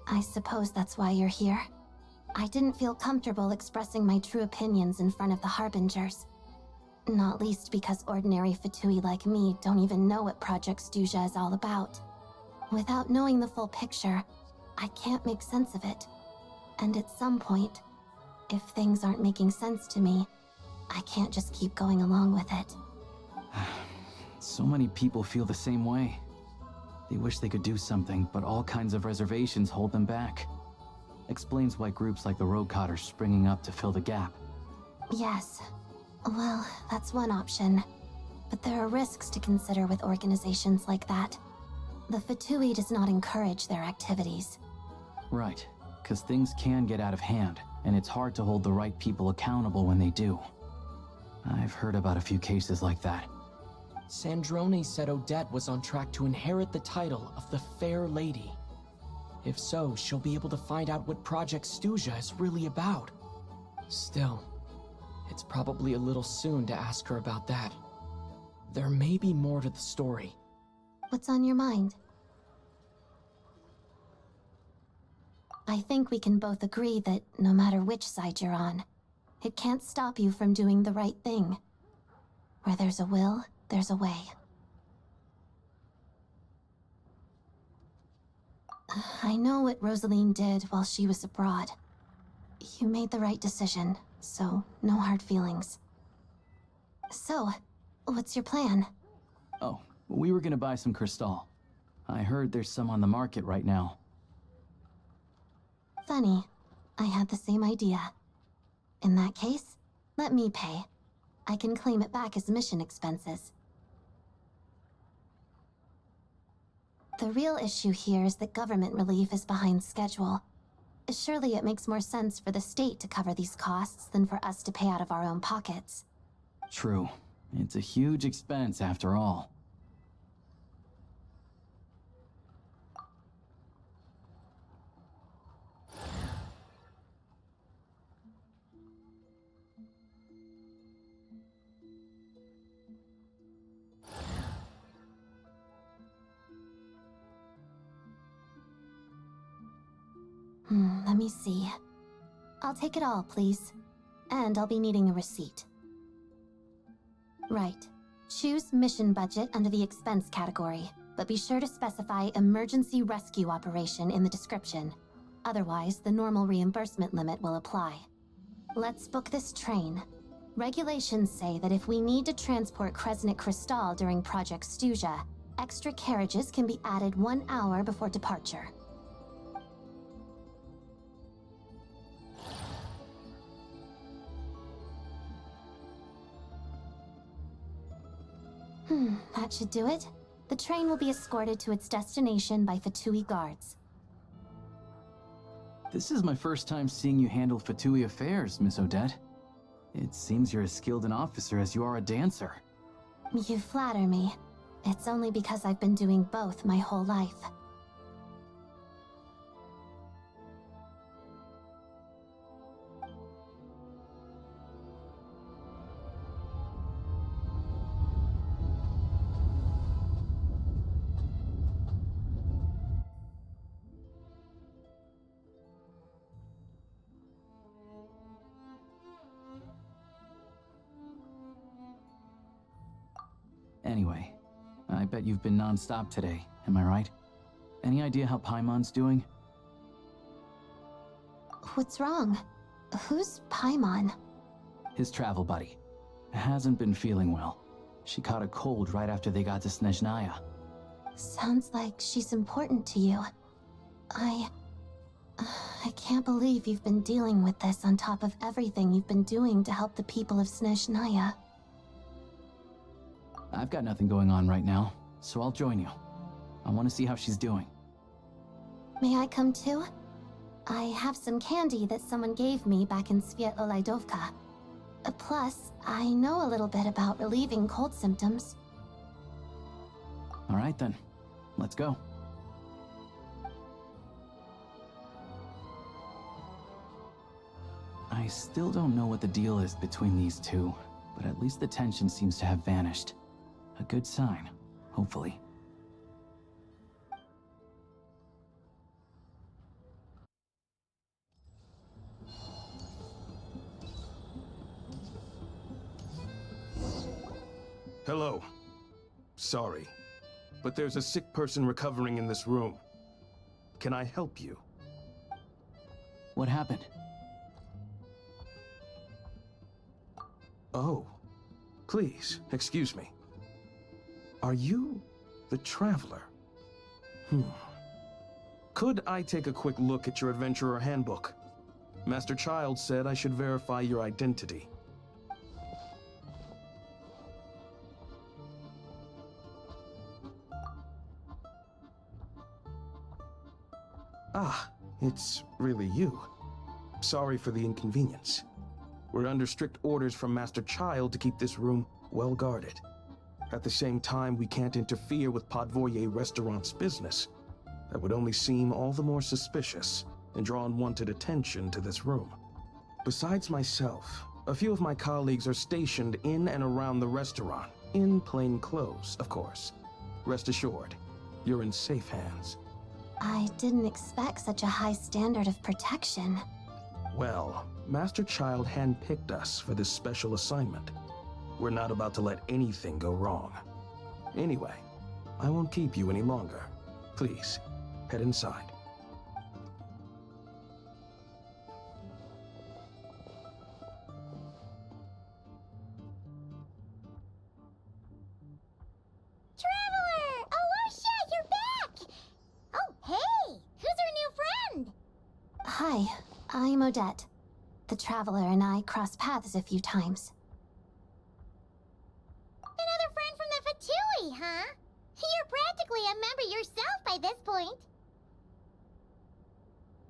I suppose that's why you're here. I didn't feel comfortable expressing my true opinions in front of the Harbingers. Not least because ordinary Fatui like me don't even know what Project Stuzha is all about. Without knowing the full picture, I can't make sense of it. And at some point, if things aren't making sense to me, I can't just keep going along with it. So many people feel the same way. They wish they could do something, but all kinds of reservations hold them back. Explains why groups like the Rokot are springing up to fill the gap. Yes. Well, that's one option. But there are risks to consider with organizations like that. The Fatui does not encourage their activities. Right, because things can get out of hand, and it's hard to hold the right people accountable when they do. I've heard about a few cases like that. Sandrone said Odette was on track to inherit the title of the Fair Lady. If so, she'll be able to find out what Project Stuzha is really about. Still, it's probably a little soon to ask her about that. There may be more to the story. What's on your mind? I think we can both agree that no matter which side you're on, it can't stop you from doing the right thing. Where there's a will, there's a way. I know what Rosaline did while she was abroad. You made the right decision, so no hard feelings. So, what's your plan? Oh, we were gonna buy some Crystal. I heard there's some on the market right now. Funny. I had the same idea. In that case, let me pay. I can claim it back as mission expenses. The real issue here is that government relief is behind schedule. Surely it makes more sense for the state to cover these costs than for us to pay out of our own pockets. True. It's a huge expense after all. Let me see. I'll take it all, please. And I'll be needing a receipt. Right. Choose mission budget under the expense category, but be sure to specify emergency rescue operation in the description. Otherwise, the normal reimbursement limit will apply. Let's book this train. Regulations say that if we need to transport Kresnik Crystal during Project Stuja, extra carriages can be added 1 hour before departure. That should do it. The train will be escorted to its destination by Fatui guards. This is my first time seeing you handle Fatui affairs, Miss Odette. It seems you're as skilled an officer as you are a dancer. You flatter me. It's only because I've been doing both my whole life. Anyway, I bet you've been non-stop today, am I right? Any idea how Paimon's doing? What's wrong? Who's Paimon? His travel buddy. Hasn't been feeling well. She caught a cold right after they got to Snezhnaya. Sounds like she's important to you. I can't believe you've been dealing with this on top of everything you've been doing to help the people of Snezhnaya. I've got nothing going on right now, so I'll join you. I want to see how she's doing. May I come too? I have some candy that someone gave me back in Svietlolaidovka. Plus, I know a little bit about relieving cold symptoms. All right then, let's go. I still don't know what the deal is between these two, but at least the tension seems to have vanished. A good sign, hopefully. Hello. Sorry, but there's a sick person recovering in this room. Can I help you? What happened? Oh, please, excuse me. Are you the Traveler? Could I take a quick look at your Adventurer Handbook? Master Child said I should verify your identity. Ah, it's really you. Sorry for the inconvenience. We're under strict orders from Master Child to keep this room well guarded. At the same time, we can't interfere with Podvoye Restaurant's business. That would only seem all the more suspicious and draw unwanted attention to this room. Besides myself, a few of my colleagues are stationed in and around the restaurant, in plain clothes, of course. Rest assured, you're in safe hands. I didn't expect such a high standard of protection. Well, Master Child handpicked us for this special assignment. We're not about to let anything go wrong. Anyway, I won't keep you any longer. Please, head inside. Traveler! Alusha, you're back! Hi, I'm Odette. The Traveler and I crossed paths a few times. Another friend from the Fatui, huh? You're practically a member yourself by this point.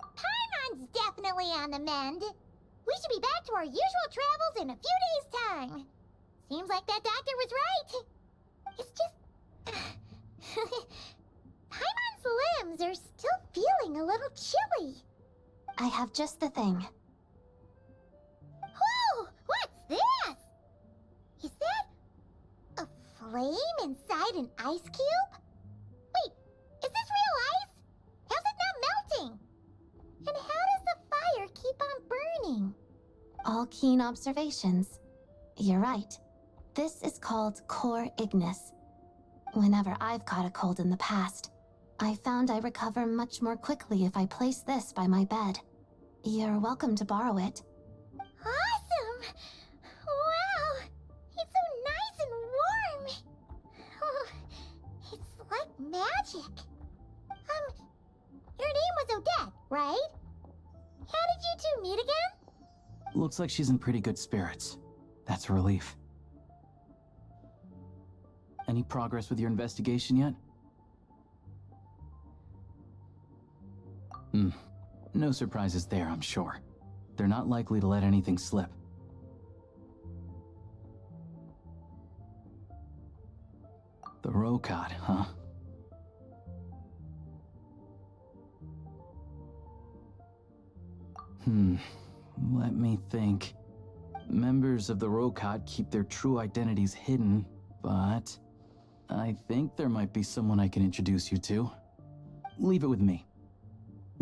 Paimon's definitely on the mend. We should be back to our usual travels in a few days' time. Seems like that doctor was right. It's just... Paimon's limbs are still feeling a little chilly. I have just the thing. Whoa! What's this? Is that a flame inside an ice cube? Wait, is this real ice? How's it not melting? And how does the fire keep on burning? All keen observations. You're right. This is called core ignis. Whenever I've caught a cold in the past, I found I recover much more quickly if I place this by my bed. You're welcome to borrow it. Awesome! Wow! It's so nice and warm! Oh, it's like magic. Your name was Odette, right? How did you two meet again? Looks like she's in pretty good spirits. That's a relief. Any progress with your investigation yet? No surprises there, I'm sure. They're not likely to let anything slip. The Rokad, huh? Let me think. Members of the Rokad keep their true identities hidden, but I think there might be someone I can introduce you to. Leave it with me.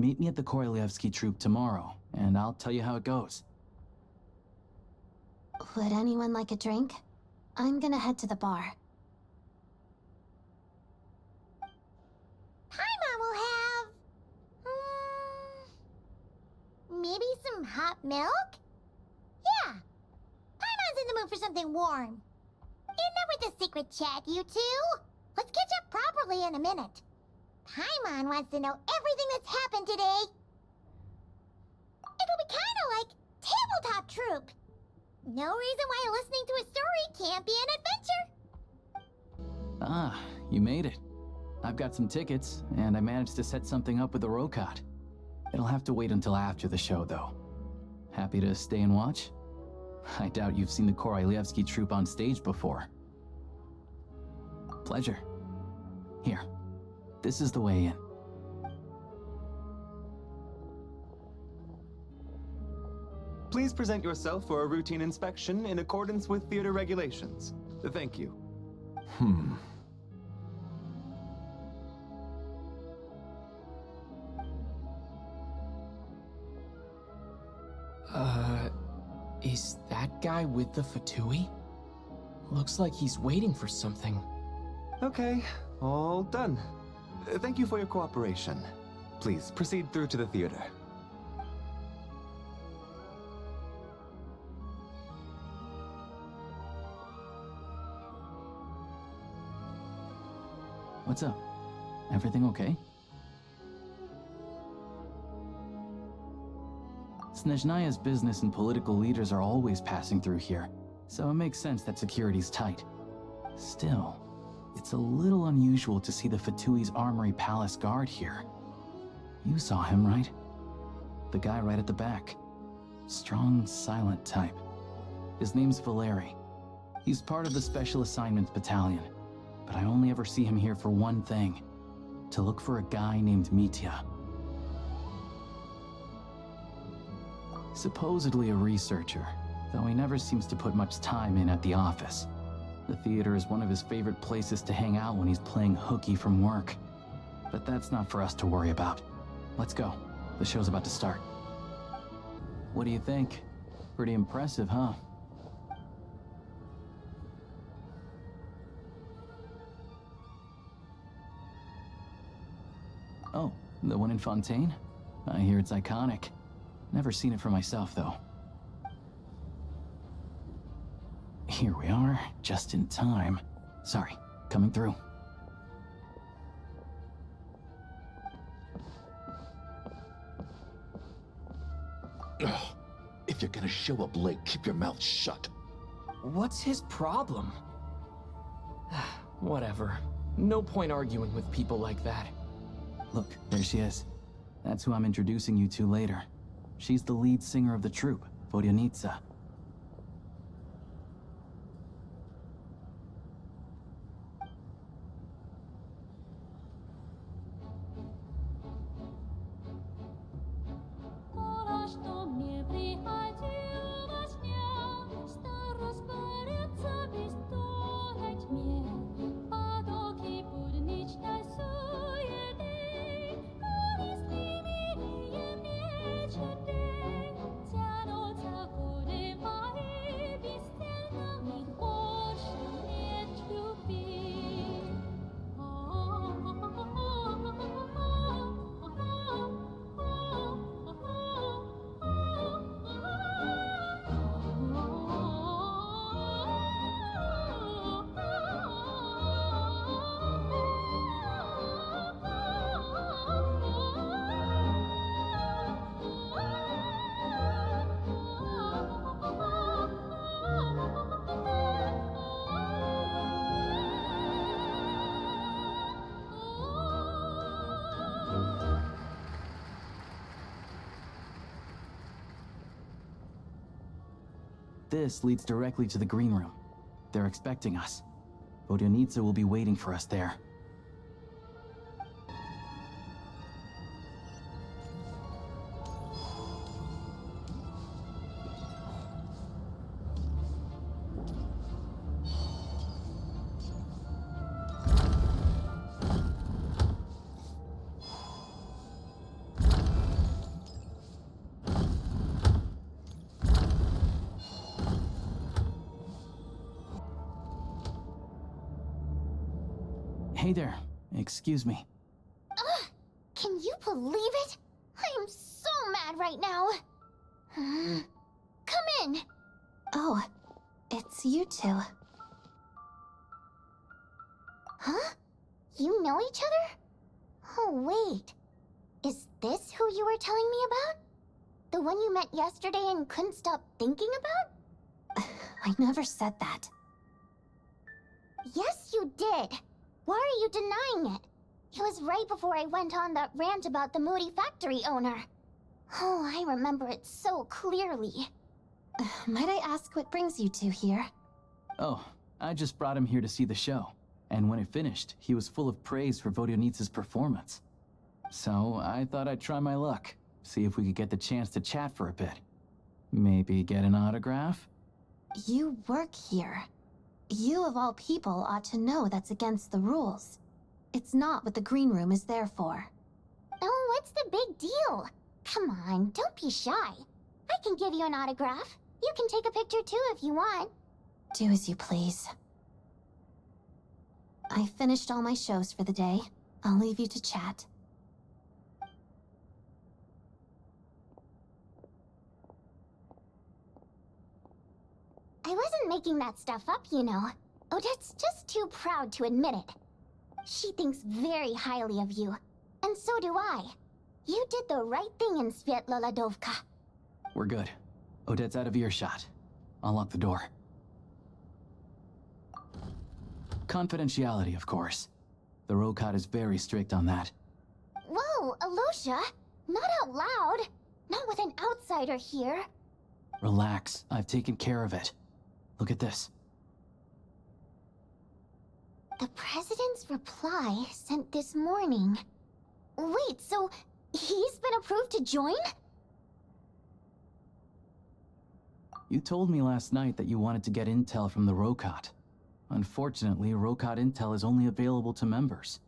Meet me at the Korolyevsky Troop tomorrow, and I'll tell you how it goes. Would anyone like a drink? I'm gonna head to the bar. Paimon will have... maybe some hot milk? Yeah. Paimon's in the mood for something warm. Enough with the secret chat, you two. Let's catch up properly in a minute. Paimon wants to know everything that's happened today. It'll be kind of like tabletop troop. No reason why listening to a story can't be an adventure. Ah, you made it. I've got some tickets, and I managed to set something up with the Rokad. It'll have to wait until after the show, though. Happy to stay and watch? I doubt you've seen the Korolyevsky Troop on stage before. Pleasure. Here, this is the way in. Please present yourself for a routine inspection in accordance with theater regulations. Thank you. Is that guy with the Fatui? Looks like he's waiting for something. Okay, all done. Thank you for your cooperation. Please proceed through to the theater. What's up? Everything okay? Snezhnaya's business and political leaders are always passing through here, so it makes sense that security's tight. Still, it's a little unusual to see the Fatui's Armory Palace guard here. You saw him, right? The guy right at the back. Strong, silent type. His name's Valeri. He's part of the Special Assignments Battalion, but I only ever see him here for one thing: to look for a guy named Mitya. Supposedly a researcher, though he never seems to put much time in at the office. The theater is one of his favorite places to hang out when he's playing hooky from work. But that's not for us to worry about. Let's go. The show's about to start. What do you think? Pretty impressive, huh? Oh, the one in Fontaine? I hear it's iconic. Never seen it for myself, though. Here we are, just in time. Sorry, coming through. Ugh. If you're gonna show up late, keep your mouth shut. What's his problem? Whatever. No point arguing with people like that. Look, there she is. That's who I'm introducing you to later. She's the lead singer of the troupe, Vodyanitsa. This leads directly to the green room. They're expecting us. Vodyanitsa will be waiting for us there. Hey there. Excuse me. Ugh! Can you believe it? I am so mad right now. Come in. Oh, it's you two. Huh? You know each other? Oh, wait. Is this who you were telling me about? The one you met yesterday and couldn't stop thinking about? I never said that. Yes, you did. Why are you denying it? It was right before I went on that rant about the moody factory owner. Oh, I remember it so clearly. Might I ask what brings you two here? Oh, I just brought him here to see the show. And when it finished, he was full of praise for Vodyanitsa's performance. So I thought I'd try my luck, see if we could get the chance to chat for a bit. Maybe get an autograph? You work here. You of all people ought to know that's against the rules. It's not what the green room is there for. Oh, what's the big deal? Come on, don't be shy. I can give you an autograph. You can take a picture too if you want. Do as you please. I finished all my shows for the day. I'll leave you to chat. I wasn't making that stuff up, you know. Odette's just too proud to admit it. She thinks very highly of you, and so do I. You did the right thing in Svietloladovka. We're good. Odette's out of earshot. I'll lock the door. Confidentiality, of course. The Rokat is very strict on that. Whoa, Alosha! Not out loud! Not with an outsider here! Relax, I've taken care of it. Look at this. The President's reply sent this morning. Wait, so he's been approved to join? You told me last night that you wanted to get intel from the Rokat. Unfortunately, Rokat intel is only available to members.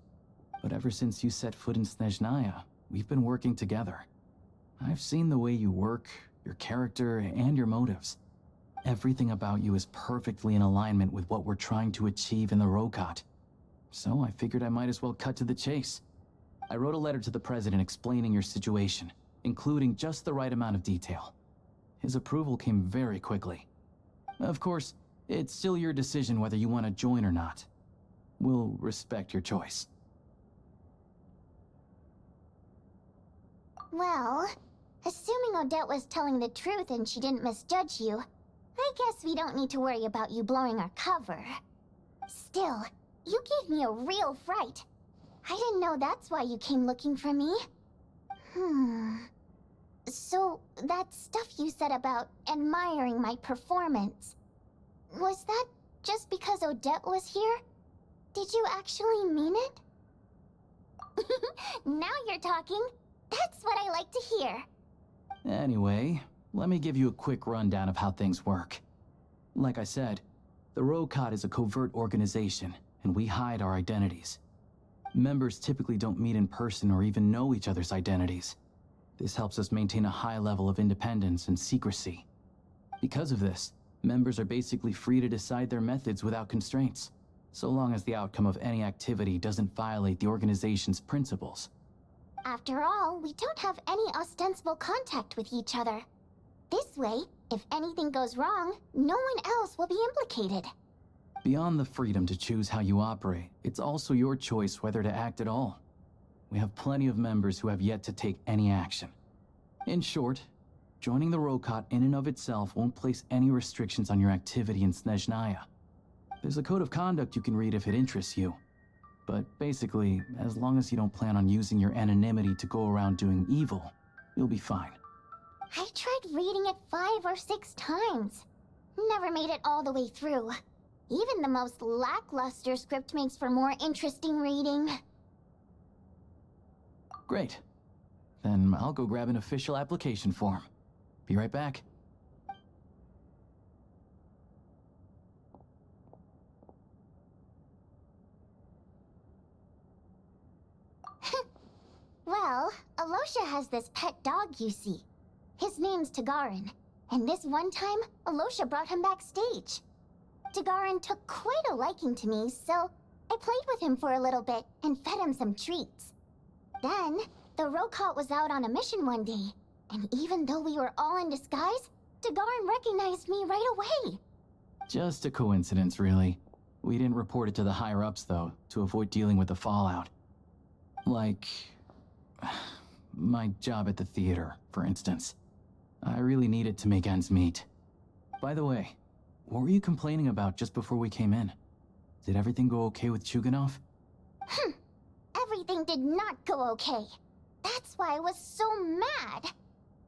But ever since you set foot in Snezhnaya, we've been working together. I've seen the way you work, your character, and your motives. Everything about you is perfectly in alignment with what we're trying to achieve in the Rokat. So I figured I might as well cut to the chase. I wrote a letter to the President explaining your situation, including just the right amount of detail. His approval came very quickly. Of course, it's still your decision whether you want to join or not. We'll respect your choice. Well, Assuming Odette was telling the truth and she didn't misjudge you, I guess we don't need to worry about you blowing our cover. Still, you gave me a real fright. I didn't know that's why you came looking for me. So, that stuff you said about admiring my performance, was that just because Odette was here? Did you actually mean it? Now you're talking. That's what I like to hear. Anyway, let me give you a quick rundown of how things work. Like I said, the Rokot is a covert organization, and we hide our identities. Members typically don't meet in person or even know each other's identities. This helps us maintain a high level of independence and secrecy. Because of this, members are basically free to decide their methods without constraints, so long as the outcome of any activity doesn't violate the organization's principles. After all, we don't have any ostensible contact with each other. This way, if anything goes wrong, no one else will be implicated. Beyond the freedom to choose how you operate, it's also your choice whether to act at all. We have plenty of members who have yet to take any action. In short, joining the Rokot in and of itself won't place any restrictions on your activity in Snezhnaya. There's a code of conduct you can read if it interests you. But basically, as long as you don't plan on using your anonymity to go around doing evil, you'll be fine. I tried reading it 5 or 6 times. Never made it all the way through. Even the most lackluster script makes for more interesting reading. Great. Then I'll go grab an official application form. Be right back. Well, Alosha has this pet dog, you see. His name's Tagarin, and this one time, Alosha brought him backstage. Tagarin took quite a liking to me, so I played with him for a little bit and fed him some treats. Then, the Rokot was out on a mission one day, and even though we were all in disguise, Tagarin recognized me right away. Just a coincidence, really. We didn't report it to the higher-ups, though, to avoid dealing with the fallout. Like, my job at the theater, for instance. I really needed to make ends meet. By the way, what were you complaining about just before we came in? Did everything go okay with Chuganov? Everything did not go okay. That's why I was so mad.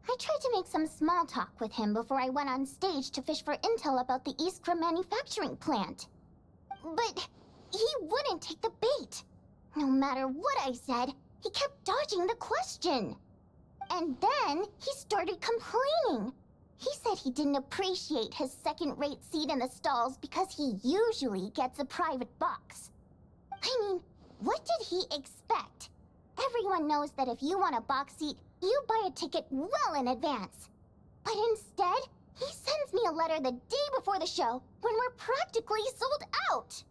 I tried to make some small talk with him before I went on stage to fish for intel about the Iskra manufacturing plant. But he wouldn't take the bait. No matter what I said, he kept dodging the question. And then he started complaining. He said he didn't appreciate his second-rate seat in the stalls because he usually gets a private box. I mean, what did he expect? Everyone knows that if you want a box seat, you buy a ticket well in advance. But instead, he sends me a letter the day before the show when we're practically sold out.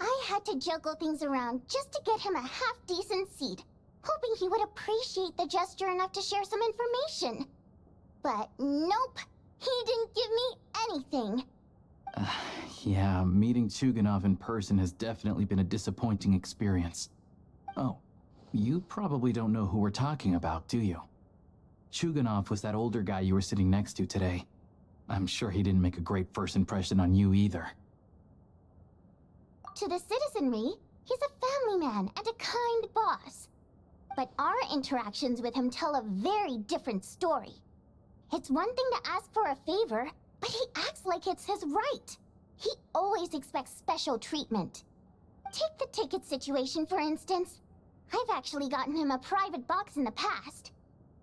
I had to juggle things around just to get him a half-decent seat, hoping he would appreciate the gesture enough to share some information. But nope, he didn't give me anything. Yeah, meeting Chuganov in person has definitely been a disappointing experience. Oh, you probably don't know who we're talking about, do you? Chuganov was that older guy you were sitting next to today. I'm sure he didn't make a great first impression on you either. To the citizenry, he's a family man and a kind boss. But our interactions with him tell a very different story. It's one thing to ask for a favor, but he acts like it's his right. He always expects special treatment. Take the ticket situation, for instance. I've actually gotten him a private box in the past.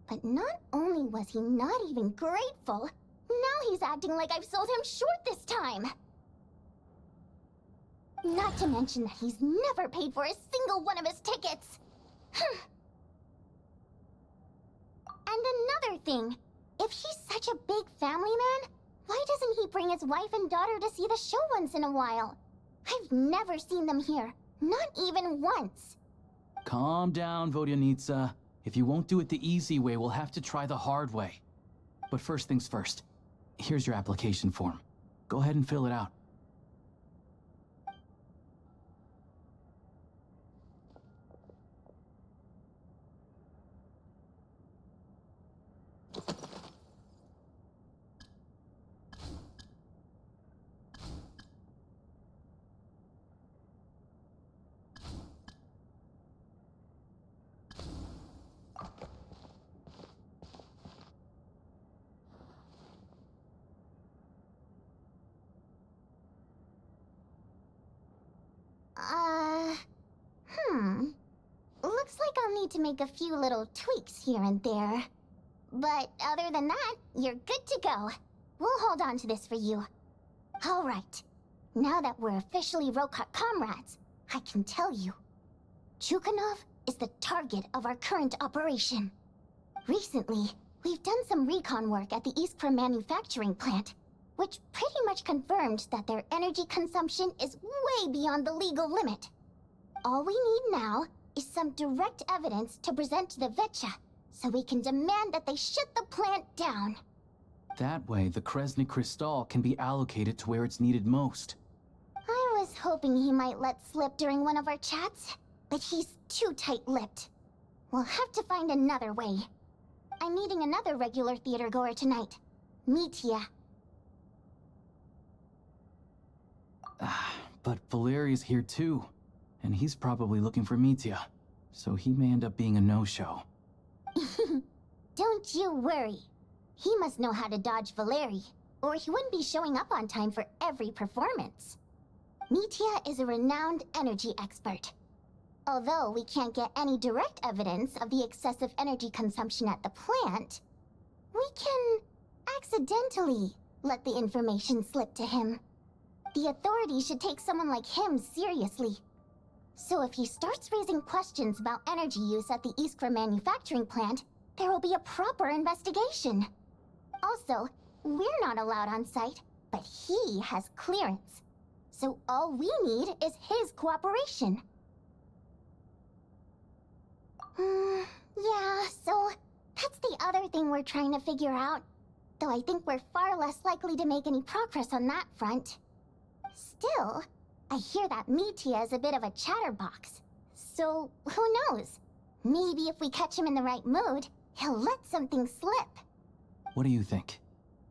But not only was he not even grateful, now he's acting like I've sold him short this time. Not to mention that he's never paid for a single one of his tickets. And another thing, if he's such a big family man, why doesn't he bring his wife and daughter to see the show once in a while? I've never seen them here, not even once. Calm down, Vodyanitsa. If you won't do it the easy way, we'll have to try the hard way. But first things first. Here's your application form. Go ahead and fill it out. need to make a few little tweaks here and there. But other than that, you're good to go. We'll hold on to this for you. Alright. Now that we're officially Rokot comrades, I can tell you. Chukhanov is the target of our current operation. Recently, we've done some recon work at the Iskra manufacturing plant, which pretty much confirmed that their energy consumption is way beyond the legal limit. All we need now is some direct evidence to present to the Vetcha, so we can demand that they shut the plant down. That way, the Kresnik Crystal can be allocated to where it's needed most. I was hoping he might let slip during one of our chats, but he's too tight-lipped. We'll have to find another way. I'm meeting another regular theater goer tonight, Mitya. But Valeria's here too, and he's probably looking for Mitya, so he may end up being a no-show. Don't you worry. He must know how to dodge Valeri, or he wouldn't be showing up on time for every performance. Mitya is a renowned energy expert. Although we can't get any direct evidence of the excessive energy consumption at the plant, we can accidentally let the information slip to him. The authorities should take someone like him seriously. So if he starts raising questions about energy use at the Iskra manufacturing plant, there will be a proper investigation. Also, we're not allowed on site, but he has clearance. So all we need is his cooperation. Yeah, so that's the other thing we're trying to figure out. Though I think we're far less likely to make any progress on that front. Still, I hear that Mitya is a bit of a chatterbox. So, who knows? Maybe if we catch him in the right mood, he'll let something slip. What do you think?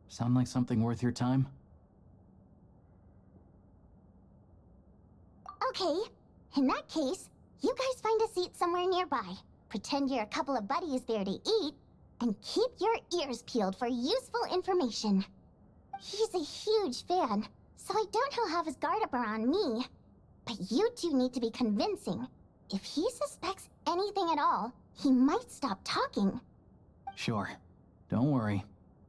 Sound like something worth your time? Okay, in that case, you guys find a seat somewhere nearby. Pretend you're a couple of buddies there to eat, and keep your ears peeled for useful information. He's a huge fan, so I doubt he'll have his guard up around me. But you two need to be convincing. If he suspects anything at all, he might stop talking. Sure. Don't worry.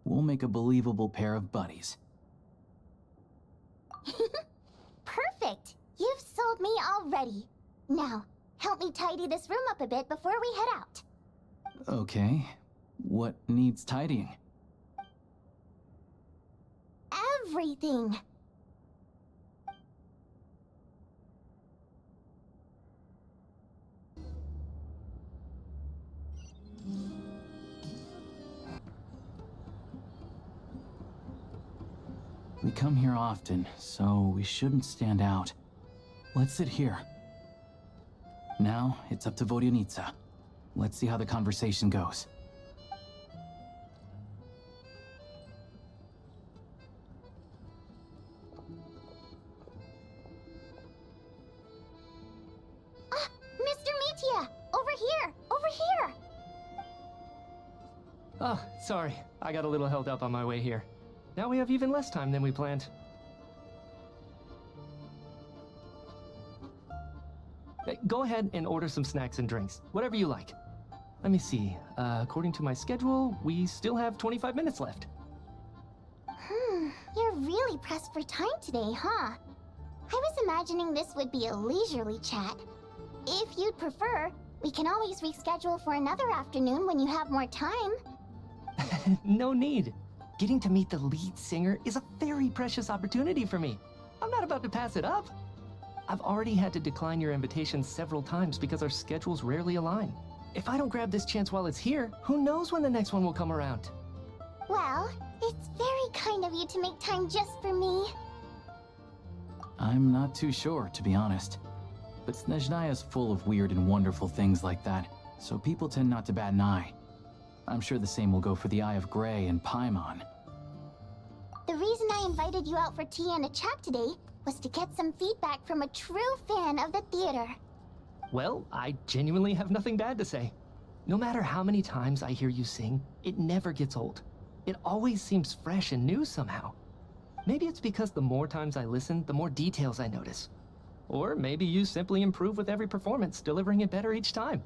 We'll make a believable pair of buddies. Perfect! You've sold me already. Now, help me tidy this room up a bit before we head out. Okay. What needs tidying? Everything! We come here often, so we shouldn't stand out. Let's sit here. Now, it's up to Vodyanitsa. Let's see how the conversation goes. Mr. Mitya! Over here! Over here! Oh, sorry. I got a little held up on my way here. Now we have even less time than we planned. Go ahead and order some snacks and drinks, whatever you like. Let me see. According to my schedule, we still have 25 minutes left. You're really pressed for time today, huh? I was imagining this would be a leisurely chat. If you'd prefer, we can always reschedule for another afternoon when you have more time. No need. Getting to meet the lead singer is a very precious opportunity for me. I'm not about to pass it up. I've already had to decline your invitation several times because our schedules rarely align. If I don't grab this chance while it's here, who knows when the next one will come around? Well, it's very kind of you to make time just for me. I'm not too sure, to be honest. But Snezhnaya's full of weird and wonderful things like that, so people tend not to bat an eye. I'm sure the same will go for the Eye of Grey and Paimon. The reason I invited you out for tea and a chat today was to get some feedback from a true fan of the theater. Well, I genuinely have nothing bad to say. No matter how many times I hear you sing, it never gets old. It always seems fresh and new somehow. Maybe it's because the more times I listen, the more details I notice. Or maybe you simply improve with every performance, delivering it better each time.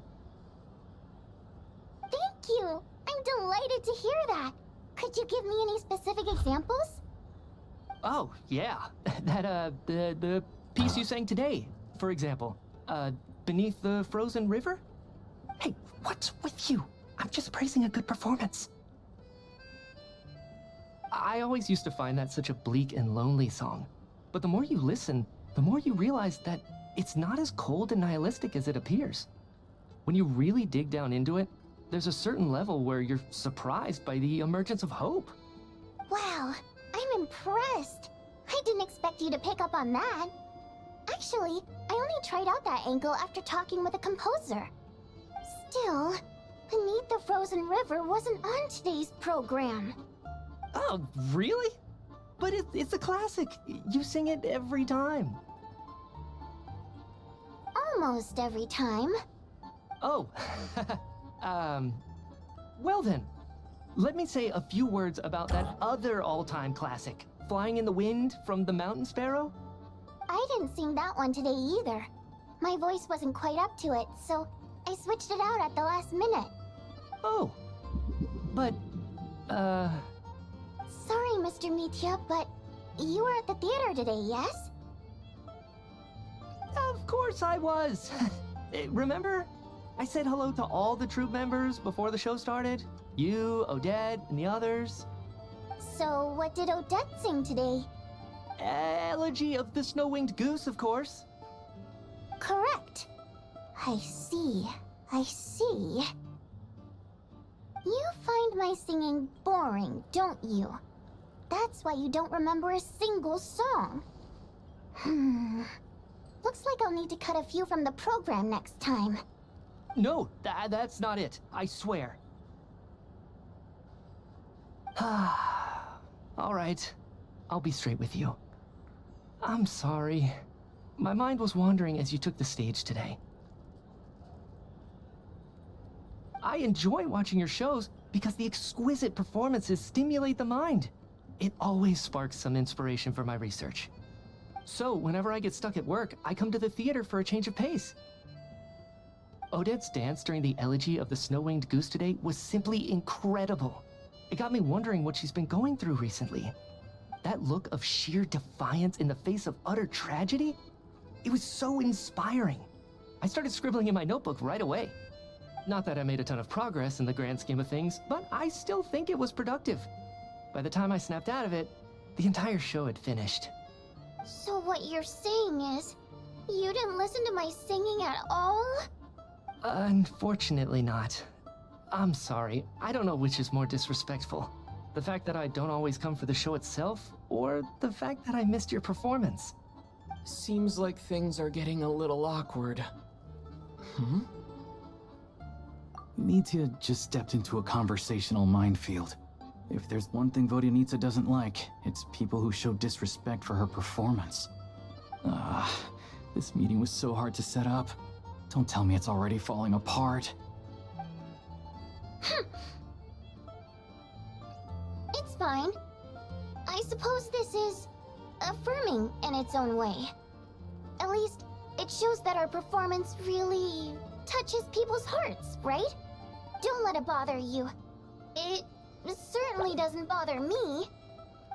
I'm delighted to hear that. Could you give me any specific examples? Oh, yeah. The piece you sang today, for example. Beneath the Frozen River? Hey, what's with you? I'm just praising a good performance. I always used to find that such a bleak and lonely song. But the more you listen, the more you realize that it's not as cold and nihilistic as it appears. When you really dig down into it, there's a certain level where you're surprised by the emergence of hope. Wow, I'm impressed. I didn't expect you to pick up on that. Actually, I only tried out that angle after talking with a composer. Still, Beneath the Frozen River wasn't on today's program. Oh, really? But it's a classic. You sing it every time. Almost every time. Oh, well then. Let me say a few words about that other all-time classic, Flying in the Wind from the Mountain Sparrow. I didn't sing that one today either. My voice wasn't quite up to it, so I switched it out at the last minute. Oh, but, Sorry, Mr. Mitya, but you were at the theater today, yes? Of course I was. Remember? I said hello to all the troupe members before the show started. You, Odette, and the others. So what did Odette sing today? Elegy of the Snow-Winged Goose, of course. Correct. I see. You find my singing boring, don't you? That's why you don't remember a single song. Looks like I'll need to cut a few from the program next time. No, that's not it. I swear. All right. I'll be straight with you. I'm sorry. My mind was wandering as you took the stage today. I enjoy watching your shows because the exquisite performances stimulate the mind. It always sparks some inspiration for my research. So, whenever I get stuck at work, I come to the theater for a change of pace. Odette's dance during the Elegy of the Snow-Winged Goose today was simply incredible. It got me wondering what she's been going through recently. That look of sheer defiance in the face of utter tragedy? It was so inspiring. I started scribbling in my notebook right away. Not that I made a ton of progress in the grand scheme of things, but I still think it was productive. By the time I snapped out of it, the entire show had finished. So what you're saying is, you didn't listen to my singing at all? Unfortunately not. I'm sorry. I don't know which is more disrespectful. The fact that I don't always come for the show itself, or the fact that I missed your performance. Seems like things are getting a little awkward. Mitya just stepped into a conversational minefield. If there's one thing Vodyanitsa doesn't like, it's people who show disrespect for her performance. This meeting was so hard to set up. Don't tell me it's already falling apart. It's fine. I suppose this is affirming in its own way. At least, it shows that our performance really touches people's hearts, right? Don't let it bother you. It certainly doesn't bother me.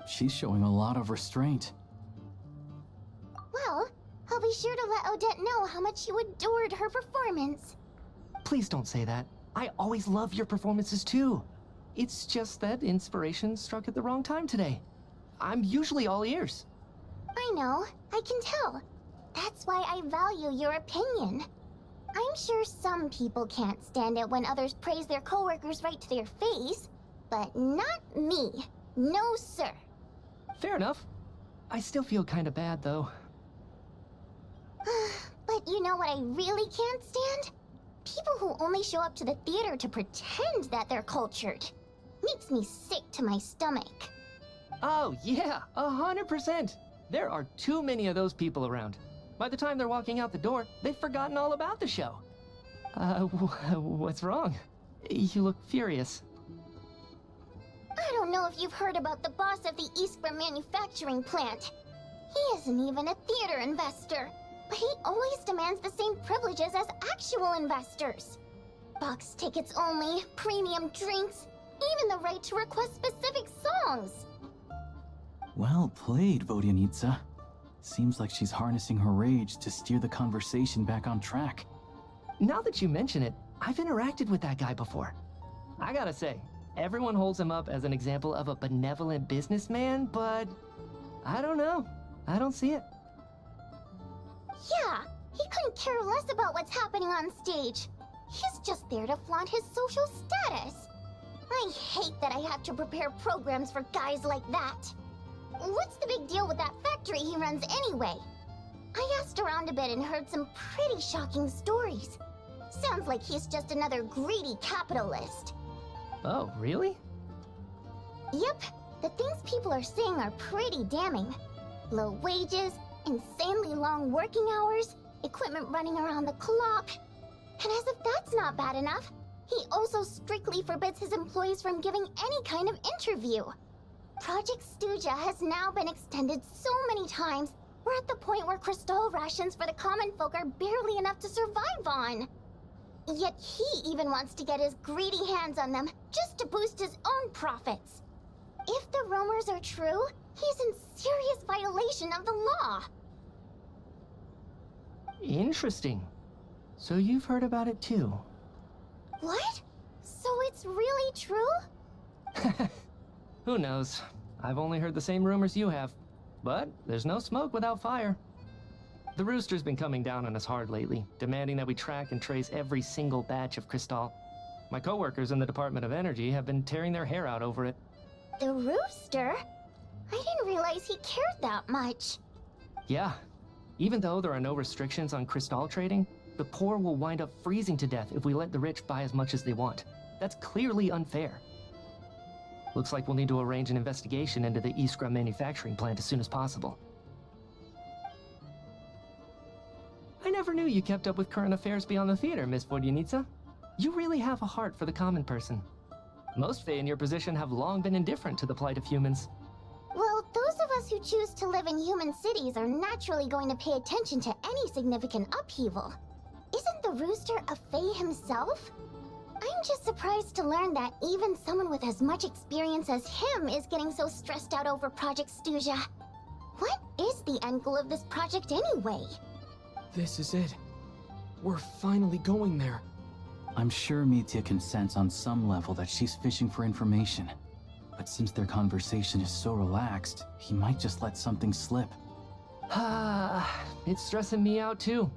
She's showing a lot of restraint. Well, I'll be sure to let Odette know how much you adored her performance. Please don't say that. I always love your performances too. It's just that inspiration struck at the wrong time today. I'm usually all ears. I know, I can tell. That's why I value your opinion. I'm sure some people can't stand it when others praise their coworkers right to their face, but not me. No, sir. Fair enough. I still feel kinda bad, though. But you know what I really can't stand? People who only show up to the theater to pretend that they're cultured. Makes me sick to my stomach. Oh, yeah, 100%. There are too many of those people around. By the time they're walking out the door, they've forgotten all about the show. What's wrong? You look furious. I don't know if you've heard about the boss of the Eastborough manufacturing plant. He isn't even a theater investor, but he always demands the same privileges as actual investors. Box tickets only, premium drinks, even the right to request specific songs. Well played, Vodyanitsa. Seems like she's harnessing her rage to steer the conversation back on track. Now that you mention it, I've interacted with that guy before. I gotta say, everyone holds him up as an example of a benevolent businessman, but I don't know. I don't see it. Yeah, he couldn't care less about what's happening on stage. He's just there to flaunt his social status. I hate that I have to prepare programs for guys like that. What's the big deal with that factory he runs anyway? I asked around a bit and heard some pretty shocking stories. Sounds like he's just another greedy capitalist. Oh, really? Yep, the things people are saying are pretty damning. Low wages, insanely long working hours, equipment running around the clock. And as if that's not bad enough, he also strictly forbids his employees from giving any kind of interview. Project Stuja has now been extended so many times, we're at the point where crystal rations for the common folk are barely enough to survive on. Yet he even wants to get his greedy hands on them just to boost his own profits. If the rumors are true, he's in serious violation of the law. Interesting. So you've heard about it too? What? So it's really true? Who knows? I've only heard the same rumors you have. But there's no smoke without fire. The Rooster's been coming down on us hard lately, demanding that we track and trace every single batch of Crystal. My coworkers in the Department of Energy have been tearing their hair out over it. The Rooster? I didn't realize he cared that much. Yeah. Even though there are no restrictions on Crystal trading, the poor will wind up freezing to death if we let the rich buy as much as they want. That's clearly unfair. Looks like we'll need to arrange an investigation into the Iskra manufacturing plant as soon as possible. I never knew you kept up with current affairs beyond the theater, Miss Vodyanitsa. You really have a heart for the common person. Most Fae in your position have long been indifferent to the plight of humans. Well, those of us who choose to live in human cities are naturally going to pay attention to any significant upheaval. Isn't the Rooster a Fae himself? I'm just surprised to learn that even someone with as much experience as him is getting so stressed out over Project Stuja. What is the end goal of this project anyway? This is it. We're finally going there. I'm sure Mitya can sense on some level that she's fishing for information. But since their conversation is so relaxed, he might just let something slip. It's stressing me out too.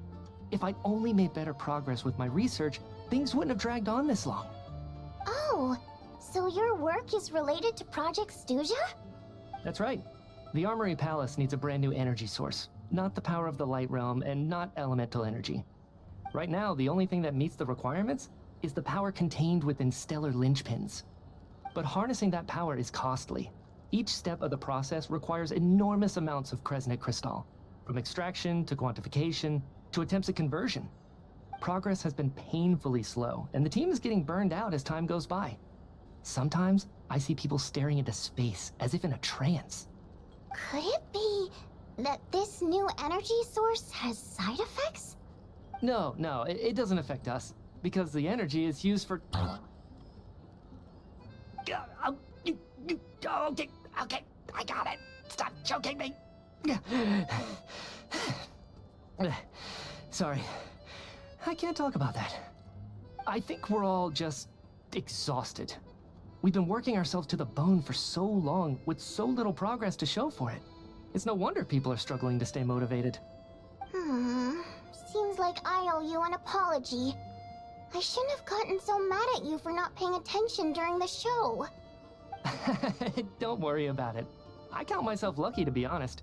If I'd only made better progress with my research, things wouldn't have dragged on this long. Oh, so your work is related to Project Stuja? That's right. The Armory Palace needs a brand new energy source. Not the power of the Light Realm and not elemental energy. Right now, the only thing that meets the requirements is the power contained within stellar linchpins. But harnessing that power is costly. Each step of the process requires enormous amounts of Kresnik crystal, from extraction to quantification to attempts at conversion. Progress has been painfully slow, and the team is getting burned out as time goes by. Sometimes, I see people staring into space as if in a trance. Could it be that this new energy source has side effects? No, it doesn't affect us, because the energy is used for... Okay, I got it. Stop choking me. Sorry, I can't talk about that. I think we're all just exhausted. We've been working ourselves to the bone for so long with so little progress to show for it. It's no wonder people are struggling to stay motivated. Seems like I owe you an apology. I shouldn't have gotten so mad at you for not paying attention during the show. Don't worry about it. I count myself lucky, to be honest.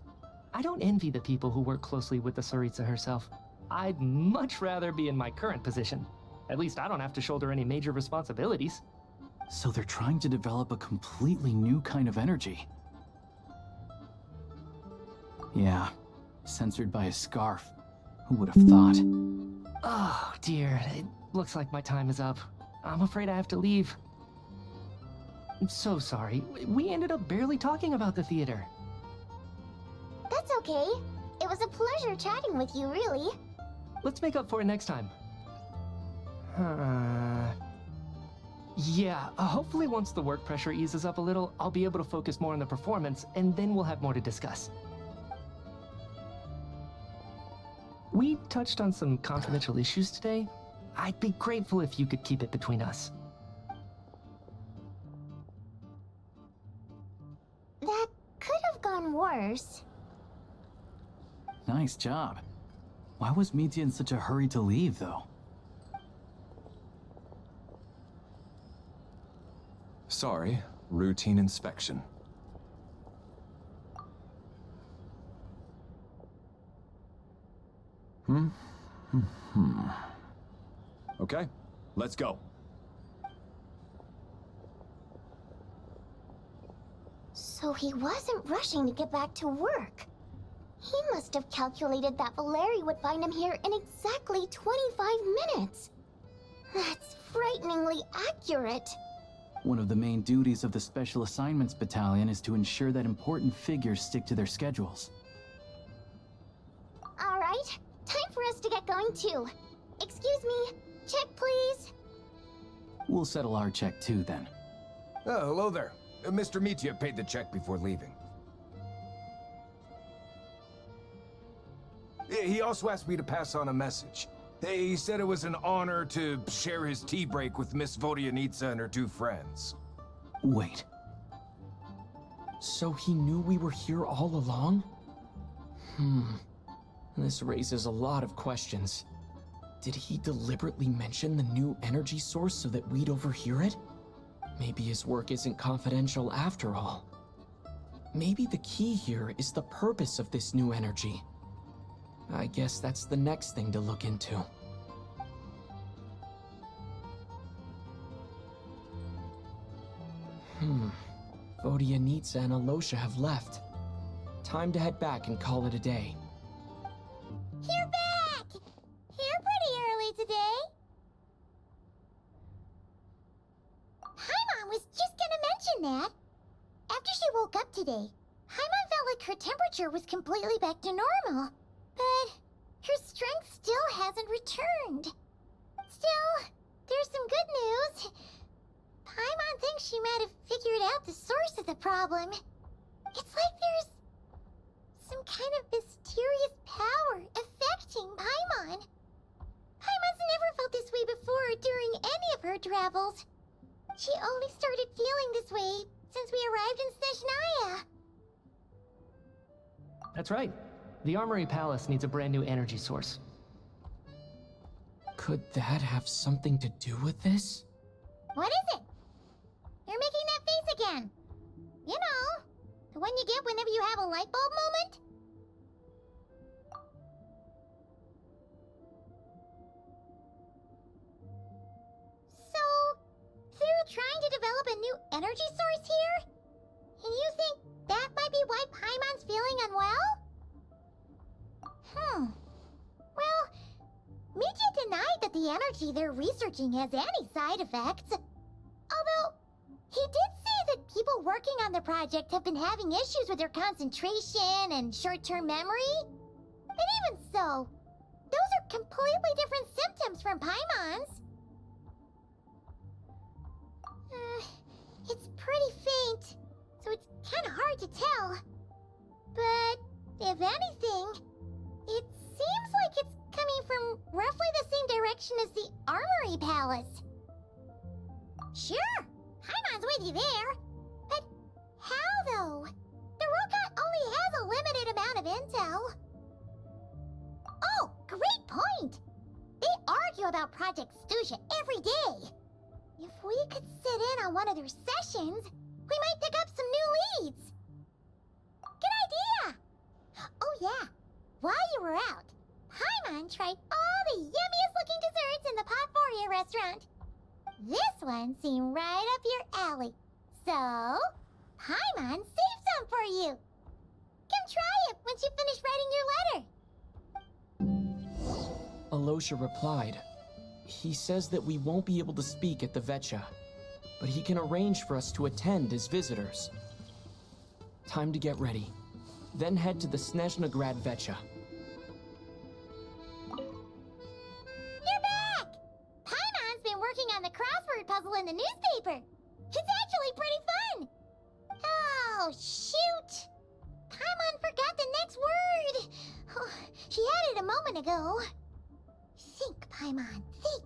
I don't envy the people who work closely with the Tsaritsa herself. I'd much rather be in my current position. At least I don't have to shoulder any major responsibilities. So they're trying to develop a completely new kind of energy. Yeah, censored by a scarf. Who would have thought? Oh, dear. It looks like my time is up. I'm afraid I have to leave. I'm so sorry. We ended up barely talking about the theater. That's okay. It was a pleasure chatting with you, really. Let's make up for it next time. Yeah, hopefully once the work pressure eases up a little, I'll be able to focus more on the performance, and then we'll have more to discuss. We touched on some confidential issues today. I'd be grateful if you could keep it between us. That could have gone worse. Nice job. Why was Mitya in such a hurry to leave, though? Sorry, routine inspection. Okay, let's go. So he wasn't rushing to get back to work. He must have calculated that Valeri would find him here in exactly 25 minutes. That's frighteningly accurate. One of the main duties of the Special Assignments Battalion is to ensure that important figures stick to their schedules. All right, time for us to get going too. Excuse me, check please. We'll settle our check too, then. Oh, hello there. Mr. Mitya paid the check before leaving. He also asked me to pass on a message. He said it was an honor to share his tea break with Miss Vodyanitsa and her two friends. Wait. So he knew we were here all along? This raises a lot of questions. Did he deliberately mention the new energy source so that we'd overhear it? Maybe his work isn't confidential after all. Maybe the key here is the purpose of this new energy. I guess that's the next thing to look into. Vodyanitsa and Alosha have left. Time to head back and call it a day. You're back! Here pretty early today. Paimon was just gonna mention that. After she woke up today, Paimon felt like her temperature was completely back to normal. But her strength still hasn't returned. Still, there's some good news. Paimon thinks she might have figured out the source of the problem. It's like there's some kind of mysterious power affecting Paimon. Paimon's never felt this way before during any of her travels. She only started feeling this way since we arrived in Snezhnaya. That's right. The Armory Palace needs a brand new energy source. Could that have something to do with this? What is it? You're making that face again. You know, the one you get whenever you have a light bulb moment? So, they're trying to develop a new energy source here? And you think that might be why Paimon's feeling unwell? Well, Mitya denied that the energy they're researching has any side effects. Although, he did say that people working on the project have been having issues with their concentration and short-term memory. And even so, those are completely different symptoms from Paimon's. It's pretty faint, so it's kind of hard to tell. But, if anything, it seems like it's coming from roughly the same direction as the Armory Palace. Sure, Paimon's with you there. But how, though? The robot only has a limited amount of intel. Oh, great point! They argue about Project Stusha every day. If we could sit in on one of their sessions, we might pick up some new leads. Good idea! Oh yeah, while you were out, Paimon tried all the yummiest looking desserts in the Potforia restaurant. This one seemed right up your alley. So, Paimon saved some for you. Come try it once you finish writing your letter. Alosha replied. He says that we won't be able to speak at the Vetcha, but he can arrange for us to attend as visitors. Time to get ready, then head to the Snezhnaya Vetcha. You're back! Paimon's been working on the crossword puzzle in the newspaper. It's actually pretty fun! Oh, shoot! Paimon forgot the next word! Oh, she had it a moment ago. Think, Paimon, think!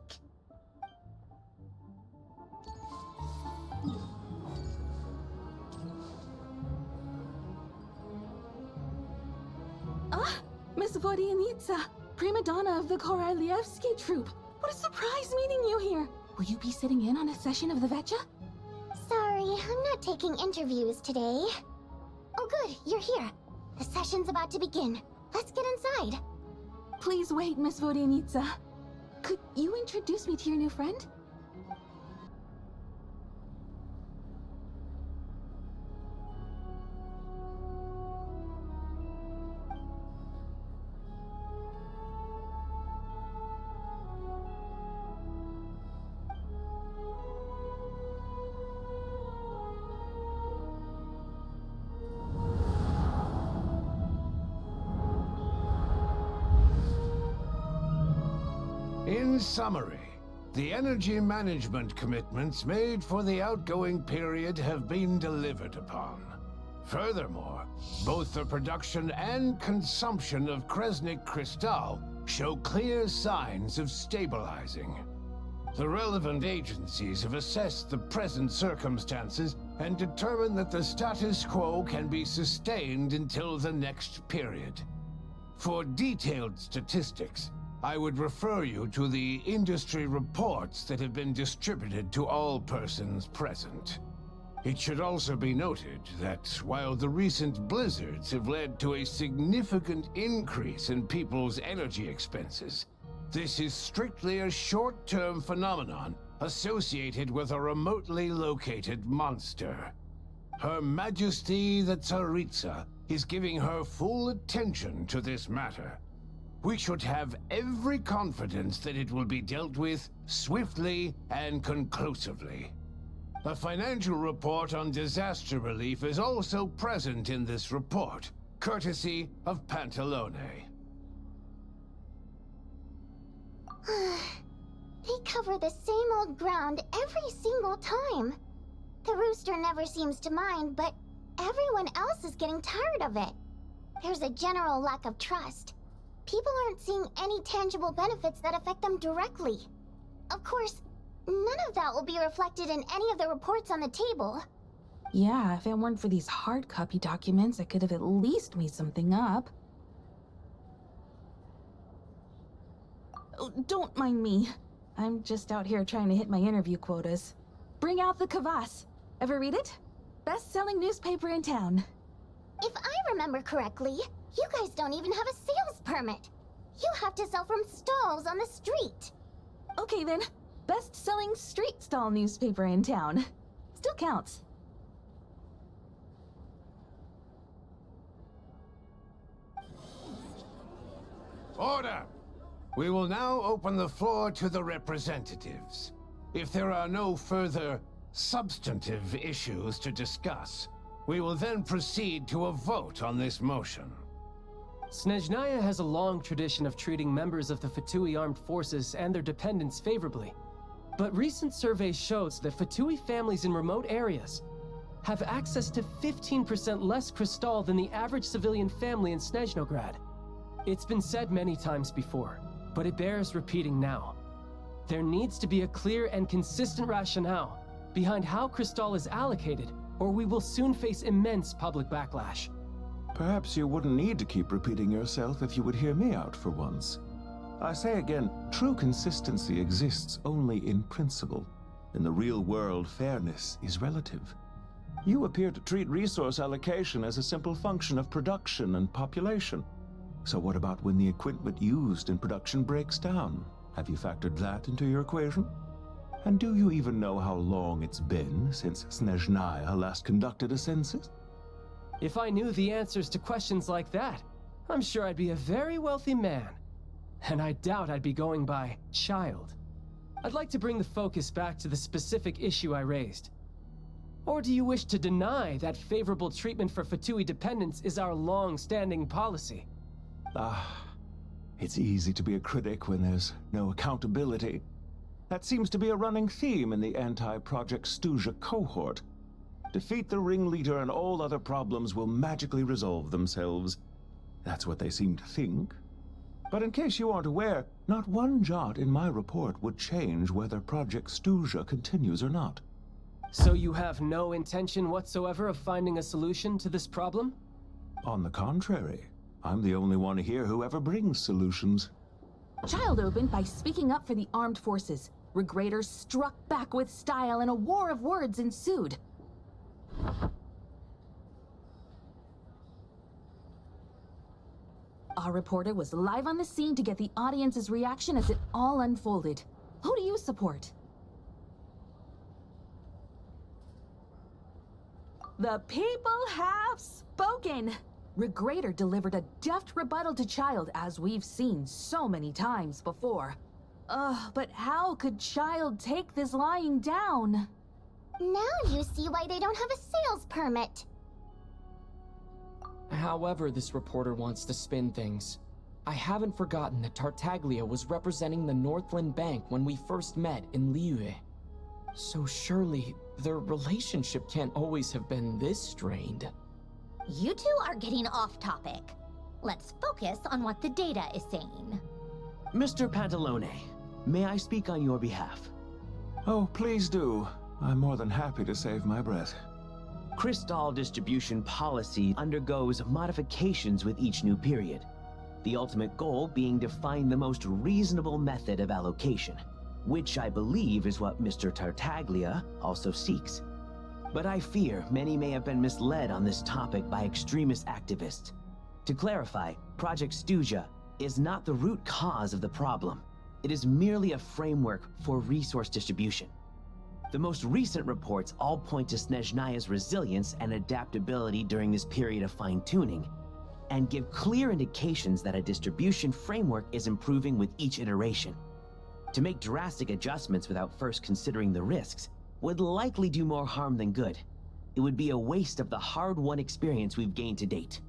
Ah, Miss Vodyanitsa, prima donna of the Korolievsky troupe. What a surprise meeting you here. Will you be sitting in on a session of the Vetcha? Sorry, I'm not taking interviews today. Oh good, you're here. The session's about to begin. Let's get inside. Please wait, Miss Vodyanitsa. Could you introduce me to your new friend? In summary, the energy management commitments made for the outgoing period have been delivered upon. Furthermore, both the production and consumption of Kresnik Crystal show clear signs of stabilizing. The relevant agencies have assessed the present circumstances and determined that the status quo can be sustained until the next period. For detailed statistics, I would refer you to the industry reports that have been distributed to all persons present. It should also be noted that while the recent blizzards have led to a significant increase in people's energy expenses, this is strictly a short-term phenomenon associated with a remotely located monster. Her Majesty the Tsaritsa is giving her full attention to this matter. We should have every confidence that it will be dealt with swiftly and conclusively. A financial report on disaster relief is also present in this report, courtesy of Pantalone. They cover the same old ground every single time. The rooster never seems to mind, but everyone else is getting tired of it. There's a general lack of trust. People aren't seeing any tangible benefits that affect them directly. Of course, none of that will be reflected in any of the reports on the table. Yeah, if it weren't for these hard copy documents, I could have at least made something up. Oh, don't mind me. I'm just out here trying to hit my interview quotas. Bring out the kvass. Ever read it? Best-selling newspaper in town. If I remember correctly, you guys don't even have a sales permit. You have to sell from stalls on the street. Okay then, best-selling street stall newspaper in town. Still counts. Order! We will now open the floor to the representatives. If there are no further substantive issues to discuss, we will then proceed to a vote on this motion. Snezhnaya has a long tradition of treating members of the Fatui armed forces and their dependents favorably. But recent surveys shows that Fatui families in remote areas have access to 15% less crystal than the average civilian family in Snezhnograd. It's been said many times before, but it bears repeating now. There needs to be a clear and consistent rationale behind how crystal is allocated, or we will soon face immense public backlash. Perhaps you wouldn't need to keep repeating yourself if you would hear me out for once. I say again, true consistency exists only in principle. In the real world, fairness is relative. You appear to treat resource allocation as a simple function of production and population. So what about when the equipment used in production breaks down? Have you factored that into your equation? And do you even know how long it's been since Snezhnaya last conducted a census? If I knew the answers to questions like that, I'm sure I'd be a very wealthy man. And I doubt I'd be going by child. I'd like to bring the focus back to the specific issue I raised. Or do you wish to deny that favorable treatment for Fatui dependents is our long-standing policy? It's easy to be a critic when there's no accountability. That seems to be a running theme in the anti-Project Stuja cohort. Defeat the ringleader and all other problems will magically resolve themselves. That's what they seem to think. But in case you aren't aware, not one jot in my report would change whether Project Stuja continues or not. So you have no intention whatsoever of finding a solution to this problem? On the contrary, I'm the only one here who ever brings solutions. Child opened by speaking up for the armed forces. Regrator struck back with style and a war of words ensued. Our reporter was live on the scene to get the audience's reaction as it all unfolded. Who do you support? The people have spoken! Regrator delivered a deft rebuttal to Child, as we've seen so many times before. But how could Child take this lying down? Now you see why they don't have a sales permit. However this reporter wants to spin things, I haven't forgotten that Tartaglia was representing the Northland Bank when we first met in Liyue. So surely, their relationship can't always have been this strained. You two are getting off topic. Let's focus on what the data is saying. Mr. Pantalone, may I speak on your behalf? Oh, please do. I'm more than happy to save my breath. Crystal distribution policy undergoes modifications with each new period. The ultimate goal being to find the most reasonable method of allocation, which I believe is what Mr. Tartaglia also seeks. But I fear many may have been misled on this topic by extremist activists. To clarify, Project Stuja is not the root cause of the problem. It is merely a framework for resource distribution. The most recent reports all point to Snezhnaya's resilience and adaptability during this period of fine-tuning, and give clear indications that a distribution framework is improving with each iteration. To make drastic adjustments without first considering the risks would likely do more harm than good. It would be a waste of the hard-won experience we've gained to date.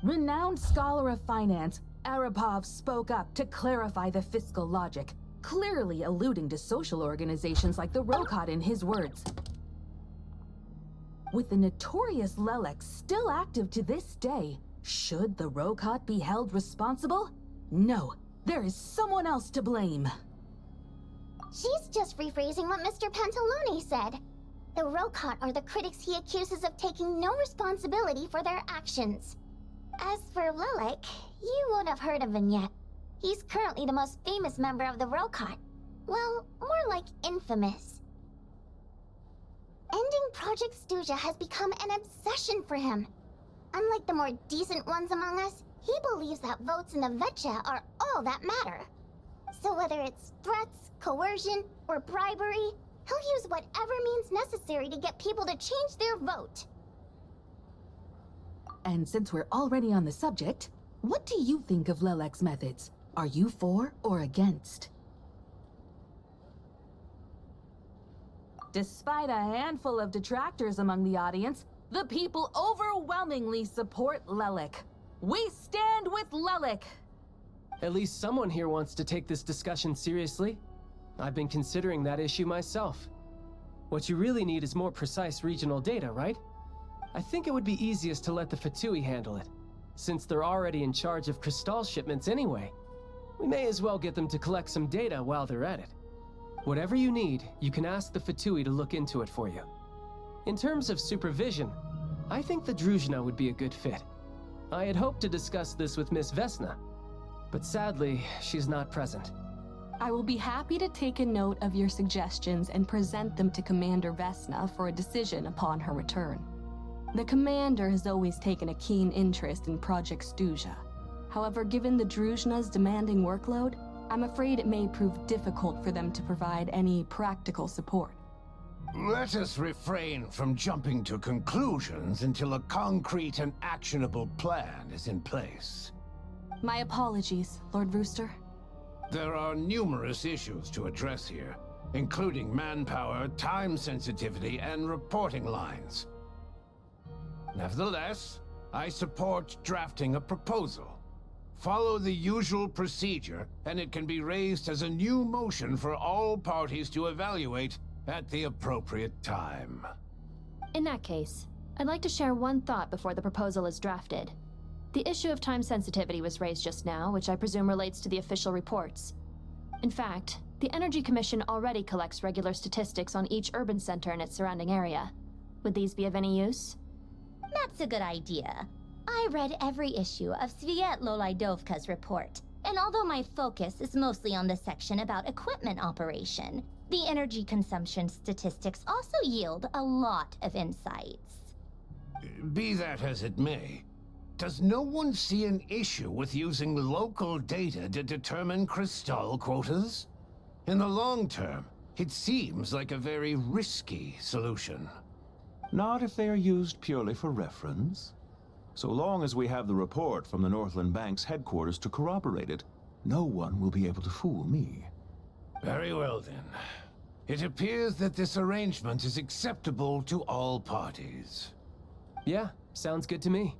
Renowned scholar of finance, Arapov spoke up to clarify the fiscal logic, clearly alluding to social organizations like the Rokot in his words. With the notorious Lelek still active to this day, should the Rokot be held responsible? No, there is someone else to blame. She's just rephrasing what Mr. Pantalone said. The Rokot are the critics he accuses of taking no responsibility for their actions. As for Lelek, you won't have heard of him yet. He's currently the most famous member of the Rokot. Well, more like infamous. Ending Project Stuja has become an obsession for him. Unlike the more decent ones among us, he believes that votes in the Vetcha are all that matter. So whether it's threats, coercion, or bribery, he'll use whatever means necessary to get people to change their vote. And since we're already on the subject, what do you think of Lelek's methods? Are you for or against? Despite a handful of detractors among the audience, the people overwhelmingly support Lelek. We stand with Lelek! At least someone here wants to take this discussion seriously. I've been considering that issue myself. What you really need is more precise regional data, right? I think it would be easiest to let the Fatui handle it, since they're already in charge of Crystal shipments anyway. We may as well get them to collect some data while they're at it. Whatever you need, you can ask the Fatui to look into it for you. In terms of supervision, I think the Druzhna would be a good fit. I had hoped to discuss this with Miss Vesna, but sadly, she's not present. I will be happy to take a note of your suggestions and present them to Commander Vesna for a decision upon her return. The Commander has always taken a keen interest in Project Stuja. However, given the Druzhna's demanding workload, I'm afraid it may prove difficult for them to provide any practical support. Let us refrain from jumping to conclusions until a concrete and actionable plan is in place. My apologies, Lord Rooster. There are numerous issues to address here, including manpower, time sensitivity, and reporting lines. Nevertheless, I support drafting a proposal. follow the usual procedure, and it can be raised as a new motion for all parties to evaluate at the appropriate time. In that case, I'd like to share one thought before the proposal is drafted. The issue of time sensitivity was raised just now, which I presume relates to the official reports. In fact, the Energy Commission already collects regular statistics on each urban center and its surrounding area. Would these be of any use? That's a good idea. I read every issue of Svietloslaidovka's report, and although my focus is mostly on the section about equipment operation, the energy consumption statistics also yield a lot of insights. Be that as it may, does no one see an issue with using local data to determine crystal quotas? In the long term, it seems like a very risky solution. Not if they are used purely for reference. So long as we have the report from the Northland Bank's headquarters to corroborate it, no one will be able to fool me. Very well then. It appears that this arrangement is acceptable to all parties. Yeah, sounds good to me.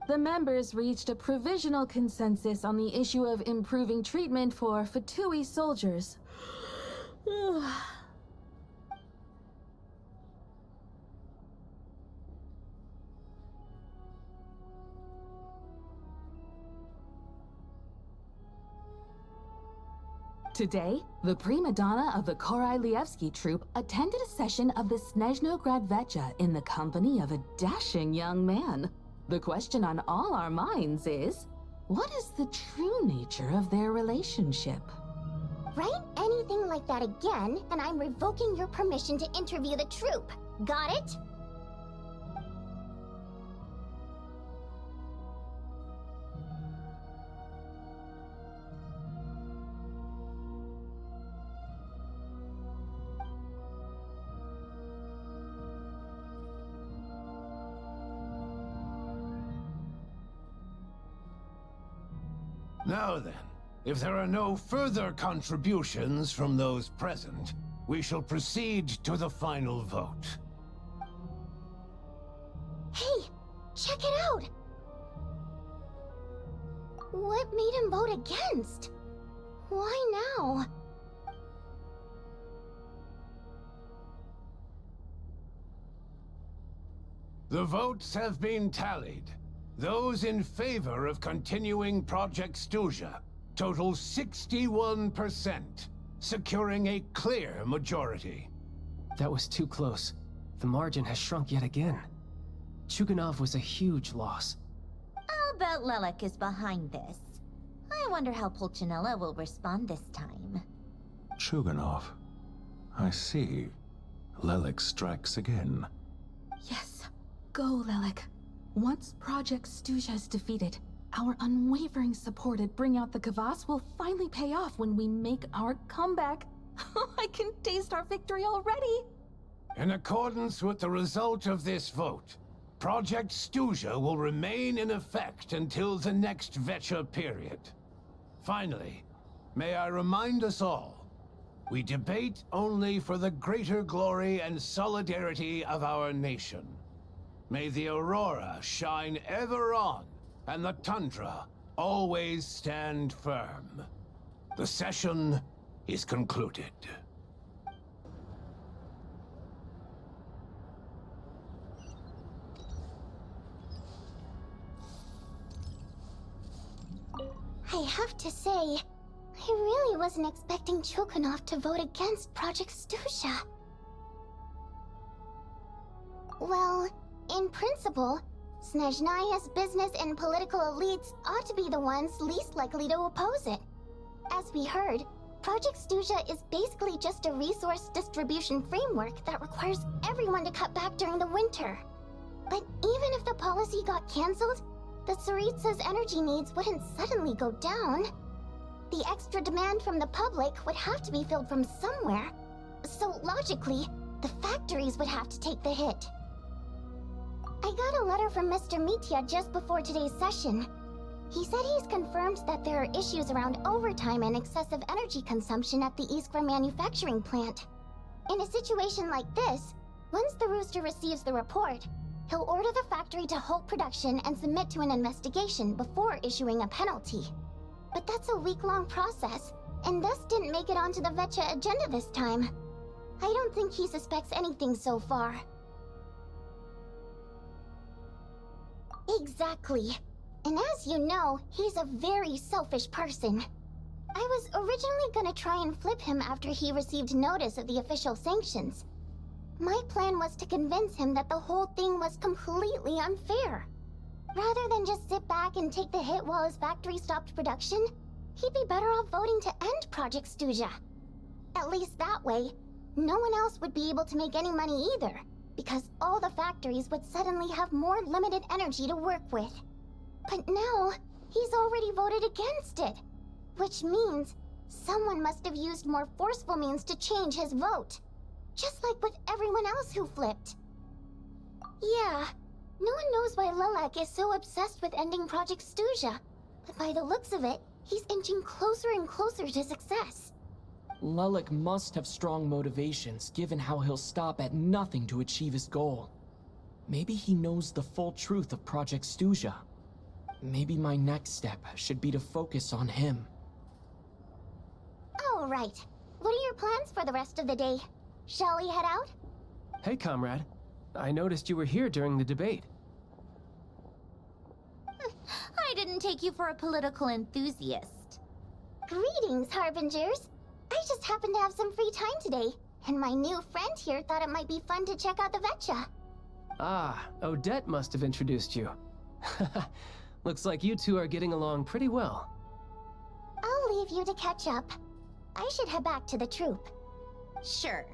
The members reached a provisional consensus on the issue of improving treatment for Fatui soldiers. Today, the prima donna of the Korai-Lievsky troupe attended a session of the Snezhnaya Act in the company of a dashing young man. The question on all our minds is, what is the true nature of their relationship? Write anything like that again, and I'm revoking your permission to interview the troupe. Got it? Now then, if there are no further contributions from those present, we shall proceed to the final vote. Hey, check it out! What made him vote against? Why now? The votes have been tallied. Those in favor of continuing Project Stuja total 61%, securing a clear majority. That was too close. The margin has shrunk yet again. Chuganov was a huge loss. I'll bet Lelek is behind this. I wonder how Pulcinella will respond this time. Chuganov. I see. Lelek strikes again. Yes, go, Lelek. Once Project Stuja is defeated, our unwavering support at Bring Out the Kvass will finally pay off when we make our comeback. I can taste our victory already! In accordance with the result of this vote, Project Stuja will remain in effect until the next Vecha period. Finally, may I remind us all, we debate only for the greater glory and solidarity of our nation. May the aurora shine ever on, and the tundra always stand firm. The session is concluded. I have to say, I really wasn't expecting Chuganov to vote against Project Stuja. Well, in principle, Snezhnaya's business and political elites ought to be the ones least likely to oppose it. As we heard, Project Stuja is basically just a resource distribution framework that requires everyone to cut back during the winter. But even if the policy got cancelled, the Tsaritsa's energy needs wouldn't suddenly go down. The extra demand from the public would have to be filled from somewhere. So logically, the factories would have to take the hit. I got a letter from Mr. Mitya just before today's session. He said he's confirmed that there are issues around overtime and excessive energy consumption at the Iskra manufacturing plant. In a situation like this, once the Rooster receives the report, He'll order the factory to halt production and submit to an investigation before issuing a penalty. But that's a week-long process, and thus didn't make it onto the Vetcha agenda this time. I don't think he suspects anything so far. Exactly. And as you know, he's a very selfish person. I was originally gonna try and flip him after he received notice of the official sanctions. My plan was to convince him that the whole thing was completely unfair. Rather than just sit back and take the hit while his factory stopped production, he'd be better off voting to end Project Stuja. At least that way, no one else would be able to make any money either, because all the factories would suddenly have more limited energy to work with. But now, he's already voted against it, which means someone must have used more forceful means to change his vote. Just like with everyone else who flipped. Yeah, no one knows why Lilac is so obsessed with ending Project Stuja, but by the looks of it, he's inching closer and closer to success. Lilac must have strong motivations, given how he'll stop at nothing to achieve his goal. Maybe he knows the full truth of Project Stuja. Maybe my next step should be to focus on him. All right. What are your plans for the rest of the day? Shall we head out? Hey, comrade. I noticed you were here during the debate. I didn't take you for a political enthusiast. Greetings, Harbingers. I just happened to have some free time today, and my new friend here thought it might be fun to check out the Vetcha. Ah, Odette must have introduced you. Looks like you two are getting along pretty well. I'll leave you to catch up. I should head back to the troop. Sure.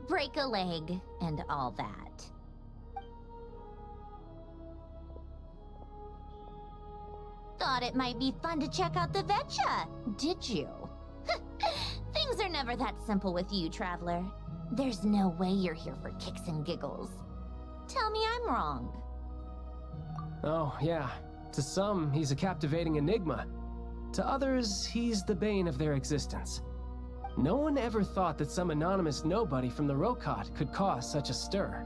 Break a leg and all that. Thought it might be fun to check out the Vetcha, did you? Things are never that simple with you, Traveler. There's no way you're here for kicks and giggles. Tell me I'm wrong. Oh, yeah. To some, he's a captivating enigma. To others, he's the bane of their existence. No one ever thought that some anonymous nobody from the Rokot could cause such a stir.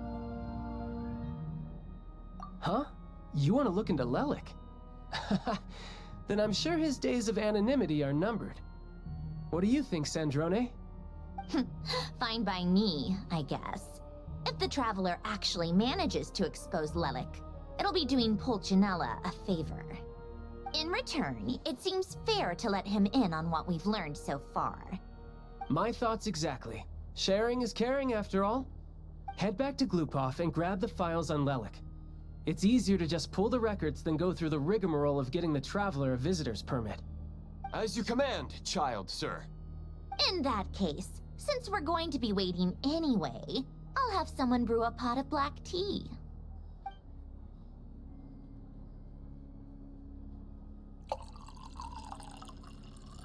Huh? You want to look into Lelik? Then I'm sure his days of anonymity are numbered. What do you think, Sandrone? Fine by me, I guess. If the Traveler actually manages to expose Lelik, it'll be doing Pulcinella a favor. In return, it seems fair to let him in on what we've learned so far. My thoughts exactly. Sharing is caring, after all. Head back to Glupov and grab the files on Lelik. It's easier to just pull the records than go through the rigmarole of getting the Traveler a visitor's permit. As you command, child, sir. In that case, since we're going to be waiting anyway, I'll have someone brew a pot of black tea.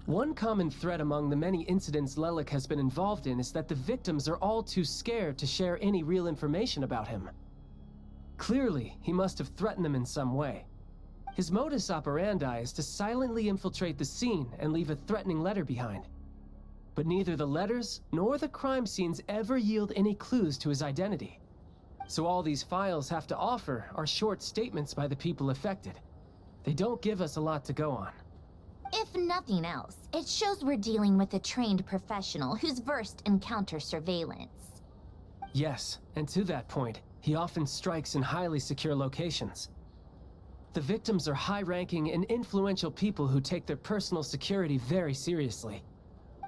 One common thread among the many incidents Lelik has been involved in is that the victims are all too scared to share any real information about him. Clearly, he must have threatened them in some way. His modus operandi is to silently infiltrate the scene and leave a threatening letter behind. But neither the letters nor the crime scenes ever yield any clues to his identity. So all these files have to offer are short statements by the people affected. They don't give us a lot to go on. If nothing else, it shows we're dealing with a trained professional who's versed in counter-surveillance. Yes, and to that point, he often strikes in highly secure locations. The victims are high-ranking and influential people who take their personal security very seriously.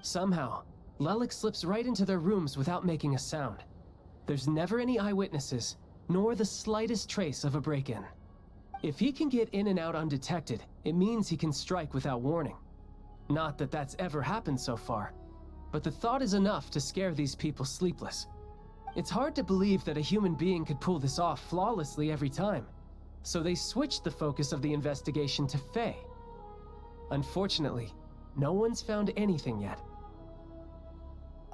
Somehow, Lelik slips right into their rooms without making a sound. There's never any eyewitnesses, nor the slightest trace of a break-in. If he can get in and out undetected, it means he can strike without warning. Not that that's ever happened so far, but the thought is enough to scare these people sleepless. It's hard to believe that a human being could pull this off flawlessly every time, so they switched the focus of the investigation to Faye. Unfortunately, no one's found anything yet.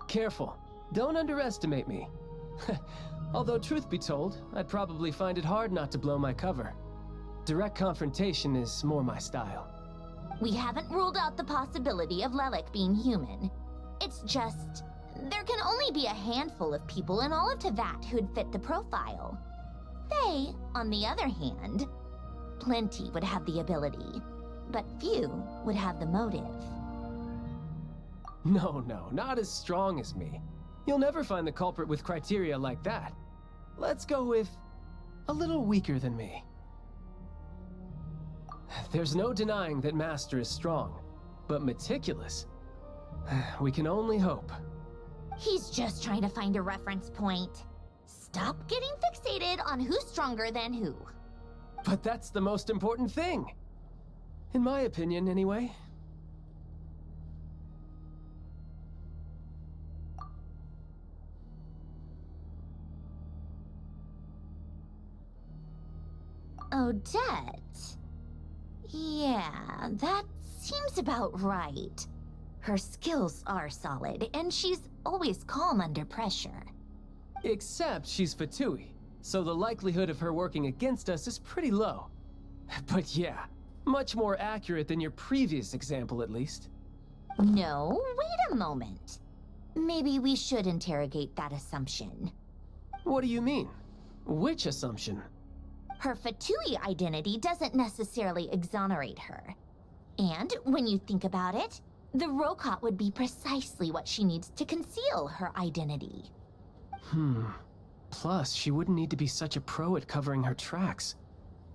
Careful, don't underestimate me. Although truth be told, I'd probably find it hard not to blow my cover. Direct confrontation is more my style. We haven't ruled out the possibility of Lelik being human. It's just, there can only be a handful of people in all of Teyvat who'd fit the profile. They, on the other hand, plenty would have the ability, but few would have the motive. No, not as strong as me. You'll never find the culprit with criteria like that. Let's go with a little weaker than me. There's no denying that Master is strong, but meticulous? We can only hope. He's just trying to find a reference point. Stop getting fixated on who's stronger than who. But that's the most important thing. In my opinion, anyway. Odette? Yeah, that seems about right. Her skills are solid, and she's always calm under pressure. Except she's Fatui, so the likelihood of her working against us is pretty low. But yeah, much more accurate than your previous example, at least. No, wait a moment. Maybe we should interrogate that assumption. What do you mean? Which assumption? Her Fatui identity doesn't necessarily exonerate her. And when you think about it, the Rokot would be precisely what she needs to conceal her identity. Plus, she wouldn't need to be such a pro at covering her tracks.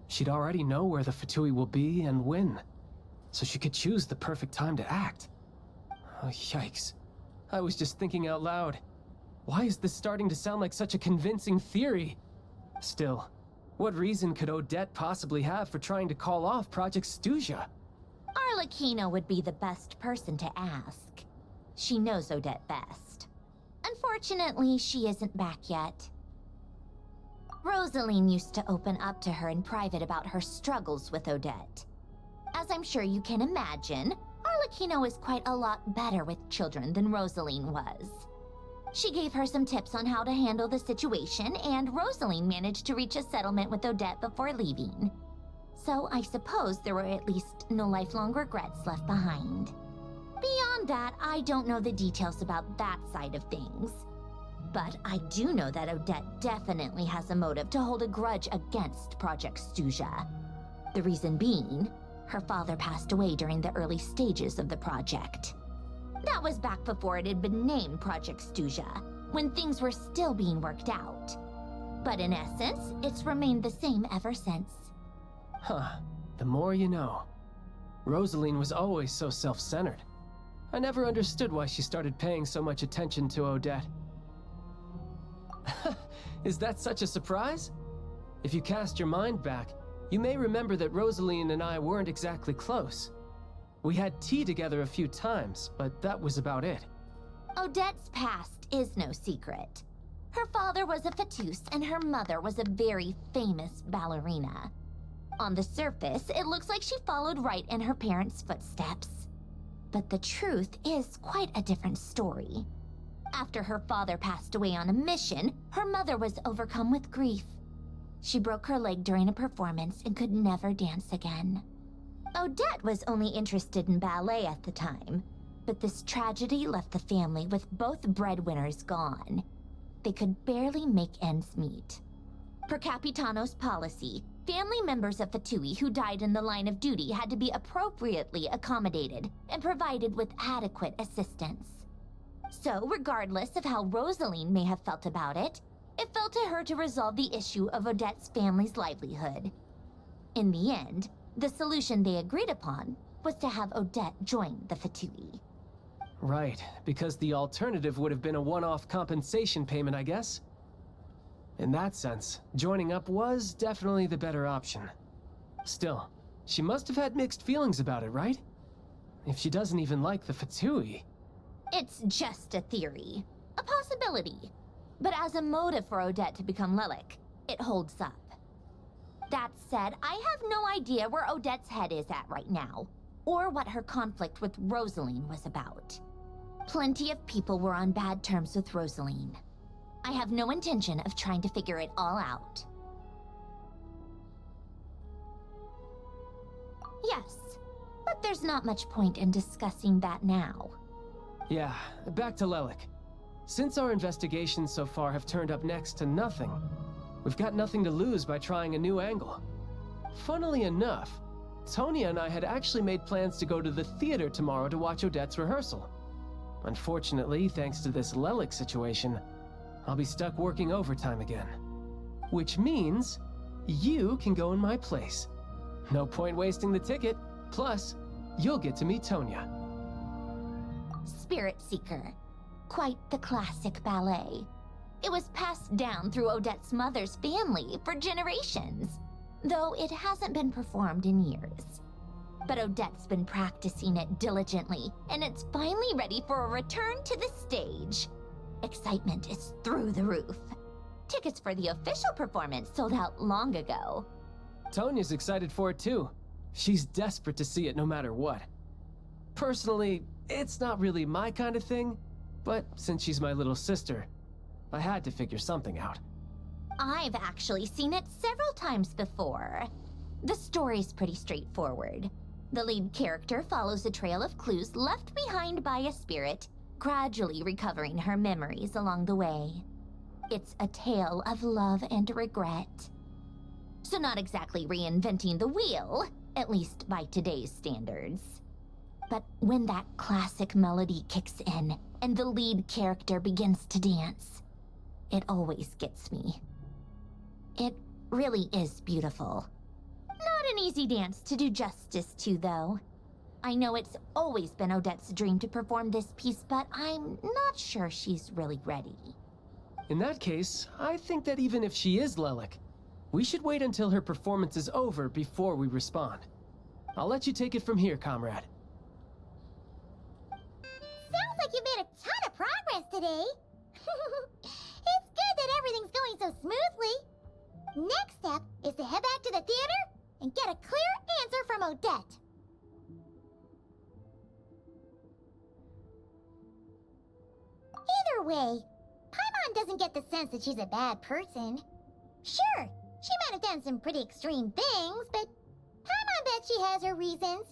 She'd already know where the Fatui will be and when, so she could choose the perfect time to act. Oh, yikes. I was just thinking out loud. Why is this starting to sound like such a convincing theory? Still, what reason could Odette possibly have for trying to call off Project Stuzha? Arlecchino would be the best person to ask. She knows Odette best. Unfortunately, she isn't back yet. Rosaline used to open up to her in private about her struggles with Odette. As I'm sure you can imagine, Arlecchino is quite a lot better with children than Rosaline was. She gave her some tips on how to handle the situation, and Rosaline managed to reach a settlement with Odette before leaving. So I suppose there were at least no lifelong regrets left behind. Beyond that, I don't know the details about that side of things. But I do know that Odette definitely has a motive to hold a grudge against Project Stuzha. The reason being, her father passed away during the early stages of the project. That was back before it had been named Project Stuzha, when things were still being worked out. But in essence, it's remained the same ever since. Huh, the more you know. Rosaline was always so self-centered. I never understood why she started paying so much attention to Odette. Is that such a surprise? If you cast your mind back, you may remember that Rosaline and I weren't exactly close. We had tea together a few times, but that was about it. Odette's past is no secret. Her father was a Fatus and her mother was a very famous ballerina. On the surface, it looks like she followed right in her parents' footsteps. But the truth is quite a different story. After her father passed away on a mission, her mother was overcome with grief. She broke her leg during a performance and could never dance again. Odette was only interested in ballet at the time, but this tragedy left the family with both breadwinners gone. They could barely make ends meet. Per Capitano's policy, family members of Fatui who died in the line of duty had to be appropriately accommodated and provided with adequate assistance. So, regardless of how Rosaline may have felt about it, it fell to her to resolve the issue of Odette's family's livelihood. In the end, the solution they agreed upon was to have Odette join the Fatui. Right, because the alternative would have been a one-off compensation payment, I guess. In that sense, joining up was definitely the better option. Still, she must have had mixed feelings about it, right? If she doesn't even like the Fatui. It's just a theory, a possibility. But as a motive for Odette to become Lelik, it holds up. That said, I have no idea where Odette's head is at right now, or what her conflict with Rosaline was about. Plenty of people were on bad terms with Rosaline. I have no intention of trying to figure it all out. Yes, but there's not much point in discussing that now. Yeah, back to Lelik. Since our investigations so far have turned up next to nothing, We've got nothing to lose by trying a new angle. Funnily enough, Tonya and I had actually made plans to go to the theater tomorrow to watch Odette's rehearsal. Unfortunately, thanks to this Lelik situation, I'll be stuck working overtime again. Which means you can go in my place. No point wasting the ticket. Plus, you'll get to meet Tonya. Spirit Seeker. Quite the classic ballet. It was passed down through Odette's mother's family for generations, though it hasn't been performed in years. But Odette's been practicing it diligently, and it's finally ready for a return to the stage. Excitement is through the roof. Tickets for the official performance sold out long ago. Tonya's excited for it too. She's desperate to see it no matter what. Personally, it's not really my kind of thing, but since she's my little sister, I had to figure something out. I've actually seen it several times before. The story's pretty straightforward. The lead character follows a trail of clues left behind by a spirit, gradually recovering her memories along the way. It's a tale of love and regret. So not exactly reinventing the wheel, at least by today's standards. But when that classic melody kicks in and the lead character begins to dance, it always gets me. It really is beautiful. Not an easy dance to do justice to, though. I know it's always been Odette's dream to perform this piece, but I'm not sure she's really ready. In that case, I think that even if she is Lelik, we should wait until her performance is over before we respond. I'll let you take it from here, comrade. Sounds like you made a ton of progress today. It's good that everything's going so smoothly. Next step is to head back to the theater and get a clear answer from Odette. Either way, Paimon doesn't get the sense that she's a bad person. Sure, she might have done some pretty extreme things, but Paimon bet she has her reasons.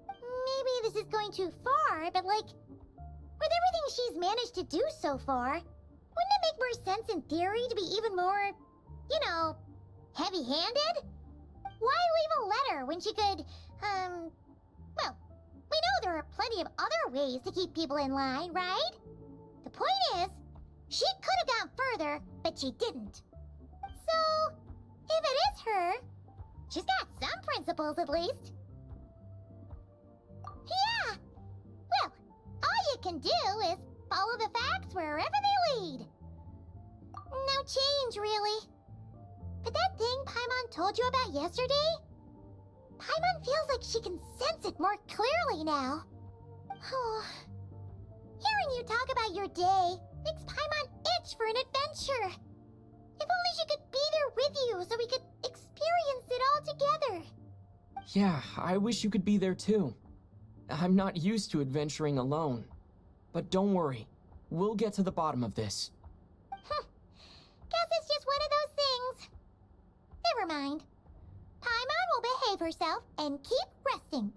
Maybe this is going too far, but like, with everything she's managed to do so far, wouldn't it make more sense in theory to be even more, heavy-handed? Why leave a letter when she could, well, we know there are plenty of other ways to keep people in line, right? The point is, she could have gone further, but she didn't. So, if it is her, she's got some principles at least. Yeah! Well, all you can do is follow the facts wherever they lead. No change, really. But that thing Paimon told you about yesterday? Paimon feels like she can sense it more clearly now. Hearing you talk about your day makes Paimon itch for an adventure. If only she could be there with you so we could experience it all together. Yeah, I wish you could be there too. I'm not used to adventuring alone. But don't worry, we'll get to the bottom of this. Guess it's just one of those things. Never mind. Paimon will behave herself and keep resting.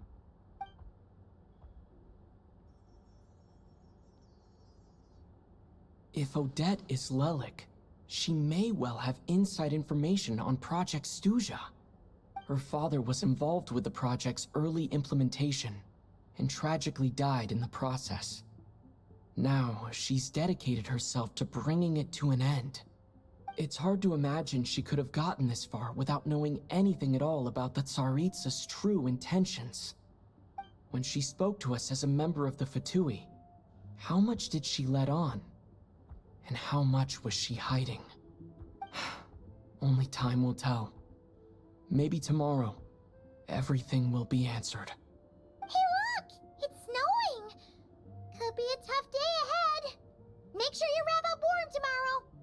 If Odette is Lelik, she may well have inside information on Project Stuja. Her father was involved with the project's early implementation and tragically died in the process. Now, she's dedicated herself to bringing it to an end. It's hard to imagine she could have gotten this far without knowing anything at all about the Tsaritsa's true intentions. When she spoke to us as a member of the Fatui, how much did she let on? And how much was she hiding? Only time will tell. Maybe tomorrow, everything will be answered. Hey look! It's snowing! Could be a tough day ahead. Make sure you wrap up warm tomorrow.